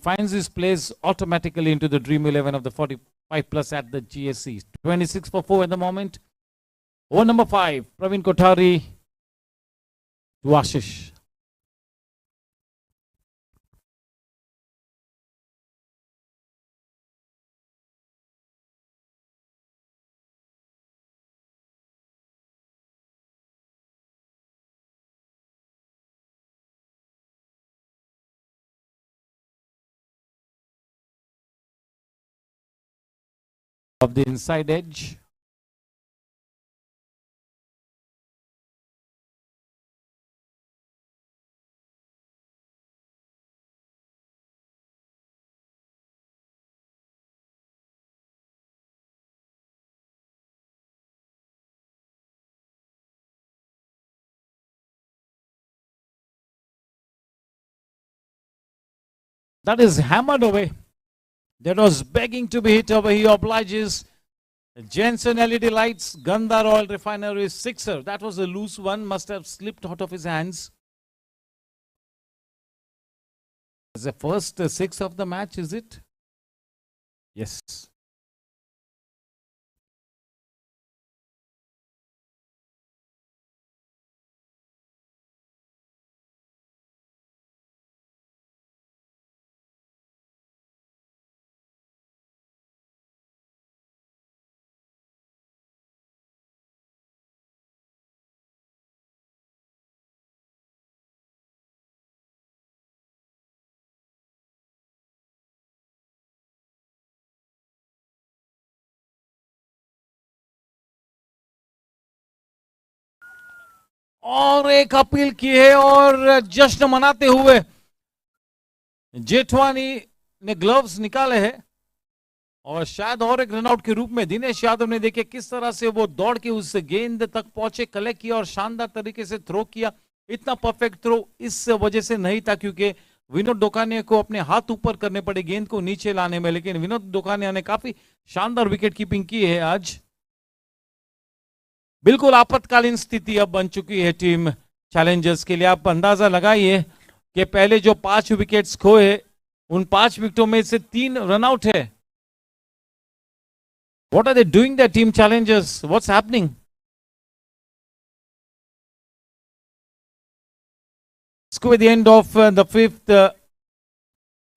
Finds his place automatically into the Dream 11 of the 45 plus at the GSC. 26 for 4 at the moment. Over number 5, Praveen Kothari to Ashish. Of the inside edge. That is hammered away. That was begging to be hit over. He obliges. Jensen LED lights, Gandhar Oil Refinery sixer. That was a loose one, must have slipped out of his hands. It's the first 6 of the match, is it? Yes. और एक appeal की है और जश्न मनाते हुए जेठवानी ने gloves निकाले हैं और शायद और एक रनआउट के रूप में दिनेश यादव ने देखे किस तरह से वो दौड़ के उस गेंद तक पहुंचे, कलेक्ट किया और शानदार तरीके से थ्रो किया. इतना परफेक्ट थ्रो इस वजह से नहीं था क्योंकि विनोद डोकानिया को अपने हाथ ऊपर करने पड़े गेंद को नीचे लाने में, लेकिन विनोद डोकानिया ने काफी शानदार विकेट कीपिंग की है आज. बिल्कुल आपातकालीन स्थिति अब बन चुकी है टीम चैलेंजर्स के लिए. आप अंदाजा लगाइए कि पहले जो 5 विकेट्स खोए उन 5 विकेटों में से 3 रनआउट है. What are they doing there, team challengers? What's happening? Score at the end of the 5th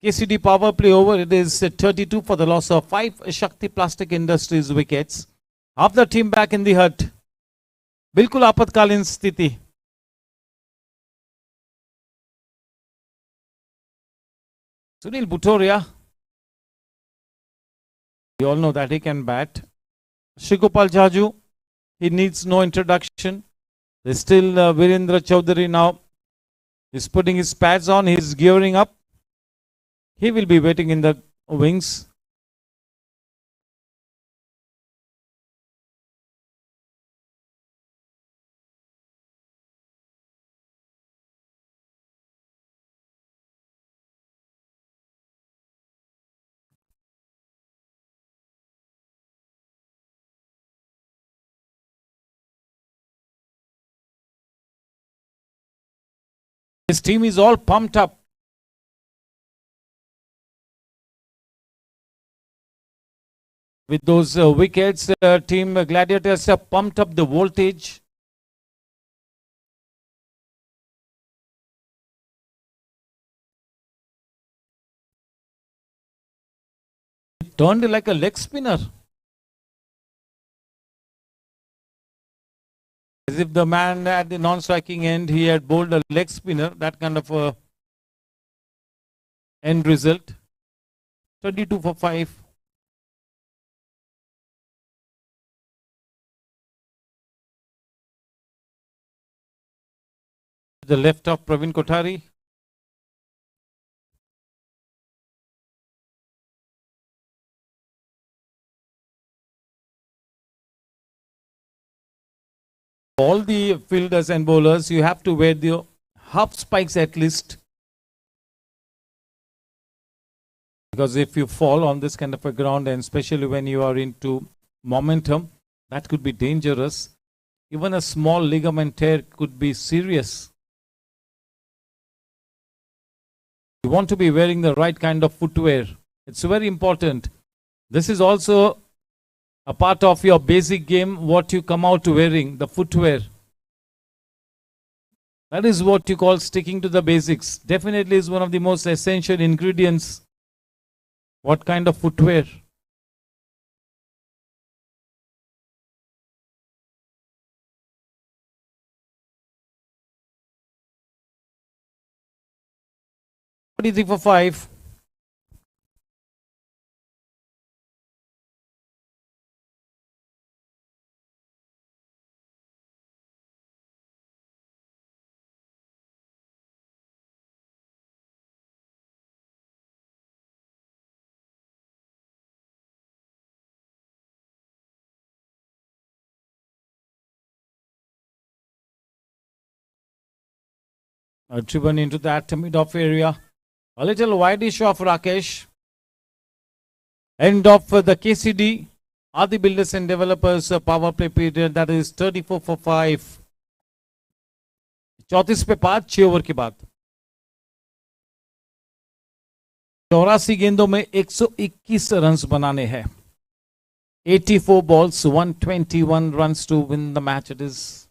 KCD power play over. It is 32 for the loss of 5 Shakti Plastic Industries wickets. Half the team back in the hut. बिल्कुल आपातकालीन स्थिति. Sunil Bhutoria, we all know that he can bat. Shigopal Jaju, he needs no introduction. There's still Virendra Chaudhary now. He's putting his pads on, he's gearing up. He will be waiting in the wings. His team is all pumped up. With those wickets, team Gladiators have pumped up the voltage. turned like a leg spinner. As if the man at the non-striking end, he had bowled a leg spinner. That kind of a end result. 22 for 5. The left of Praveen Kothari. All the fielders and bowlers, you have to wear the half spikes at least. Because if you fall on this kind of a ground, and especially when you are into momentum, that could be dangerous. Even a small ligament tear could be serious. You want to be wearing the right kind of footwear. It's very important. This is also a part of your basic game, what you come out wearing, the footwear. That is what you call sticking to the basics. Definitely is one of the most essential ingredients. What kind of footwear? What do you think for 5? Driven into that mid-off area. A little wide-ish of Rakesh. End of the KCD. Adi Builders and Developers power play period, that is 34 for 5. 34 पे 5, 6 over के बाद 84 गेंदों में 121 runs बनाने हैं. 84 balls, 121 runs to win the match. It is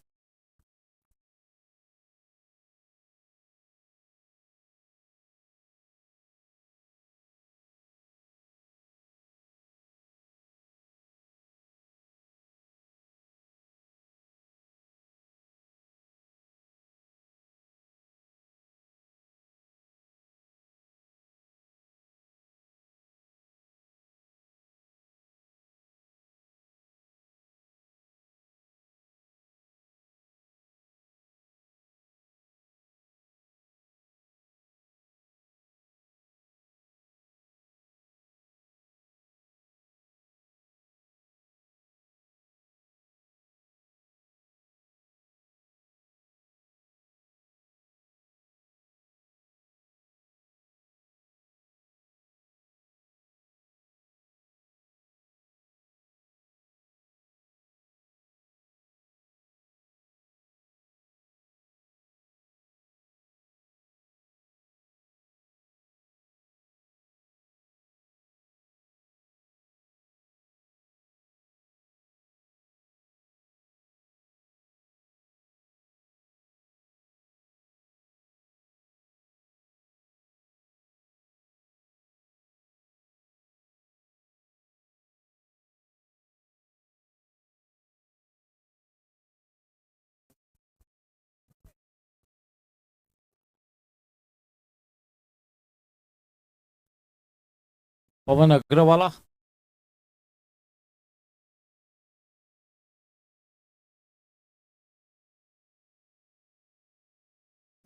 Pavan Agrawala.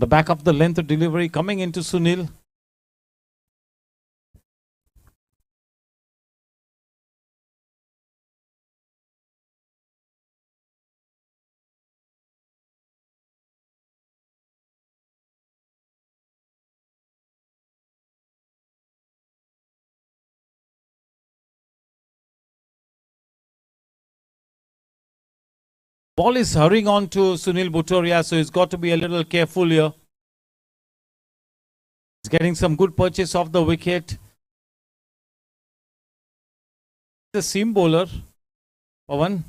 The back of the length delivery coming into Sunil. Ball is hurrying on to Sunil Bhutoria, so he's got to be a little careful here. He's getting some good purchase off the wicket. The seam bowler, Pavan.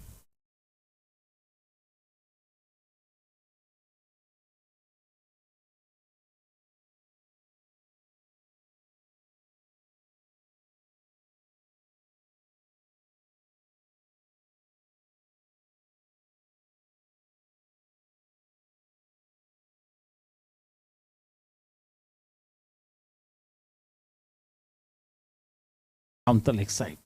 down the leg side.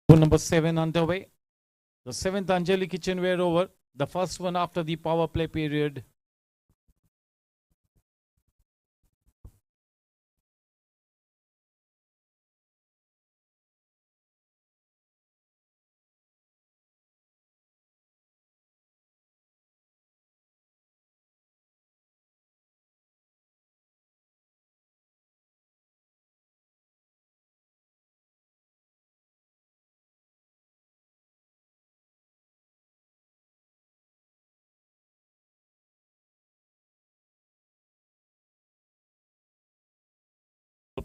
Number 7 underway. The 7th Anjali kitchenware over. The first one after the power play period.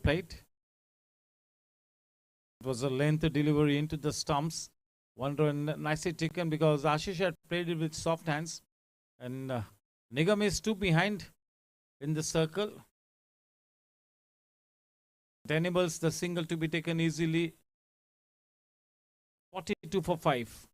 Plate. It was a length delivery into the stumps. One run nicely taken because Ashish had played it with soft hands. And Nigam is 2 behind in the circle. It enables the single to be taken easily. 42 for 5.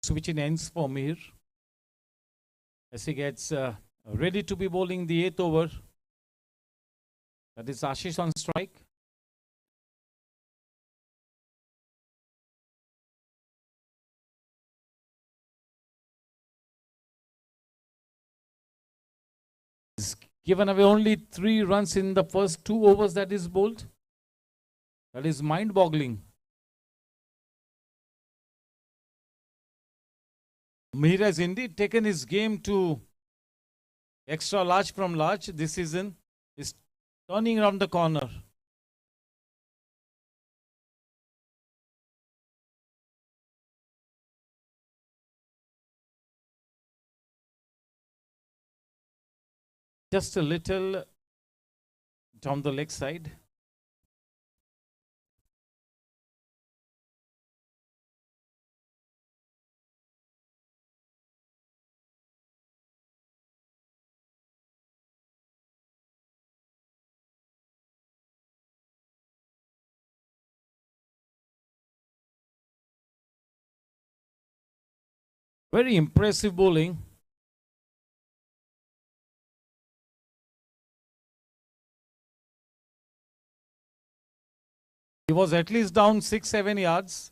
Switching ends for Mir as he gets ready to be bowling the 8th over. That is Ashish on strike. He's given away only 3 runs in the first 2 overs that is bowled. That is mind-boggling. Mir has indeed taken his game to extra large from large this season. Is turning around the corner. Just a little down the leg side. Very impressive bowling. He was at least down 6-7 yards.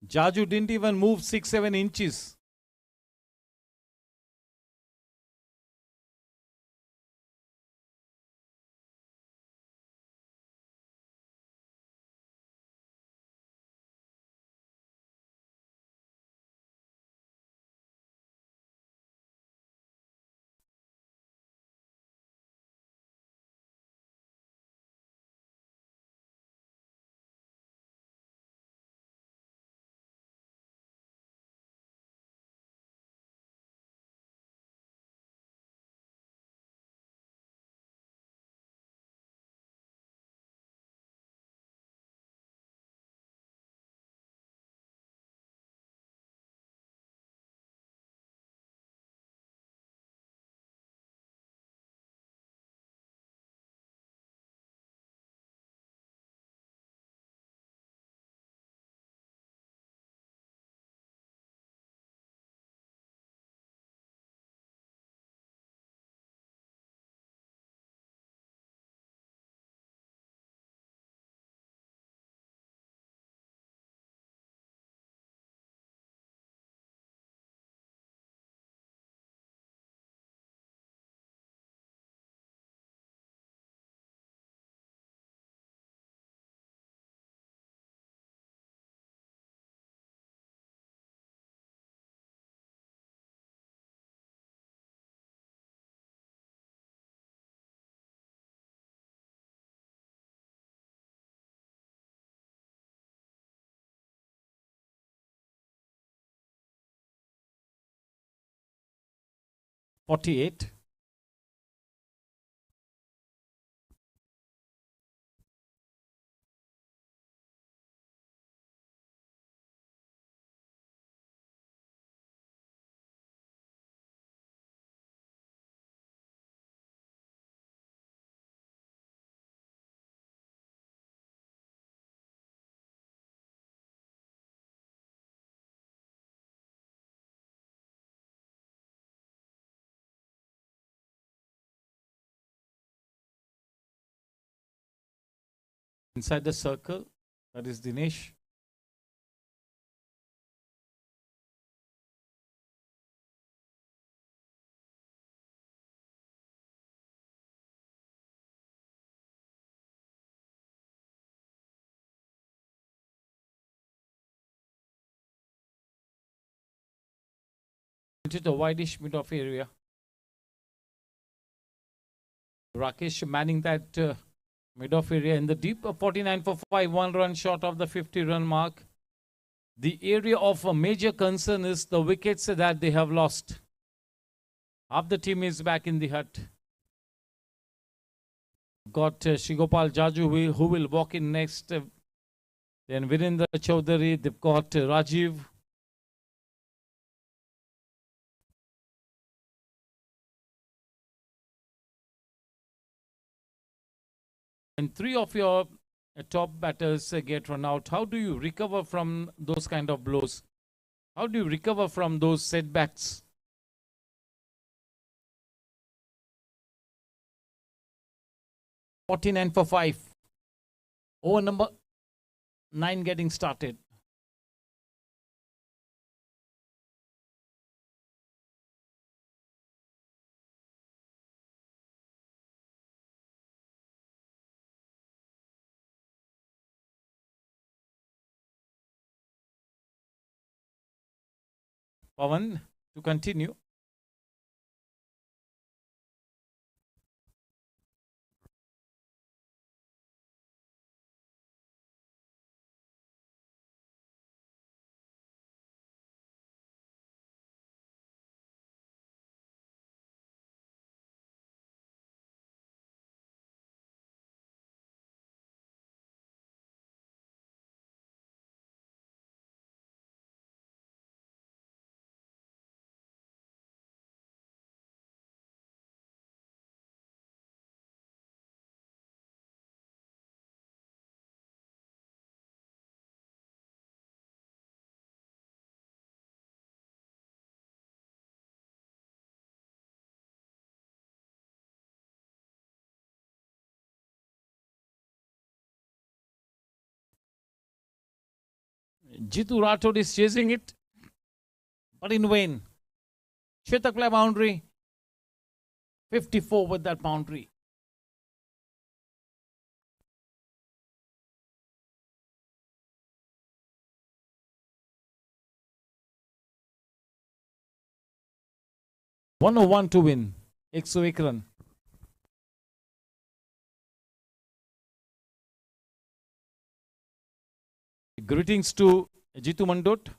Jaju didn't even move 6-7 inches. .48. Inside the circle, that is Dinesh. Into the wideish mid-off area. Rakesh manning that mid-off area in the deep. 49 for 5, 1 run short of the 50-run mark. The area of a major concern is the wickets that they have lost. Half the team is back in the hut. Got Shigopal Jaju who will walk in next. Then Virendra Chaudhary. They've got Rajiv. And three of your top batters get run out. How do you recover from those kind of blows? How do you recover from those setbacks? .49 for 5. Over number 9 getting started. Pawan to continue. Jitu Rathod is chasing it, but in vain. Chetak play boundary. 54 with that boundary. "101 to win." 101 run. Greetings to Jitu Mandot.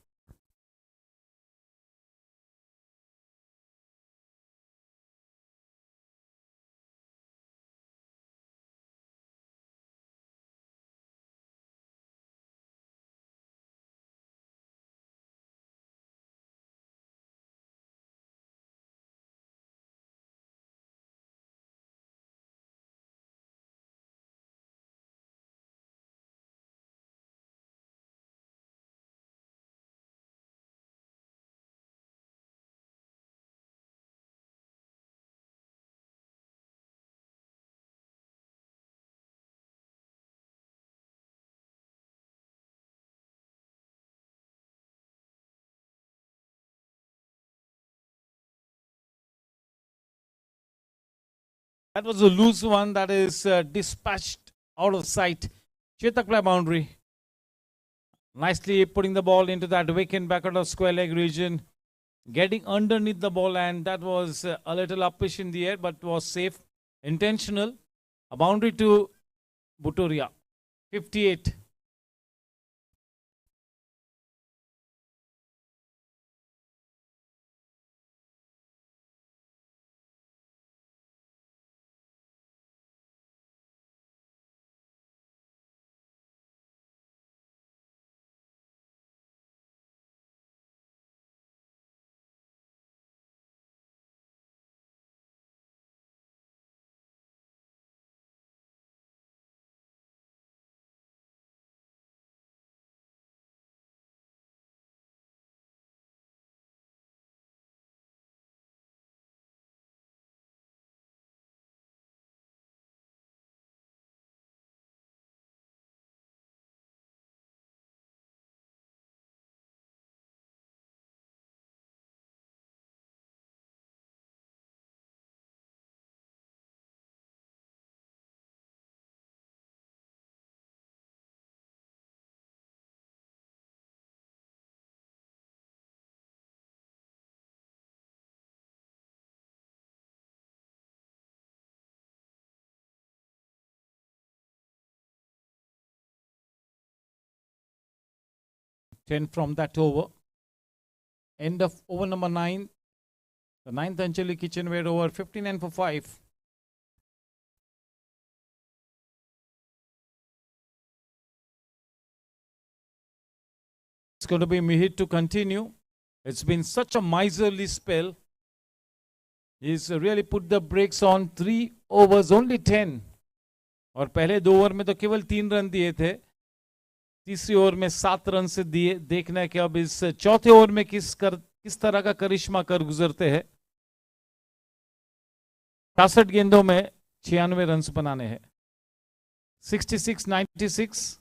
That was a loose one that is dispatched out of sight. Chetak play boundary. Nicely putting the ball into that vacant back out of square leg region. Getting underneath the ball, and that was a little uppish in the air, but was safe. Intentional. A boundary to Butoria. 58. Ten from that over. End of over number 9. The 9th Anjali Kitchenware over 59 for 5. It's going to be Mihir to continue. It's been such a miserly spell. He's really put the brakes on. 3 overs, only 10. और पहले 2 over में तो केवल 3 run दिए थे. तीसरी over में 7 run से दिए. देखना है कि अब इस चौथे ओवर में किस तरह का करिश्मा कर गुजरते हैं. 66 गेंदों में 96 रन बनाने हैं. 66-96.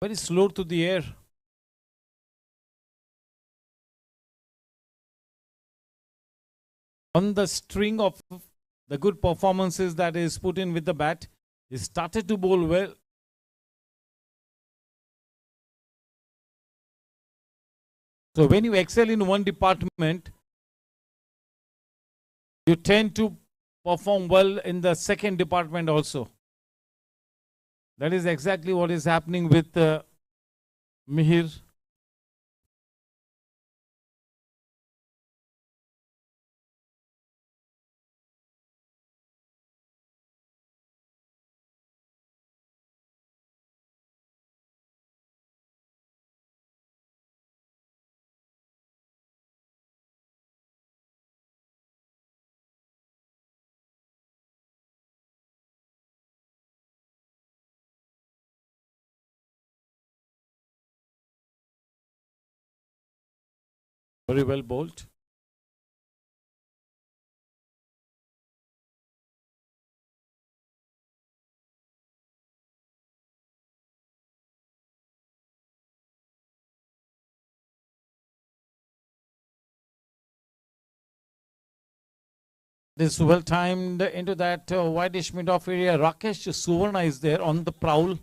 Very slow to the air. On the string of the good performances that is put in with the bat, he started to bowl well. So when you excel in one department, you tend to perform well in the second department also. That is exactly what is happening with Mihir. Very well bowled. This well timed into that wideish mid-off area. Rakesh Suvarna is there on the prowl.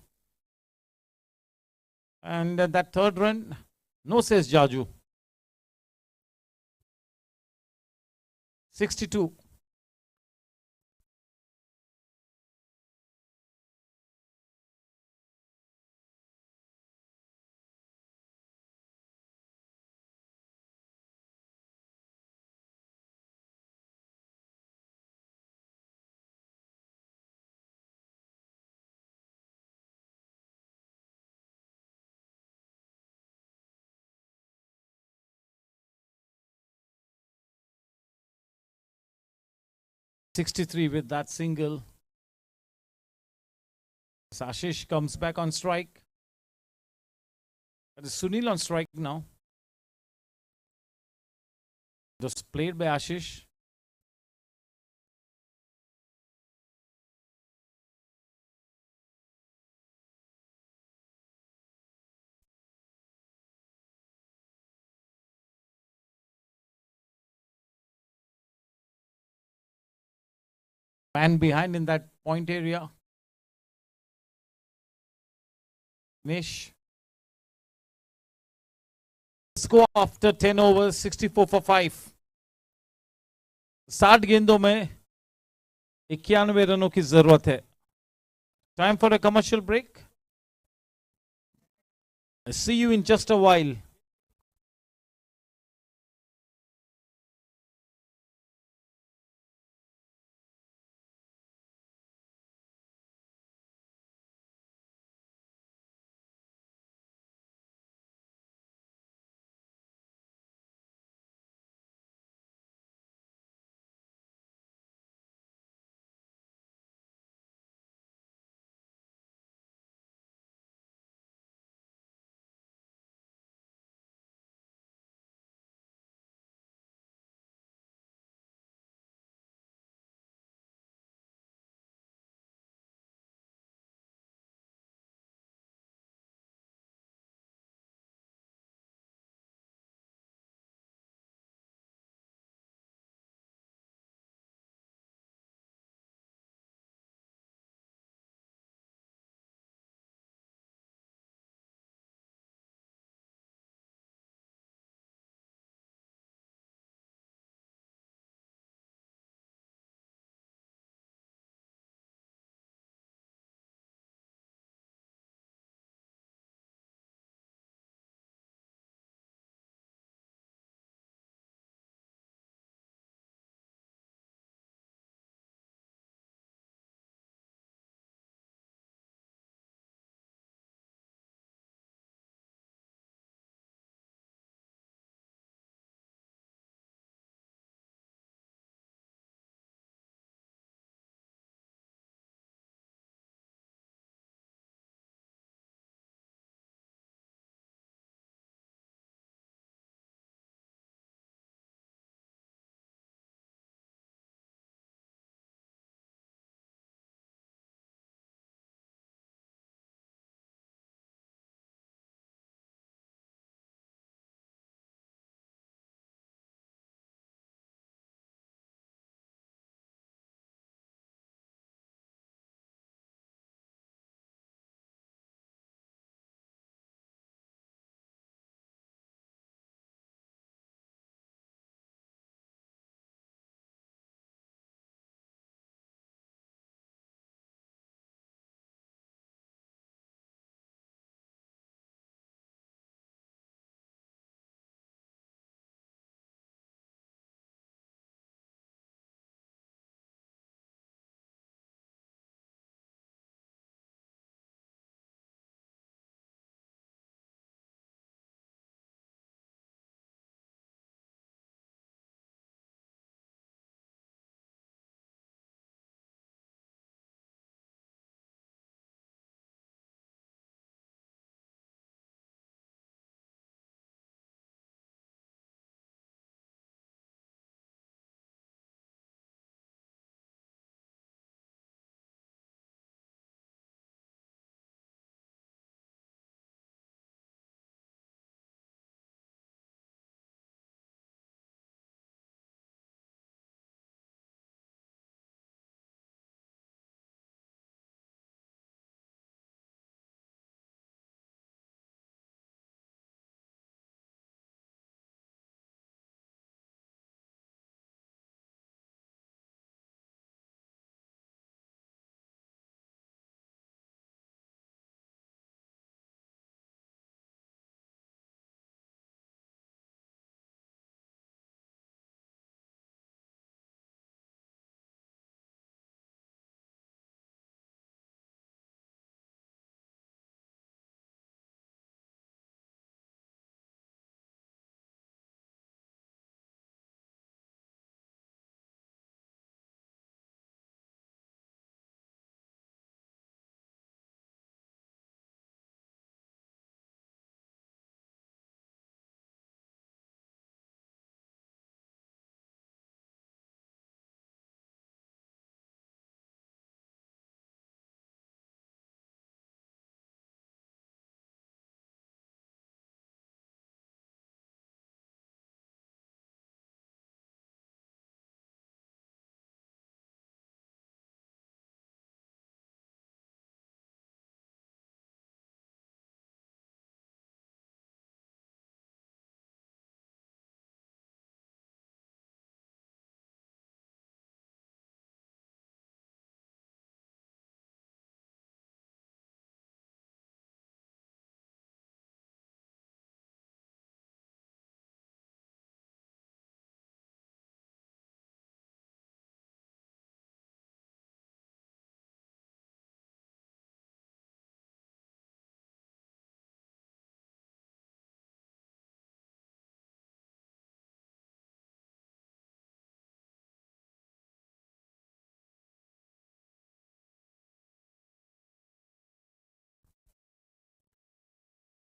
And that third run, no says Jaju. 62. .63 with that single. Ashish comes back on strike. That is Sunil on strike now. Just played by Ashish. Man behind in that point area. Nish. Score after 10 overs, 64 for 5. 60 गेंदों में 91 रनों की जरूरत है. Time for a commercial break. I see you in just a while.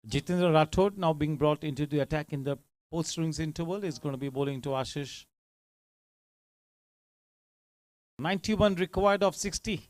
Jitendra Rathod now being brought into the attack in the post-rings interval is going to be bowling to Ashish. 91 required of 60.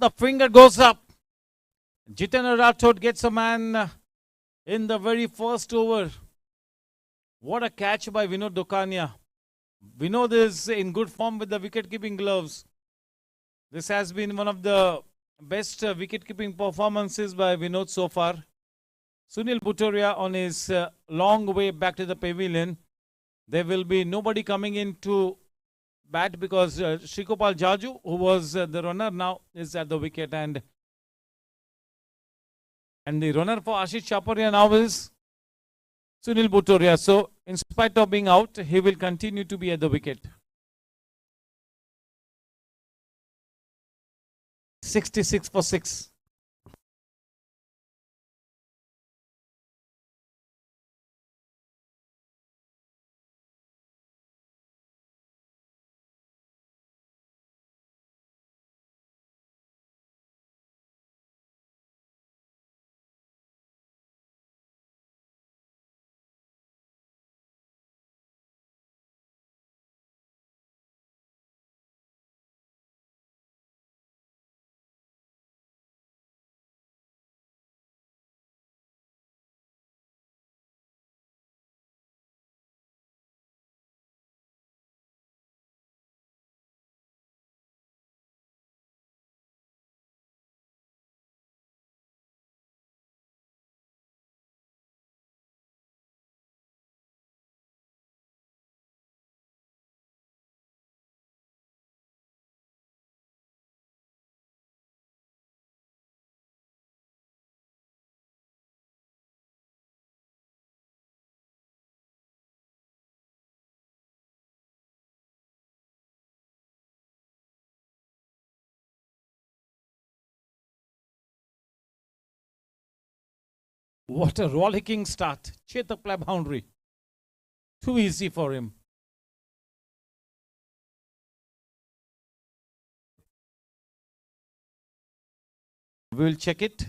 The finger goes up. Jitendra Rathod gets a man in the very first over. What a catch by Vinod Dokania. Vinod is in good form with the wicket-keeping gloves. This has been one of the best wicket-keeping performances by Vinod so far. Sunil Bhutoria on his long way back to the pavilion. There will be nobody coming in to bat because Shrikopal Jaju, who was the runner, now is at the wicket, and the runner for Ashish Chaparia now is Sunil Bhutoria. So in spite of being out, he will continue to be at the wicket. 66 for 6. What a rollicking start. Chetak play boundary. Too easy for him. We'll check it.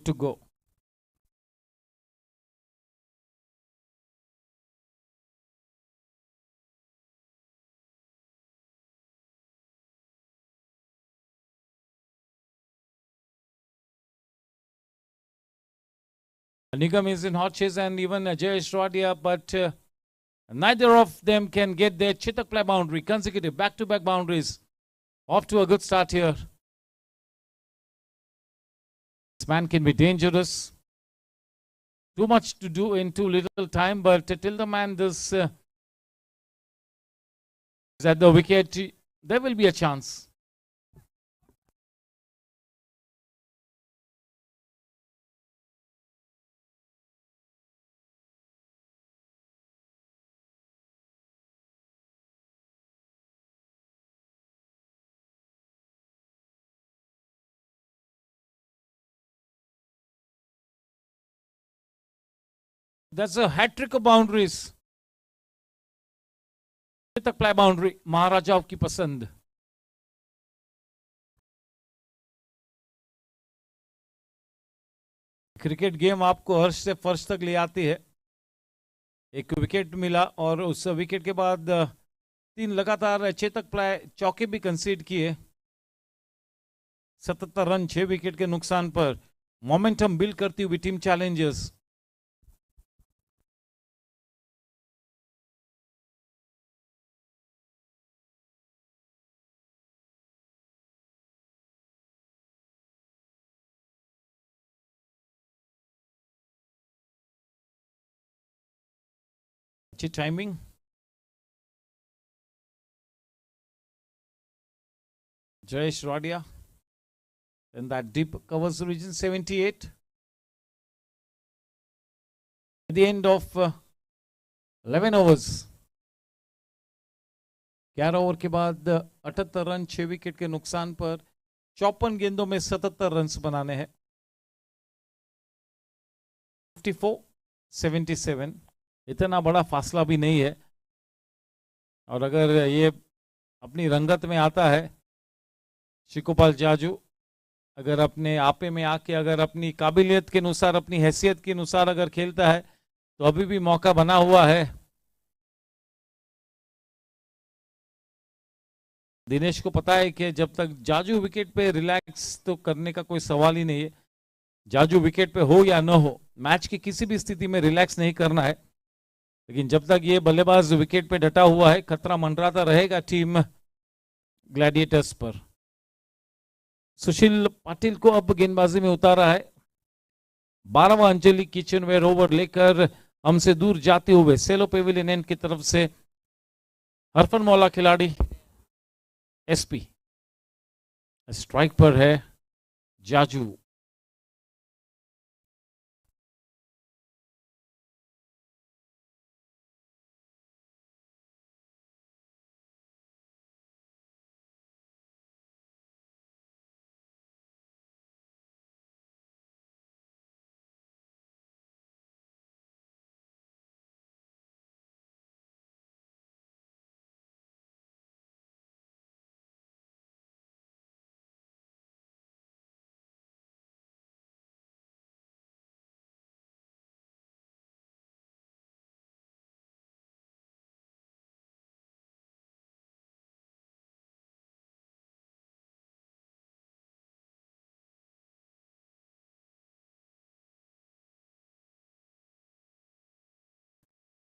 To go. Nigam is in hot chase and even Jay Shradia, but neither of them can get their Chetak play boundary. Consecutive back-to-back boundaries. Off to a good start here. This man can be dangerous. Too much to do in too little time, but till the man this is at the wicket, there will be a chance. That's a hat trick of boundaries. तक play boundary महाराजाओं की पसंद. Cricket game आपको हर्ष से फर्श तक ले आती है. एक विकेट मिला और उस विकेट के बाद 3 लगातार चेतक प्ले चौके भी कंसीड किए. 77 रन 6 विकेट के नुकसान पर मोमेंटम बिल्ड करती हुई team Challengers. Timing. Jayesh Radia. And that deep covers the region 78. At the end of 11 overs. 11 over के बाद 78 रन 6 विकेट के नुकसान पर 54 गेंदों में 77 रन बनाने हैं. 54-77. इतना बड़ा फासला भी नहीं है. और अगर ये अपनी रंगत में आता है, शिकोपाल जाजू अगर अपने आपे में आके अगर अपनी काबिलियत के अनुसार अपनी हैसियत के अनुसार अगर खेलता है तो अभी भी मौका बना हुआ है. दिनेश को पता है कि जब तक जाजू विकेट पे रिलैक्स तो करने का कोई सवाल ही नहीं है. जाजू विकेट पे हो या न हो, मैच की किसी भी स्थिति में रिलैक्स नहीं करना है. लेकिन जब तक ये बल्लेबाज विकेट पे डटा हुआ है, खतरा मंडराता रहेगा टीम ग्लैडिएटर्स पर. सुशील पाटिल को अब गेंदबाजी में उतारा है. 12वां अंजलि किचनवेयर ओवर लेकर हमसे दूर जाते हुए सेलो पेविलियन एंड की तरफ से हरफन मौला खिलाड़ी एसपी. स्ट्राइक पर है Jaju.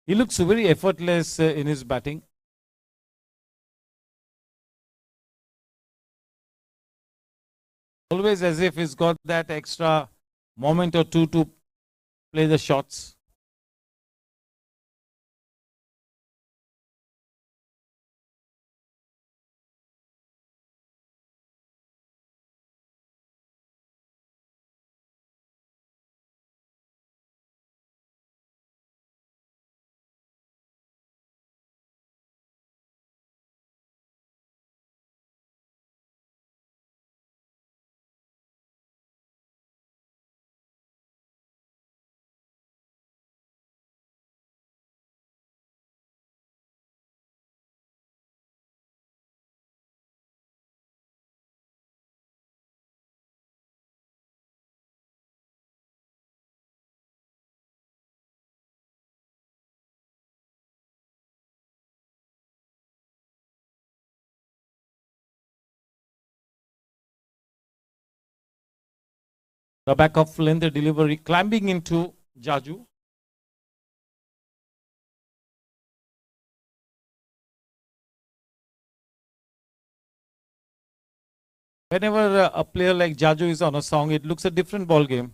He looks very effortless in his batting. Always as if he's got that extra moment or two to play the shots. The back of length delivery climbing into Jaju. Whenever a player like Jaju is on a song, it looks a different ball game.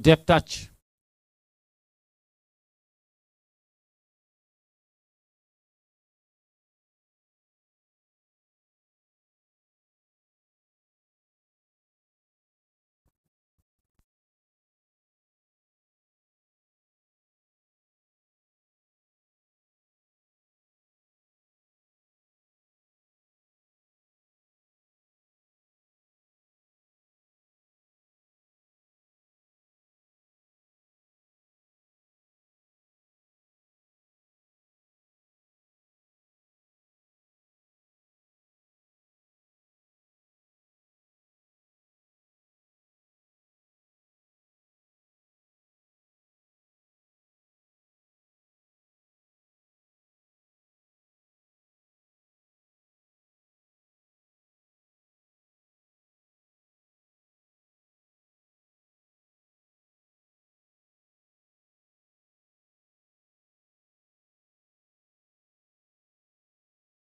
Depth touch.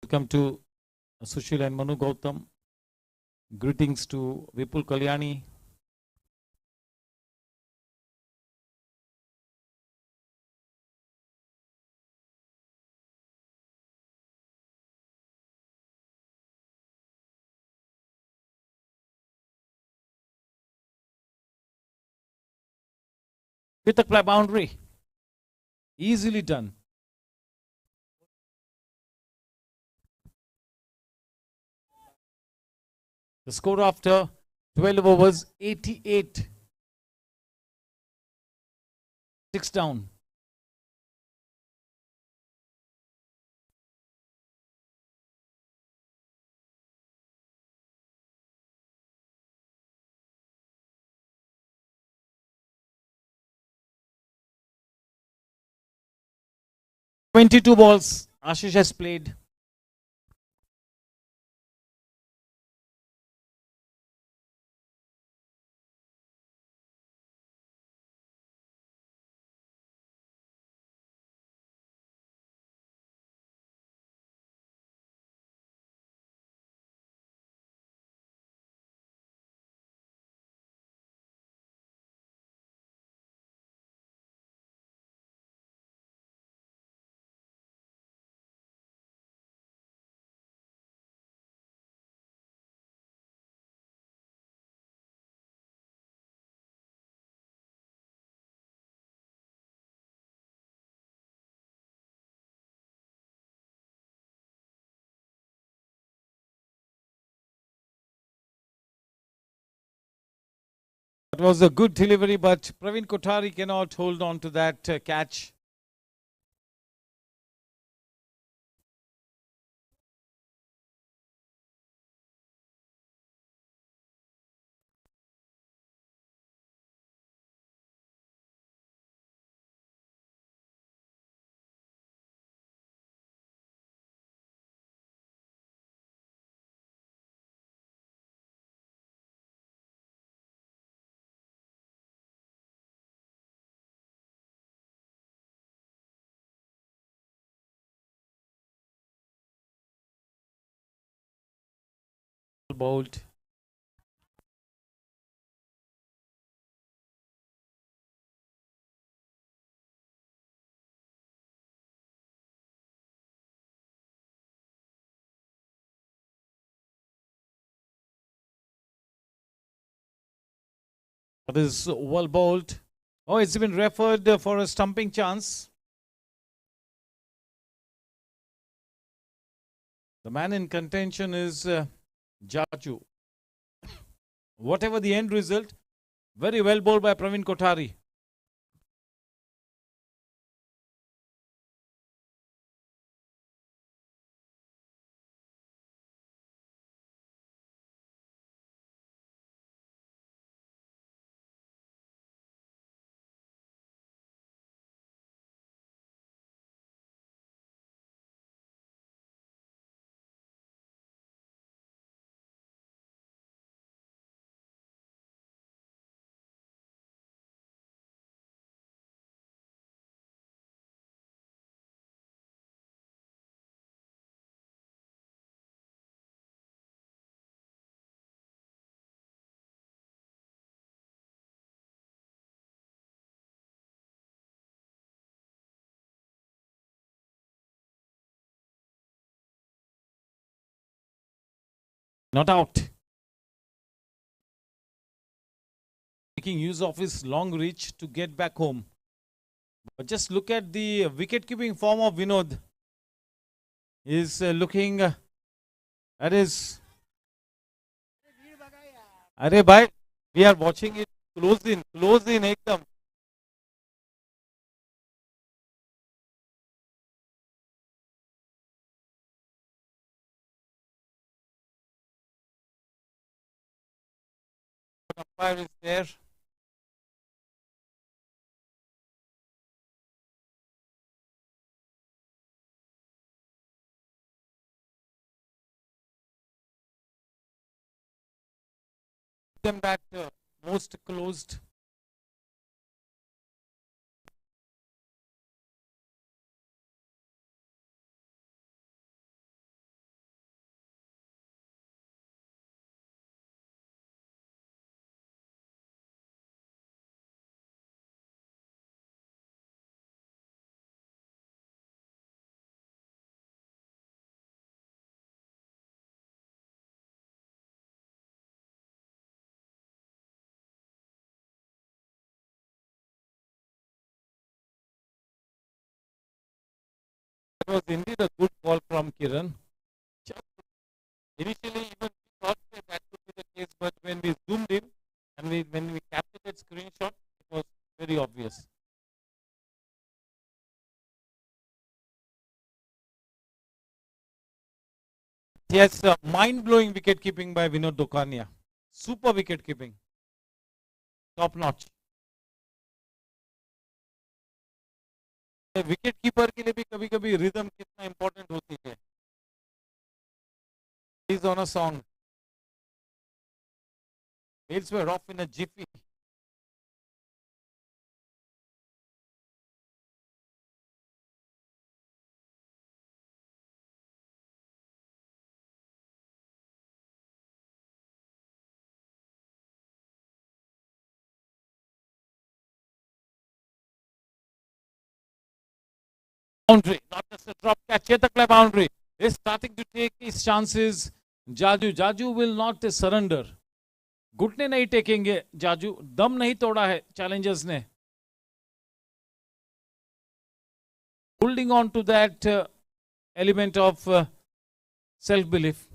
Welcome to Sushil and Manu Gautam. Greetings to Vipul Kalyani. With the play boundary. Easily done. The score after 12 overs, 88. 6 down. "22 balls Ashish has played. It was a good delivery, but Praveen Kothari cannot hold on to that catch. Bowled. That is well bowled. Oh, it's been referred for a stumping chance. The man in contention is Jaju. Whatever the end result, very well bowled by Praveen Kothari. Not out. Making use of his long reach to get back home. But just look at the wicket keeping form of Vinod. Is looking at his. Arey bhai, we are watching it close in ekdam. Umpire is there. Them that most closed. That was indeed a good call from Kiran. Initially, even we thought that could be the case, but when we zoomed in and when we captured that screenshot, it was very obvious. Yes, mind-blowing wicket keeping by Vinod Dokania. Super wicket keeping. Top notch. Wicket keeper के लिए भी कभी कभी rhythm कितना important होती है. He's on a song. Wales were off in a jiffy. Boundary, not just a drop catch. Chetak boundary is starting to take his chances. Jaju will not surrender. घुटने नहीं टेकेंगे जाजू. दम नहीं तोड़ा है चैलेंजर्स ने. Holding on to that element of self-belief.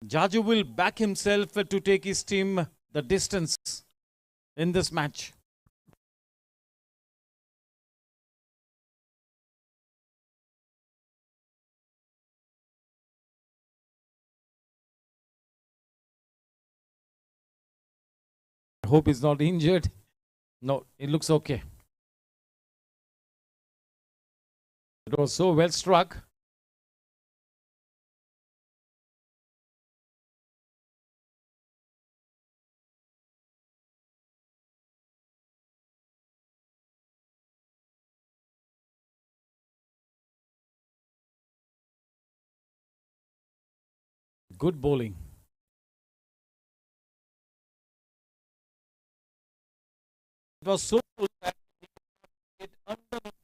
Jaju will back himself to take his team the distance in this match. I hope he's not injured. No, it looks okay. It was so well struck. Good bowling. It was so full that he could not get underneath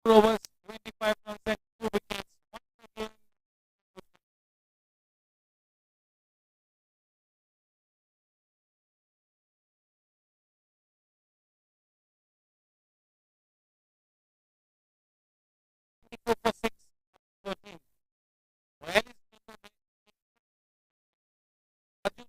the overs, 25 runs and 2 wickets. Once again, he go for 6, 13. Well, he's Arjun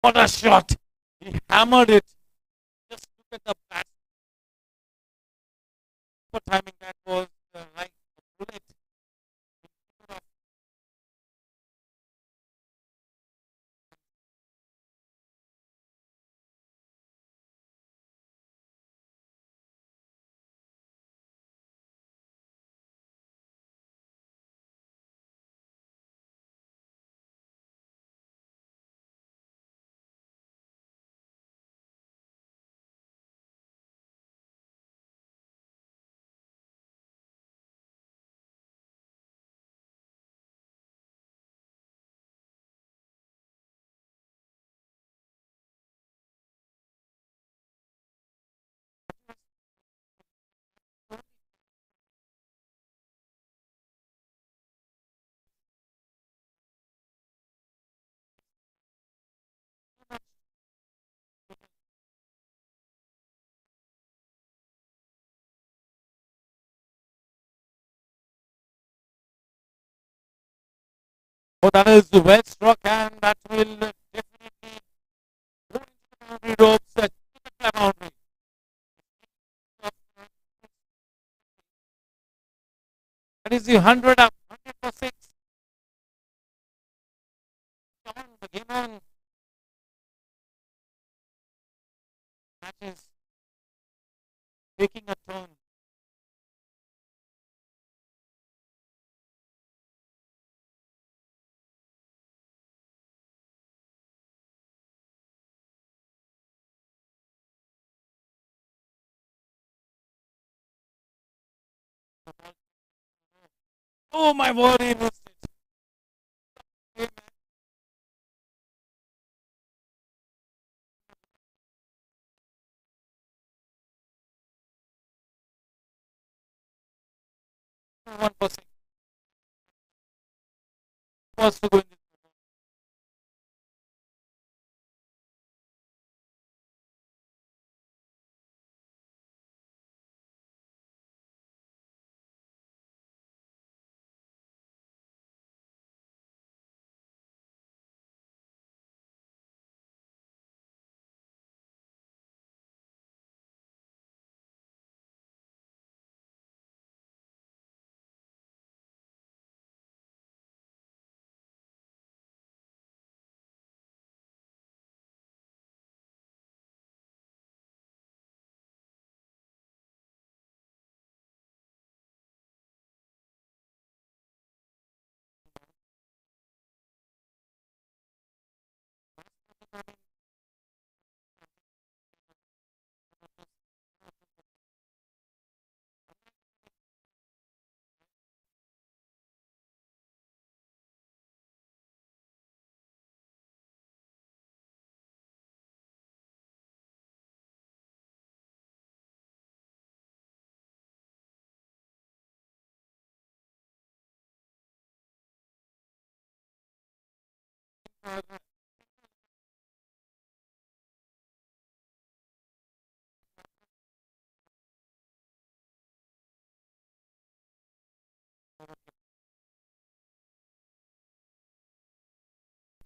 What a shot! He hammered it. Just look at the bat. For timing, that was like a bullet. Oh, that is well struck, and that will definitely go into the boundary ropes. The boundary. That is the 100 up, 100 for 6. Come on, the game on. Match is taking a turn. Oh, my word, he missed it. 1% was to go in this.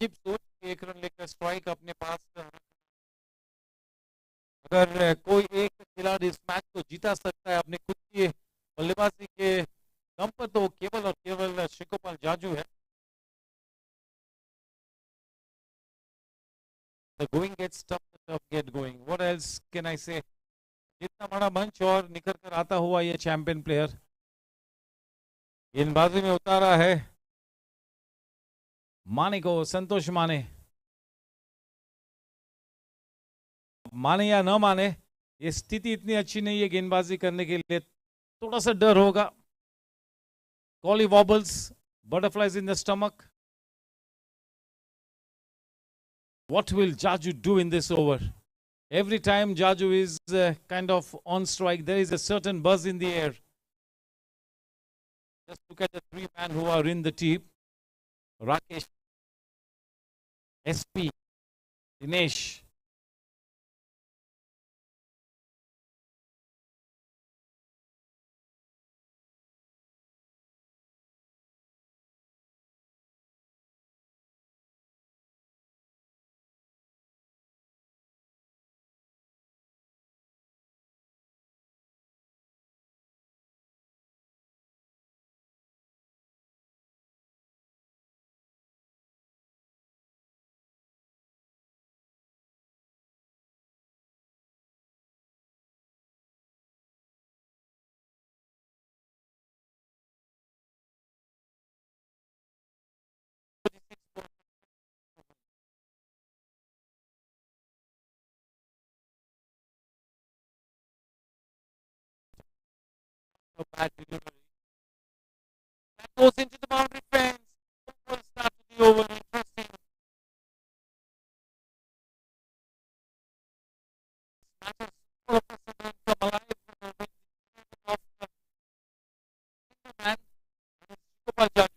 Zip सोच के एक run लेकर strike अपने पास अगर कोई एक खिलाड़ी इस मैच को जीता सकता है अपने खुद की बल्लेबाजी के दम पर तो केवल और केवल शिकोपाल जाजू है. The going gets tough, the tough get going. What else can I say? इतना बड़ा मंच और निकल कर आता हुआ ये चैंपियन प्लेयर गेंदबाजी में उतारा है माने को, संतोष माने. माने या न माने, ये स्थिति इतनी अच्छी नहीं है गेंदबाजी करने के लिए. थोड़ा सा डर होगा. Collie wobbles, butterflies in the stomach. What will Jaju do in this over? Every time Jaju is kind of on strike, there is a certain buzz in the air. Just look at the three men who are in the team. Rakesh, SP, Dinesh. A bad delivery. That goes into the boundary fence. First start to the over. Interesting. Matches all of a sudden come alive with the of the man. Gopal Jaju.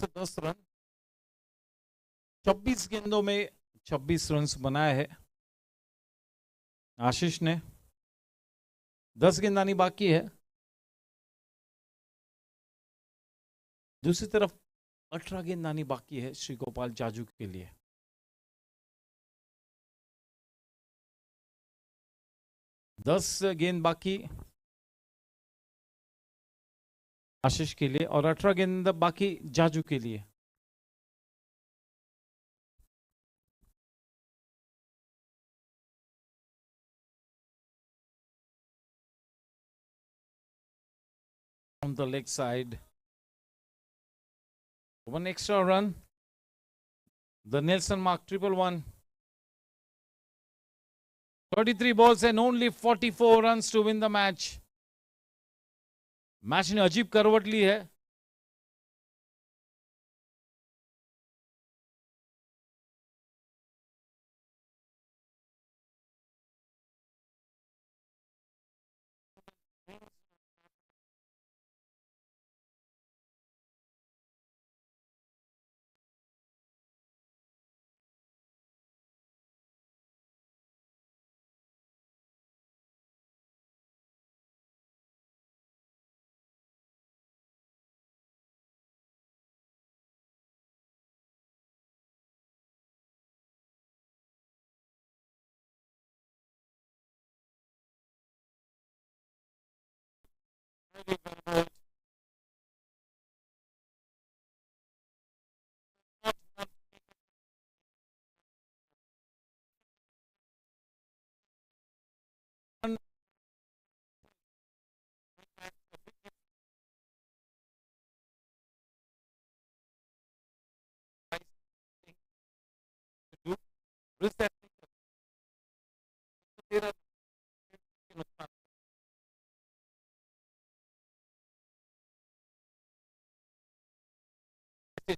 10 run, 26 गेंदों में 26 run बनाए हैं आशीष ने। 10 गेंद आनी बाकी है। दूसरी तरफ 18 गेंद आनी बाकी है श्री गोपाल जाजू के लिए। दस गेंद बाकी आशीष के लिए और 18 गेंद बाकी जाजू के लिए। On the leg side, one extra run, the Nelson mark 111. 33 balls and only 44 runs to win the match. Match ने अजीब करवट ली है।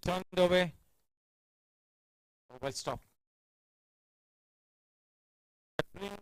Turned away. Well, stop. That brings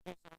20.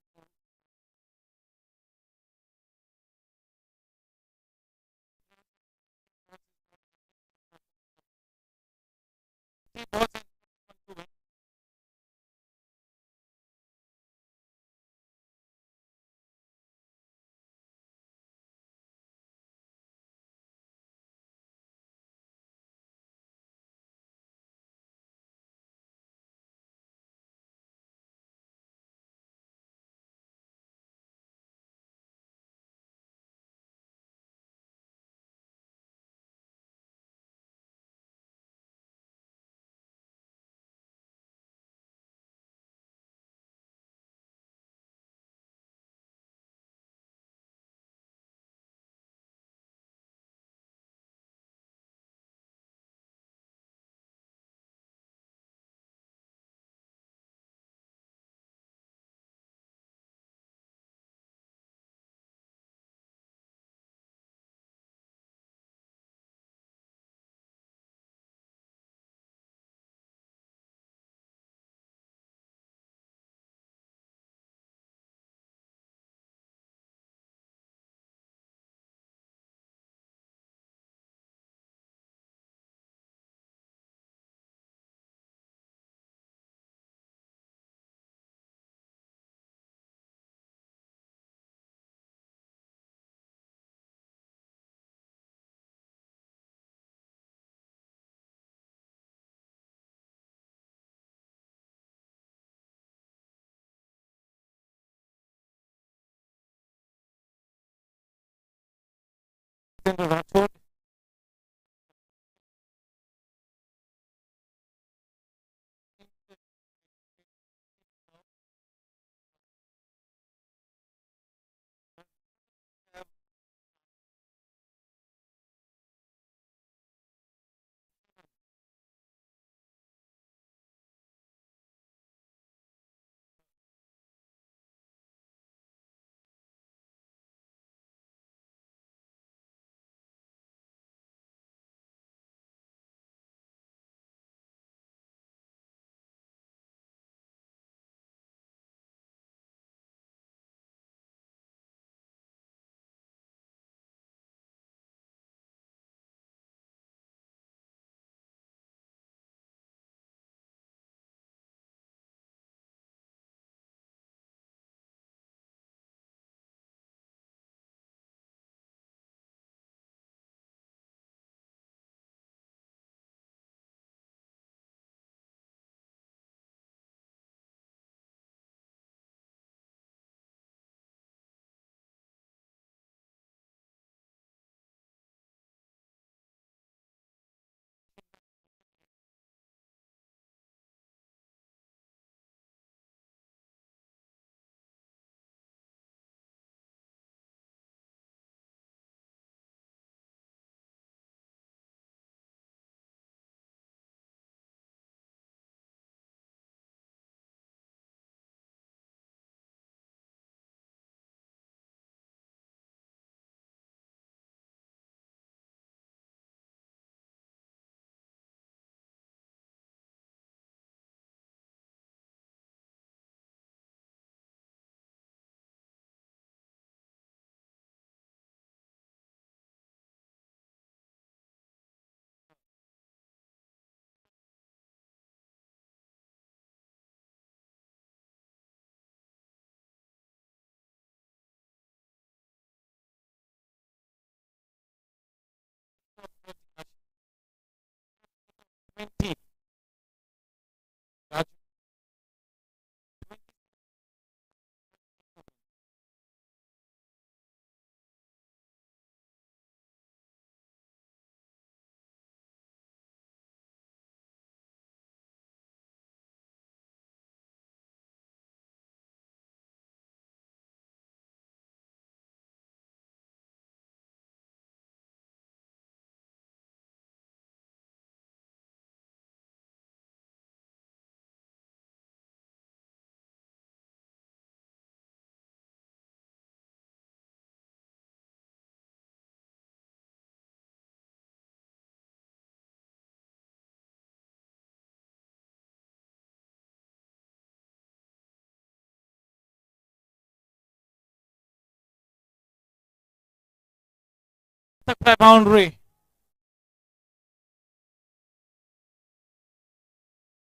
तक है बाउंड्री,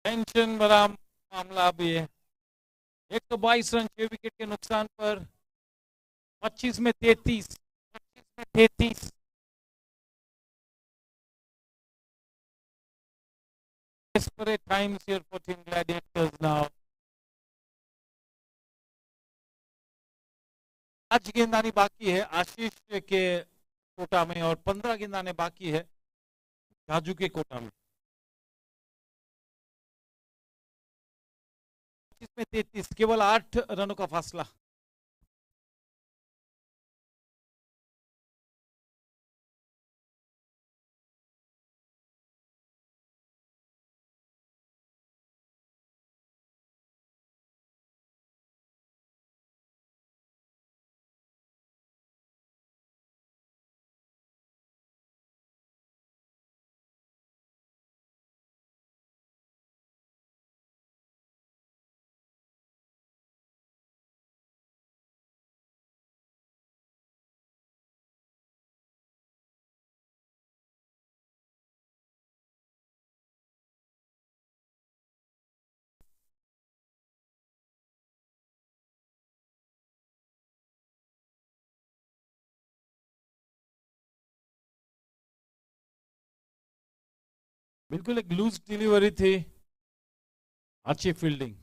टेंशन भरा मामला भी है। 122 रन 6 विकेट के नुकसान पर 25 में 33, 25 में 33। Desperate times here for Team Gladiators now. आज गेंदानी बाकी है आशीष के कोटा में और 15 गेंदाने बाकी है राजू के कोटा में। 25 में 33, केवल 8 रनों का फासला। बिल्कुल एक लूज डिलीवरी थी, अच्छी फील्डिंग।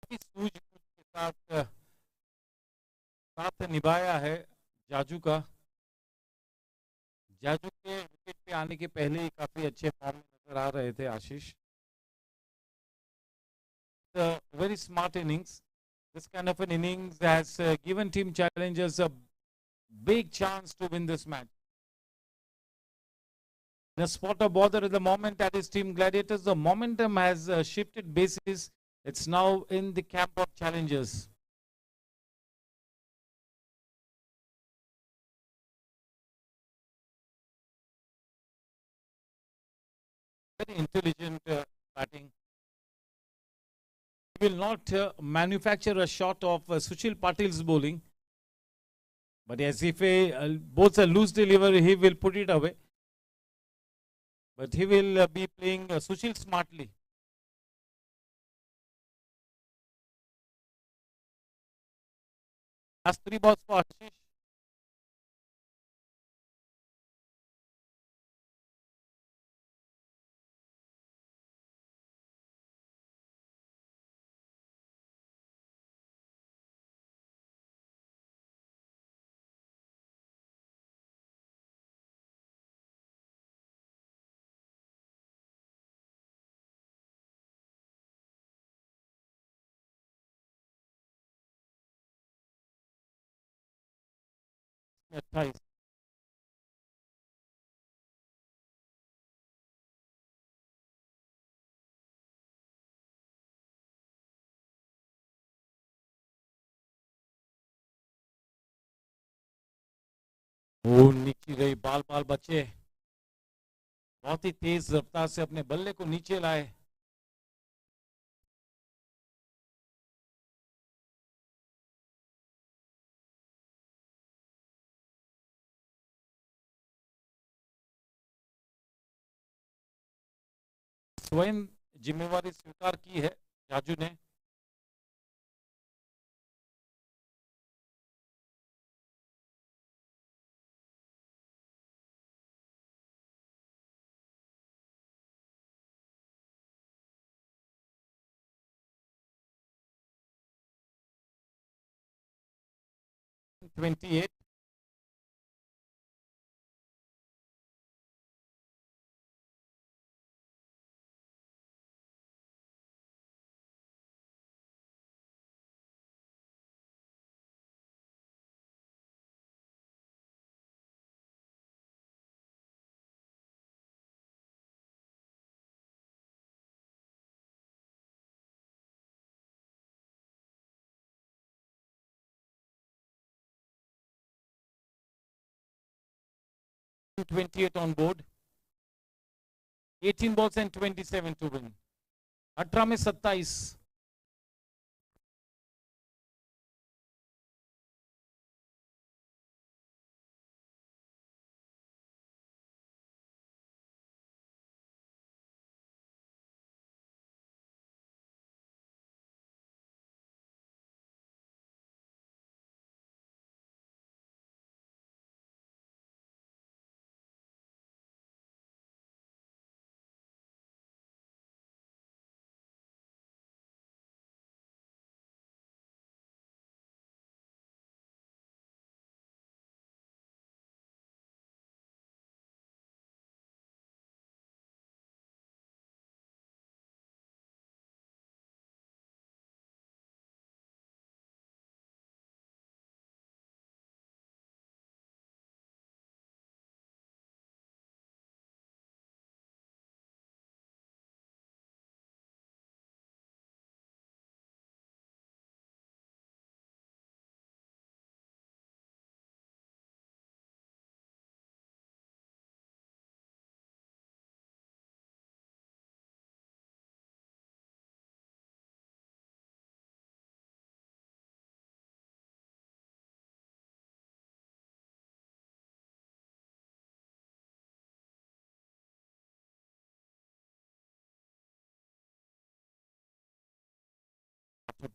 काफी सूझबूझ के साथ साथ निभाया है जाजू का। जाजू के विकेट पे आने के पहले ही काफी अच्छे फॉर्म में नजर आ रहे थे आशीष। Very smart innings. This kind of an innings has given team challengers a big chance to win this match. In a spot of bother at the moment at his team Gladiators, the momentum has shifted bases. It's now in the camp of challengers. Very intelligent batting. He will not manufacture a shot of Sushil Patil's bowling. But as if he bowls a loose delivery, he will put it away. But he will be playing Sushil smartly. Last 3 balls for Ashish. Nice. वो नीचे गई बाल बाल बचे। बहुत ही तेज रफ्तार से अपने बल्ले को नीचे लाए। स्वयं जिम्मेवारी स्वीकार की है जाजू ने। $28. $28 on board. 18 balls and 27 to win. 18 में 27.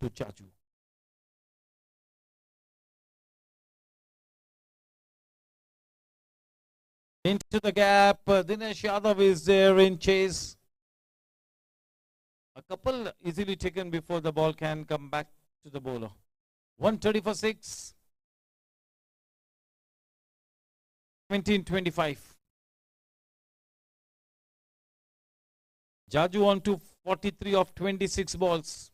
To Chaju. Into the gap, Dinesh Yadav is there in chase. A couple easily taken before the ball can come back to the bowler. 130 for 6. 17-25. Jaju on to 43 of 26 balls.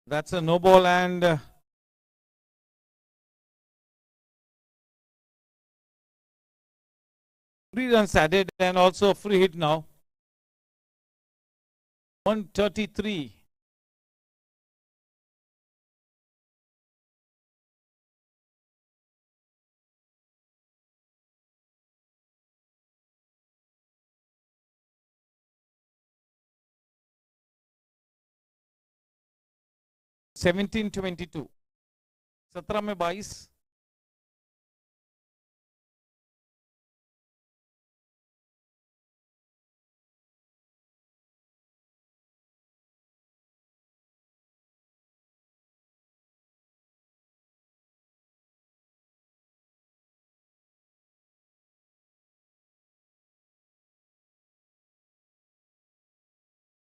That's a no ball and 3 runs added and also a free hit now. 133. 17-22. 17 में 22.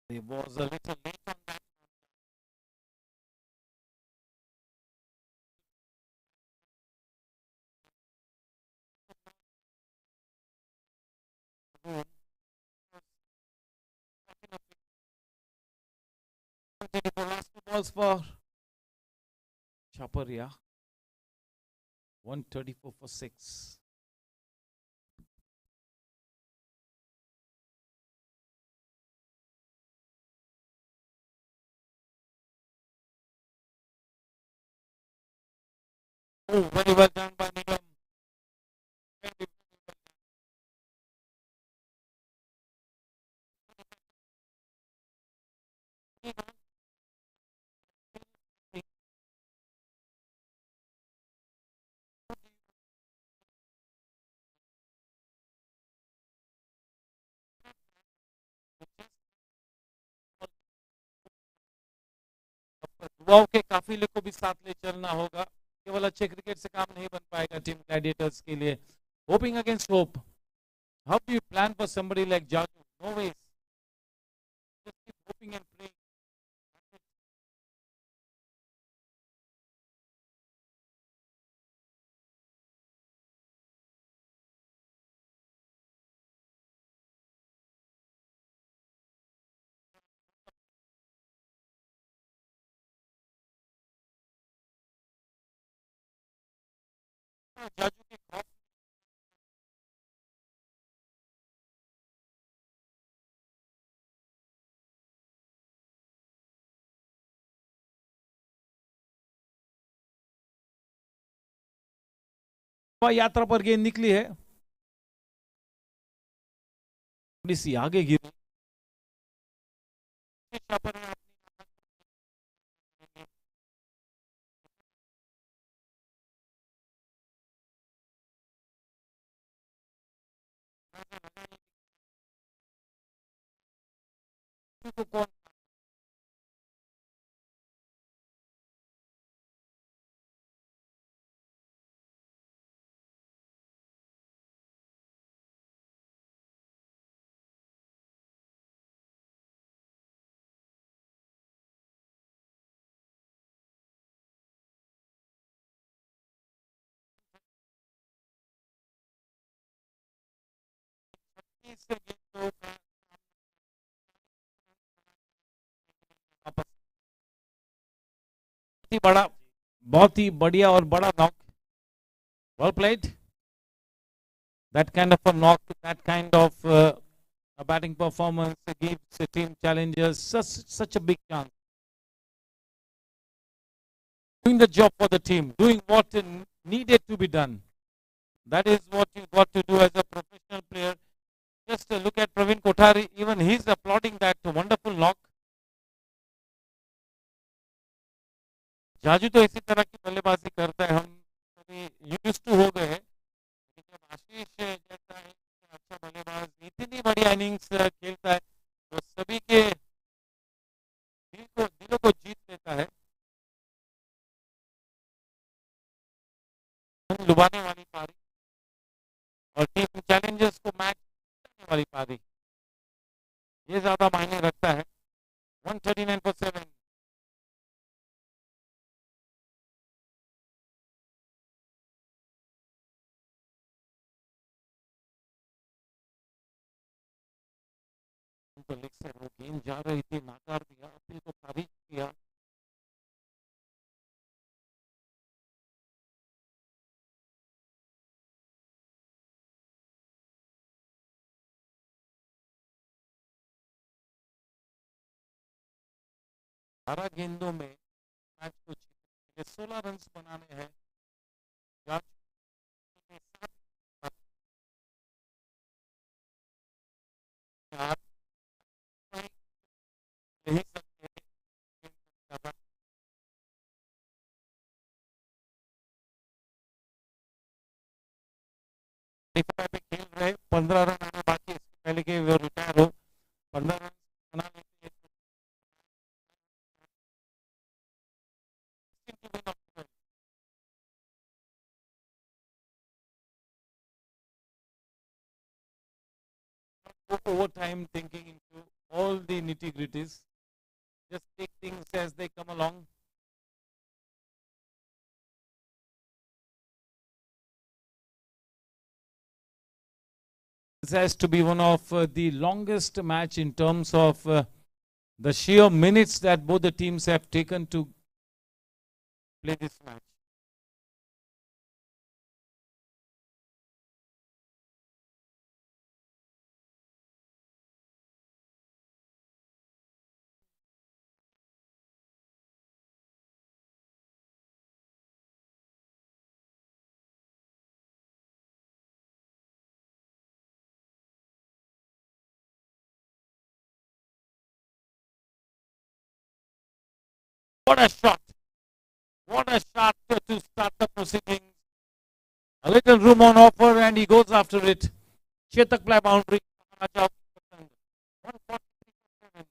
It was a little late on that. Last 2 balls for Chaparia. 134 for 6. Oh, very well done by Nigam. दुआओं के काफिले को भी साथ ले चलना होगा. केवल अच्छे क्रिकेट से काम नहीं बन पाएगा टीम ग्लैडिएटर्स के लिए. Hoping against hope. How do you plan for somebody like Jaju? No ways. Just keep hoping and praying. Jaju के खौफ यात्रा पर गेंद निकली है. थोड़ी सी आगे गिरी. को कौन इससे गेंद को बहुत ही बढ़िया और बड़ा knock. Well played. That kind of a knock, that kind of a batting performance gives the team challengers such a big chance. Doing the job for the team, doing what needed to be done. That is what you got to do as a professional player. Just look at Praveen Kothari, even he's applauding that wonderful knock. Jaju तो इसी तरह की बल्लेबाजी करता है. हम कभी used to हो गए हैं. जब आशीष जैसा एक अच्छा बल्लेबाज इतनी बड़ी इनिंग्स खेलता है तो सभी के दिलों को जीत लेता है. डुबाने वाली पारी और टीम चैलेंजर्स को मैच जीतने वाली पारी, ये ज्यादा मायने रखता है. 139 for 7. तो लेग से वो गेंद जा रही थी, नाकार दिया, अपील को खारिज किया. बारह गेंदों में मैच को जीतने 16 रन बनाने हैं. यही सब पे खेल रहे, 15 रन आने बाकी, इससे पहले कि वो रिटायर हो. 15 रन बना लेते हैं. Go over time thinking into all the nitty gritties. Just take things as they come along. This has to be one of the longest match in terms of the sheer minutes that both the teams have taken to play this match. What a shot! What a shot to start the proceedings. A little room on offer and he goes after it. Chetak play boundary. 147.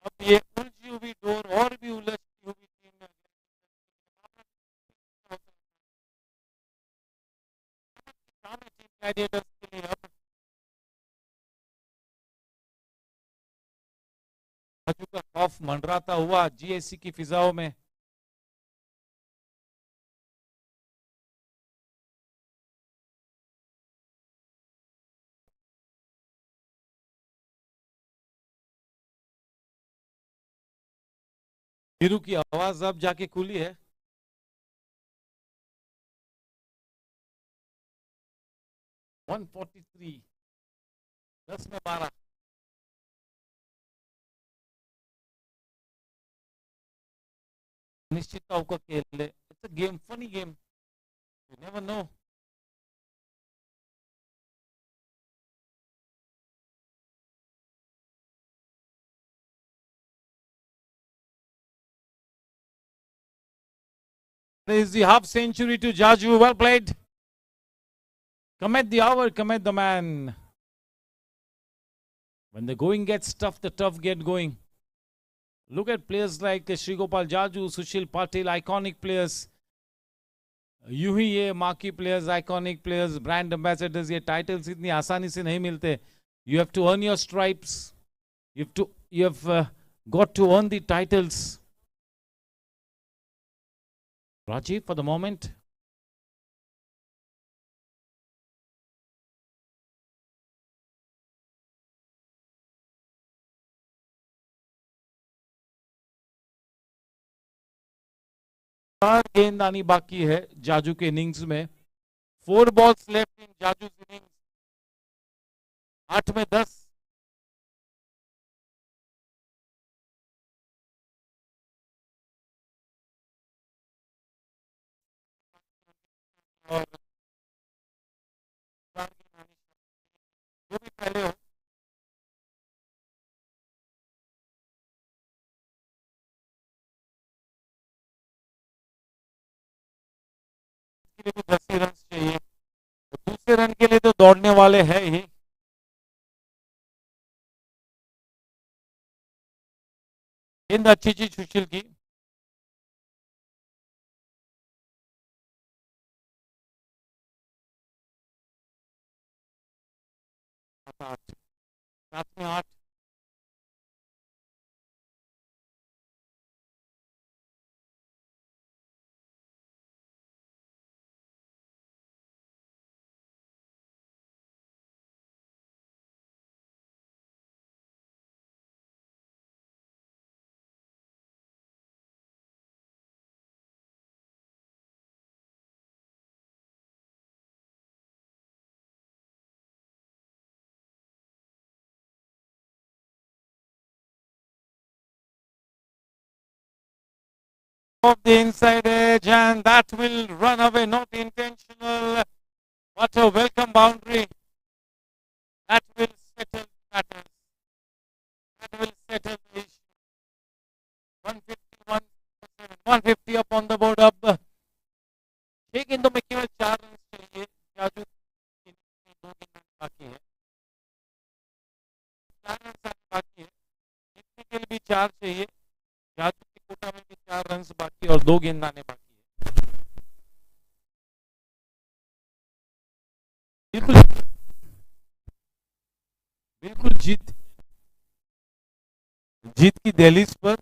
अब ये उलझी हुई door और भी उलझती हुई team में Gladiators के लिए अब बाजू का खौफ मंडराता हुआ जीएससी की फिजाओं में. हीरू की आवाज अब जाके खुली है. वन 43, 10 में 12. निश्चितता का खेल है. It's a game, funny game, you never know. There is the half century to Jaju. Well played. Commit the hour, commit the man. When the going gets tough, the tough get going. Look at players like Sri Gopal Jaju, Sushil Patil, iconic players. यूं ही ये marquee players, iconic players, brand ambassadors, ये titles इतनी आसानी से नहीं मिलते. You have to earn your stripes. You have got to earn the titles. Rajiv, for the moment. गेंद आनी बाकी है जाजू के इनिंग्स में. 4 balls left in Jaju innings. 8 में 10. और जो भी पहले हो, के लिए भी 10 ही रन चाहिए. तो दूसरे रन के लिए तो दौड़ने वाले हैं ही. गेंद अच्छी चीज सुशील की. 8 7 में 8 of the inside edge, and that will run away, not intentional. What a welcome boundary. That will settle matters. That will settle the issue. 151 150 up on the board अब 6 गेंदों में केवल 4 रन चाहिए जाजू की 2 गेंद बाकी है 4 रन बाकी है जीतने के लिए भी 4 चाहिए जादू की कोटा में भी 4 रन बाकी और 2 गेंद आने बाकी है बिल्कुल बिल्कुल जीत की दहलीज पर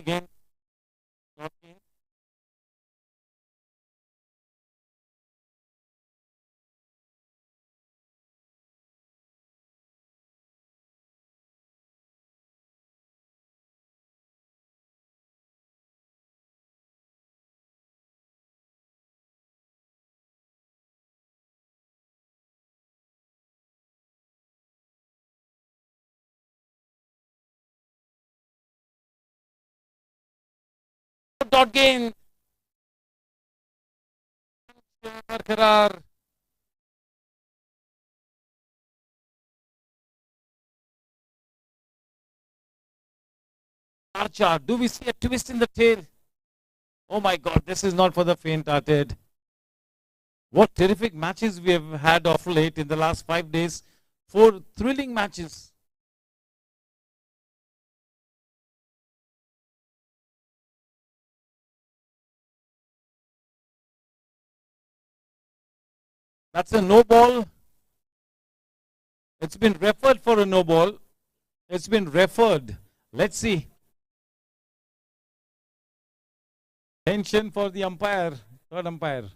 गेंद डॉट गेंद बरकरार Archer, do we see a twist in the tail? Oh my God, this is not for the faint-hearted. What terrific matches we have had of late in the last 5 days. 4 thrilling matches. That's a no ball. It's been referred for a no ball. It's been referred. Let's see. Tension for the umpire, third umpire.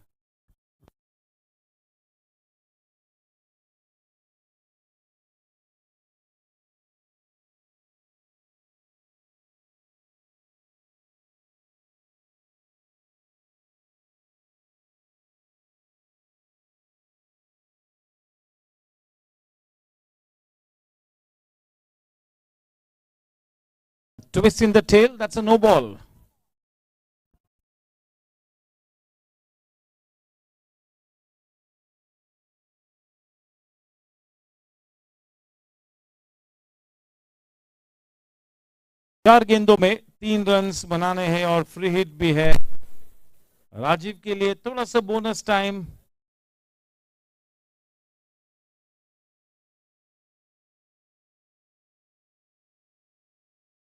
Twist in the tail, that's a no ball. चार गेंदों में 3 runs बनाने हैं और free hit भी है राजीव के लिए थोड़ा सा बोनस टाइम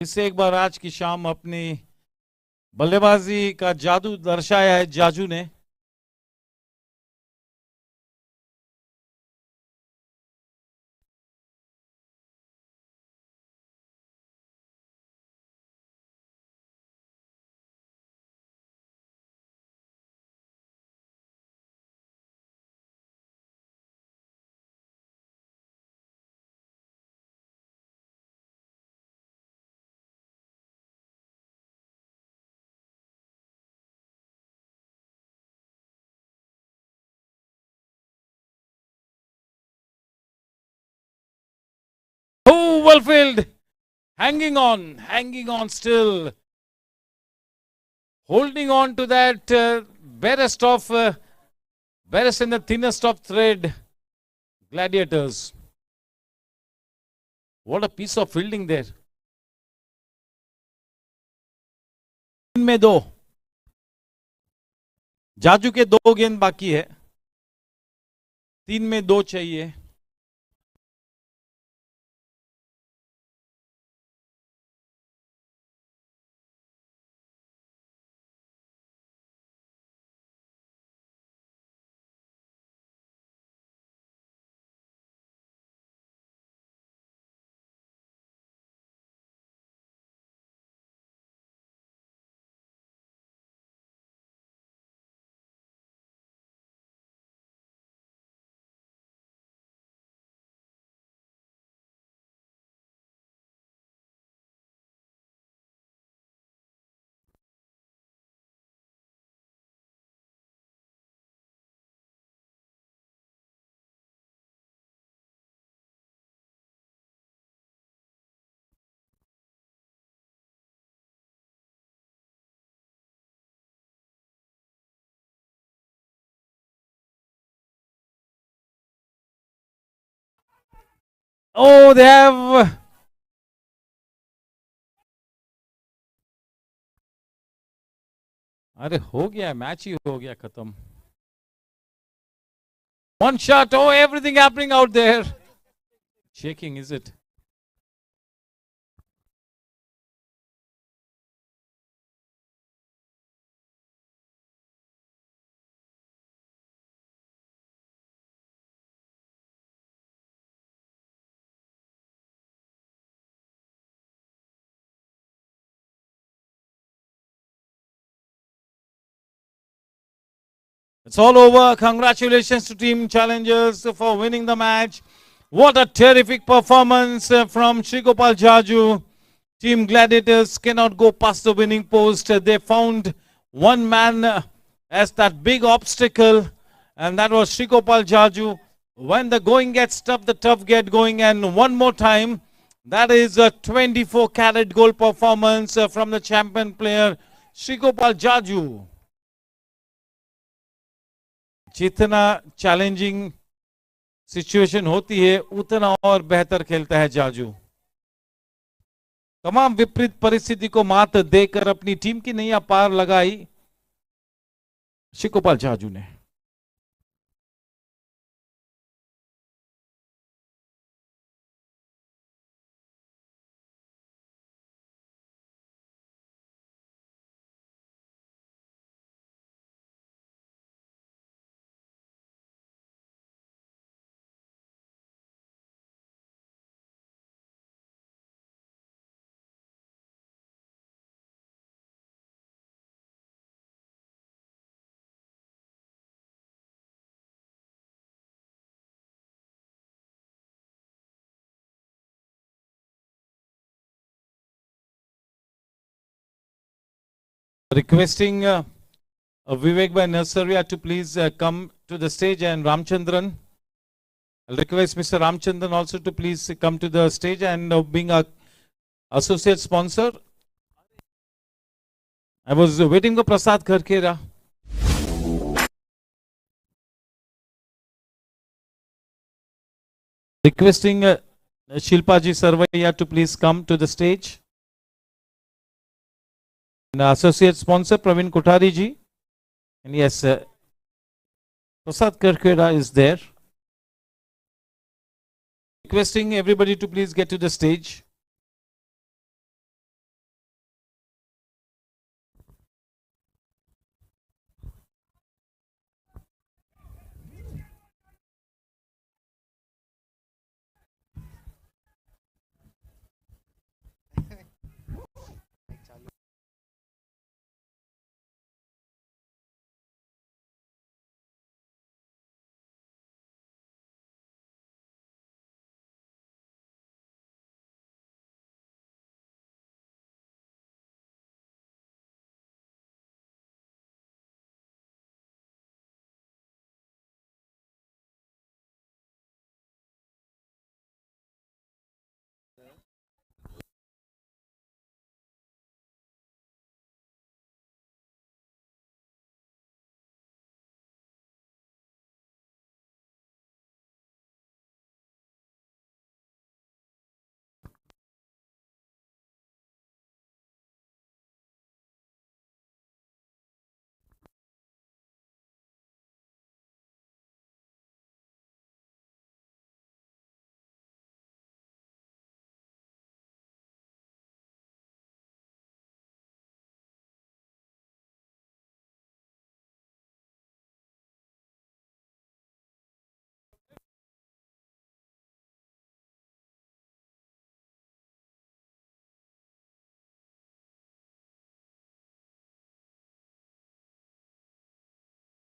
इससे एक बार आज की शाम अपनी बल्लेबाजी का जादू दर्शाया है जाजू ने। Oh, well filled. Hanging on still. Holding on to that barest and the thinnest of thread. Gladiators. What a piece of fielding there. 3 में 2. जाजू के 2 गेंद बाकी है. 3 में 2 चाहिए. Oh, they have. अरे हो गया, मैच ही हो गया खत्म. One shot. Oh, everything happening out there. Shaking, is it? It's all over. Congratulations to Team Challengers for winning the match. What a terrific performance from Shrigopal Jaju. Team Gladiators cannot go past the winning post. They found one man as that big obstacle, and that was Shrigopal Jaju. When the going gets tough, the tough get going. And one more time, that is a 24-carat goal performance from the champion player, Shrigopal Jaju. जितना challenging situation होती है उतना और बेहतर खेलता है जाजू. तमाम विपरीत परिस्थिति को मात देकर अपनी टीम की नैया पार लगाई श्रीगोपाल जाजू ने. Requesting Vivek by Nurseria to please come to the stage, and Ramchandran. I'll request Mr. Ramchandran also to please come to the stage, and being a associate sponsor. I was waiting for Prasad Kharkera. Requesting Shilpaji Sarvaiya to please come to the stage. And associate sponsor Praveen Kothari ji. And yes, Prasad Kharkera is there. Requesting everybody to please get to the stage.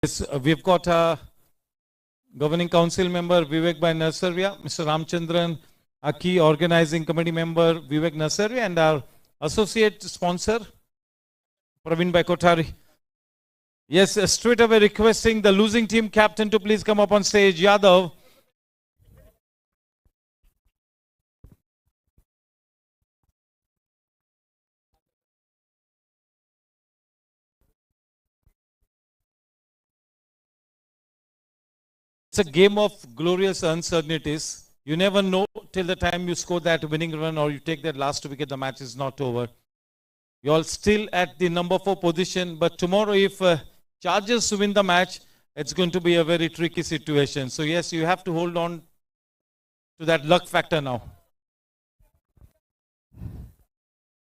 Yes, we've got a Governing Council member Vivek Bhai Narsarya, Mr. Ramchandran, our key organizing committee member Vivek Narsarya, and our associate sponsor Praveen Bhai Kothari. Yes, straight away requesting the losing team captain to please come up on stage. Yadav. It's a game of glorious uncertainties. You never know till the time you score that winning run or you take that last wicket, the match is not over. You're all still at the number 4 position, but tomorrow if Chargers win the match, it's going to be a very tricky situation. So yes, you have to hold on to that luck factor now.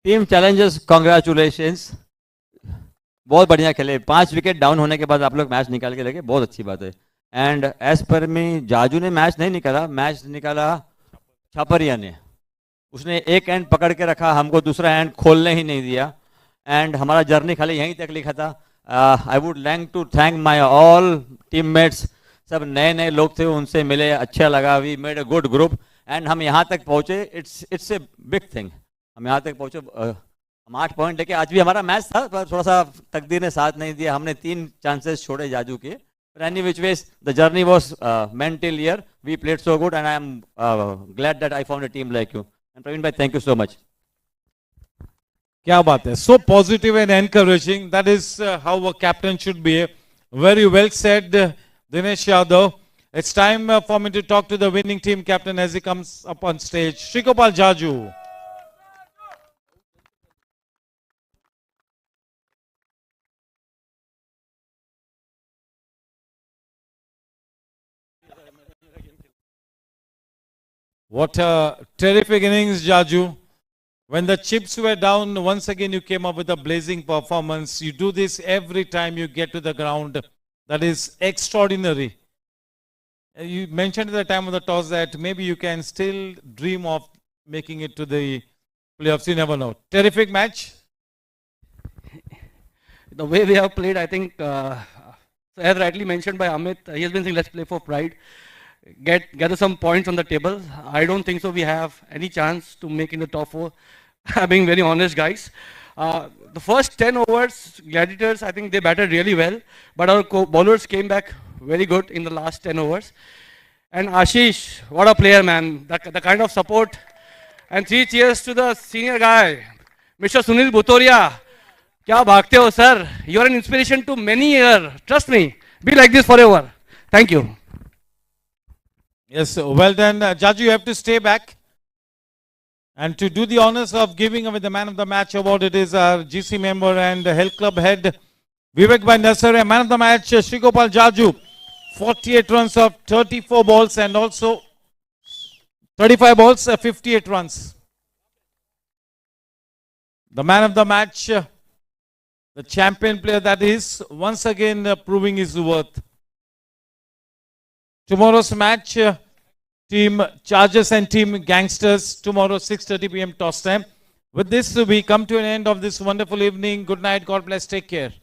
Team Challengers congratulations, बहुत बढ़िया खेले. 5 wicket down होने के बाद आप लोग match निकाल के लगे, बहुत अच्छी बात है. एंड एज पर मी, जाजू ने मैच नहीं निकाला, मैच निकाला छापरिया ने. उसने एक एंड पकड़ के रखा, हमको दूसरा एंड खोलने ही नहीं दिया. एंड हमारा जर्नी खाली यहीं तक लिखा था. I would like to thank my all teammates. सब नए नए लोग थे, उनसे मिले, अच्छा लगा. We made a good group and हम यहाँ तक पहुँचे. It's a big thing. हम यहाँ तक पहुँचे. हम 8 पॉइंट लेके, आज भी हमारा मैच था पर थोड़ा सा तकदीर ने साथ नहीं दिया. हमने 3 चांसेस छोड़े जाजू के. But any which ways, the journey was meant till here. We played so good and I am glad that I found a team like you. And Praveen bhai, thank you so much. Kya baat hai? So positive and encouraging. That is how a captain should be. Very well said, Dinesh Yadav. It's time for me to talk to the winning team captain as he comes up on stage. Shrikopal Jaju. What a terrific innings, Jaju. When the chips were down, once again you came up with a blazing performance. You do this every time you get to the ground. That is extraordinary. You mentioned at the time of the toss that maybe you can still dream of making it to the playoffs. You never know. Terrific match. The way we have played, I think, as rightly mentioned by Amit, he has been saying let's play for pride. Gather some points on the table. I don't think so we have any chance to make in the top 4. I'm being very honest, guys. The first 10 overs, Gladiators, I think they batted really well. But our bowlers came back very good in the last 10 overs. And Ashish, what a player, man. The kind of support. And 3 cheers to the senior guy, Mr. Sunil Bhutoria. Kya bhagte ho, sir? You are an inspiration to many here. Trust me. Be like this forever. Thank you. Yes, well done. Judge, you have to stay back. And to do the honors of giving away the man of the match award, it is our GC member and health club head, Vivek Bhai Narsarya. Man of the match, Shrikopal Jaju. 48 runs of 34 balls and also 35 balls, 58 runs. The man of the match, the champion player that is, once again proving his worth. Tomorrow's match, Team Chargers and Team Gangsters, tomorrow 6:30 p.m. toss time. With this, we come to an end of this wonderful evening. Good night. God bless. Take care.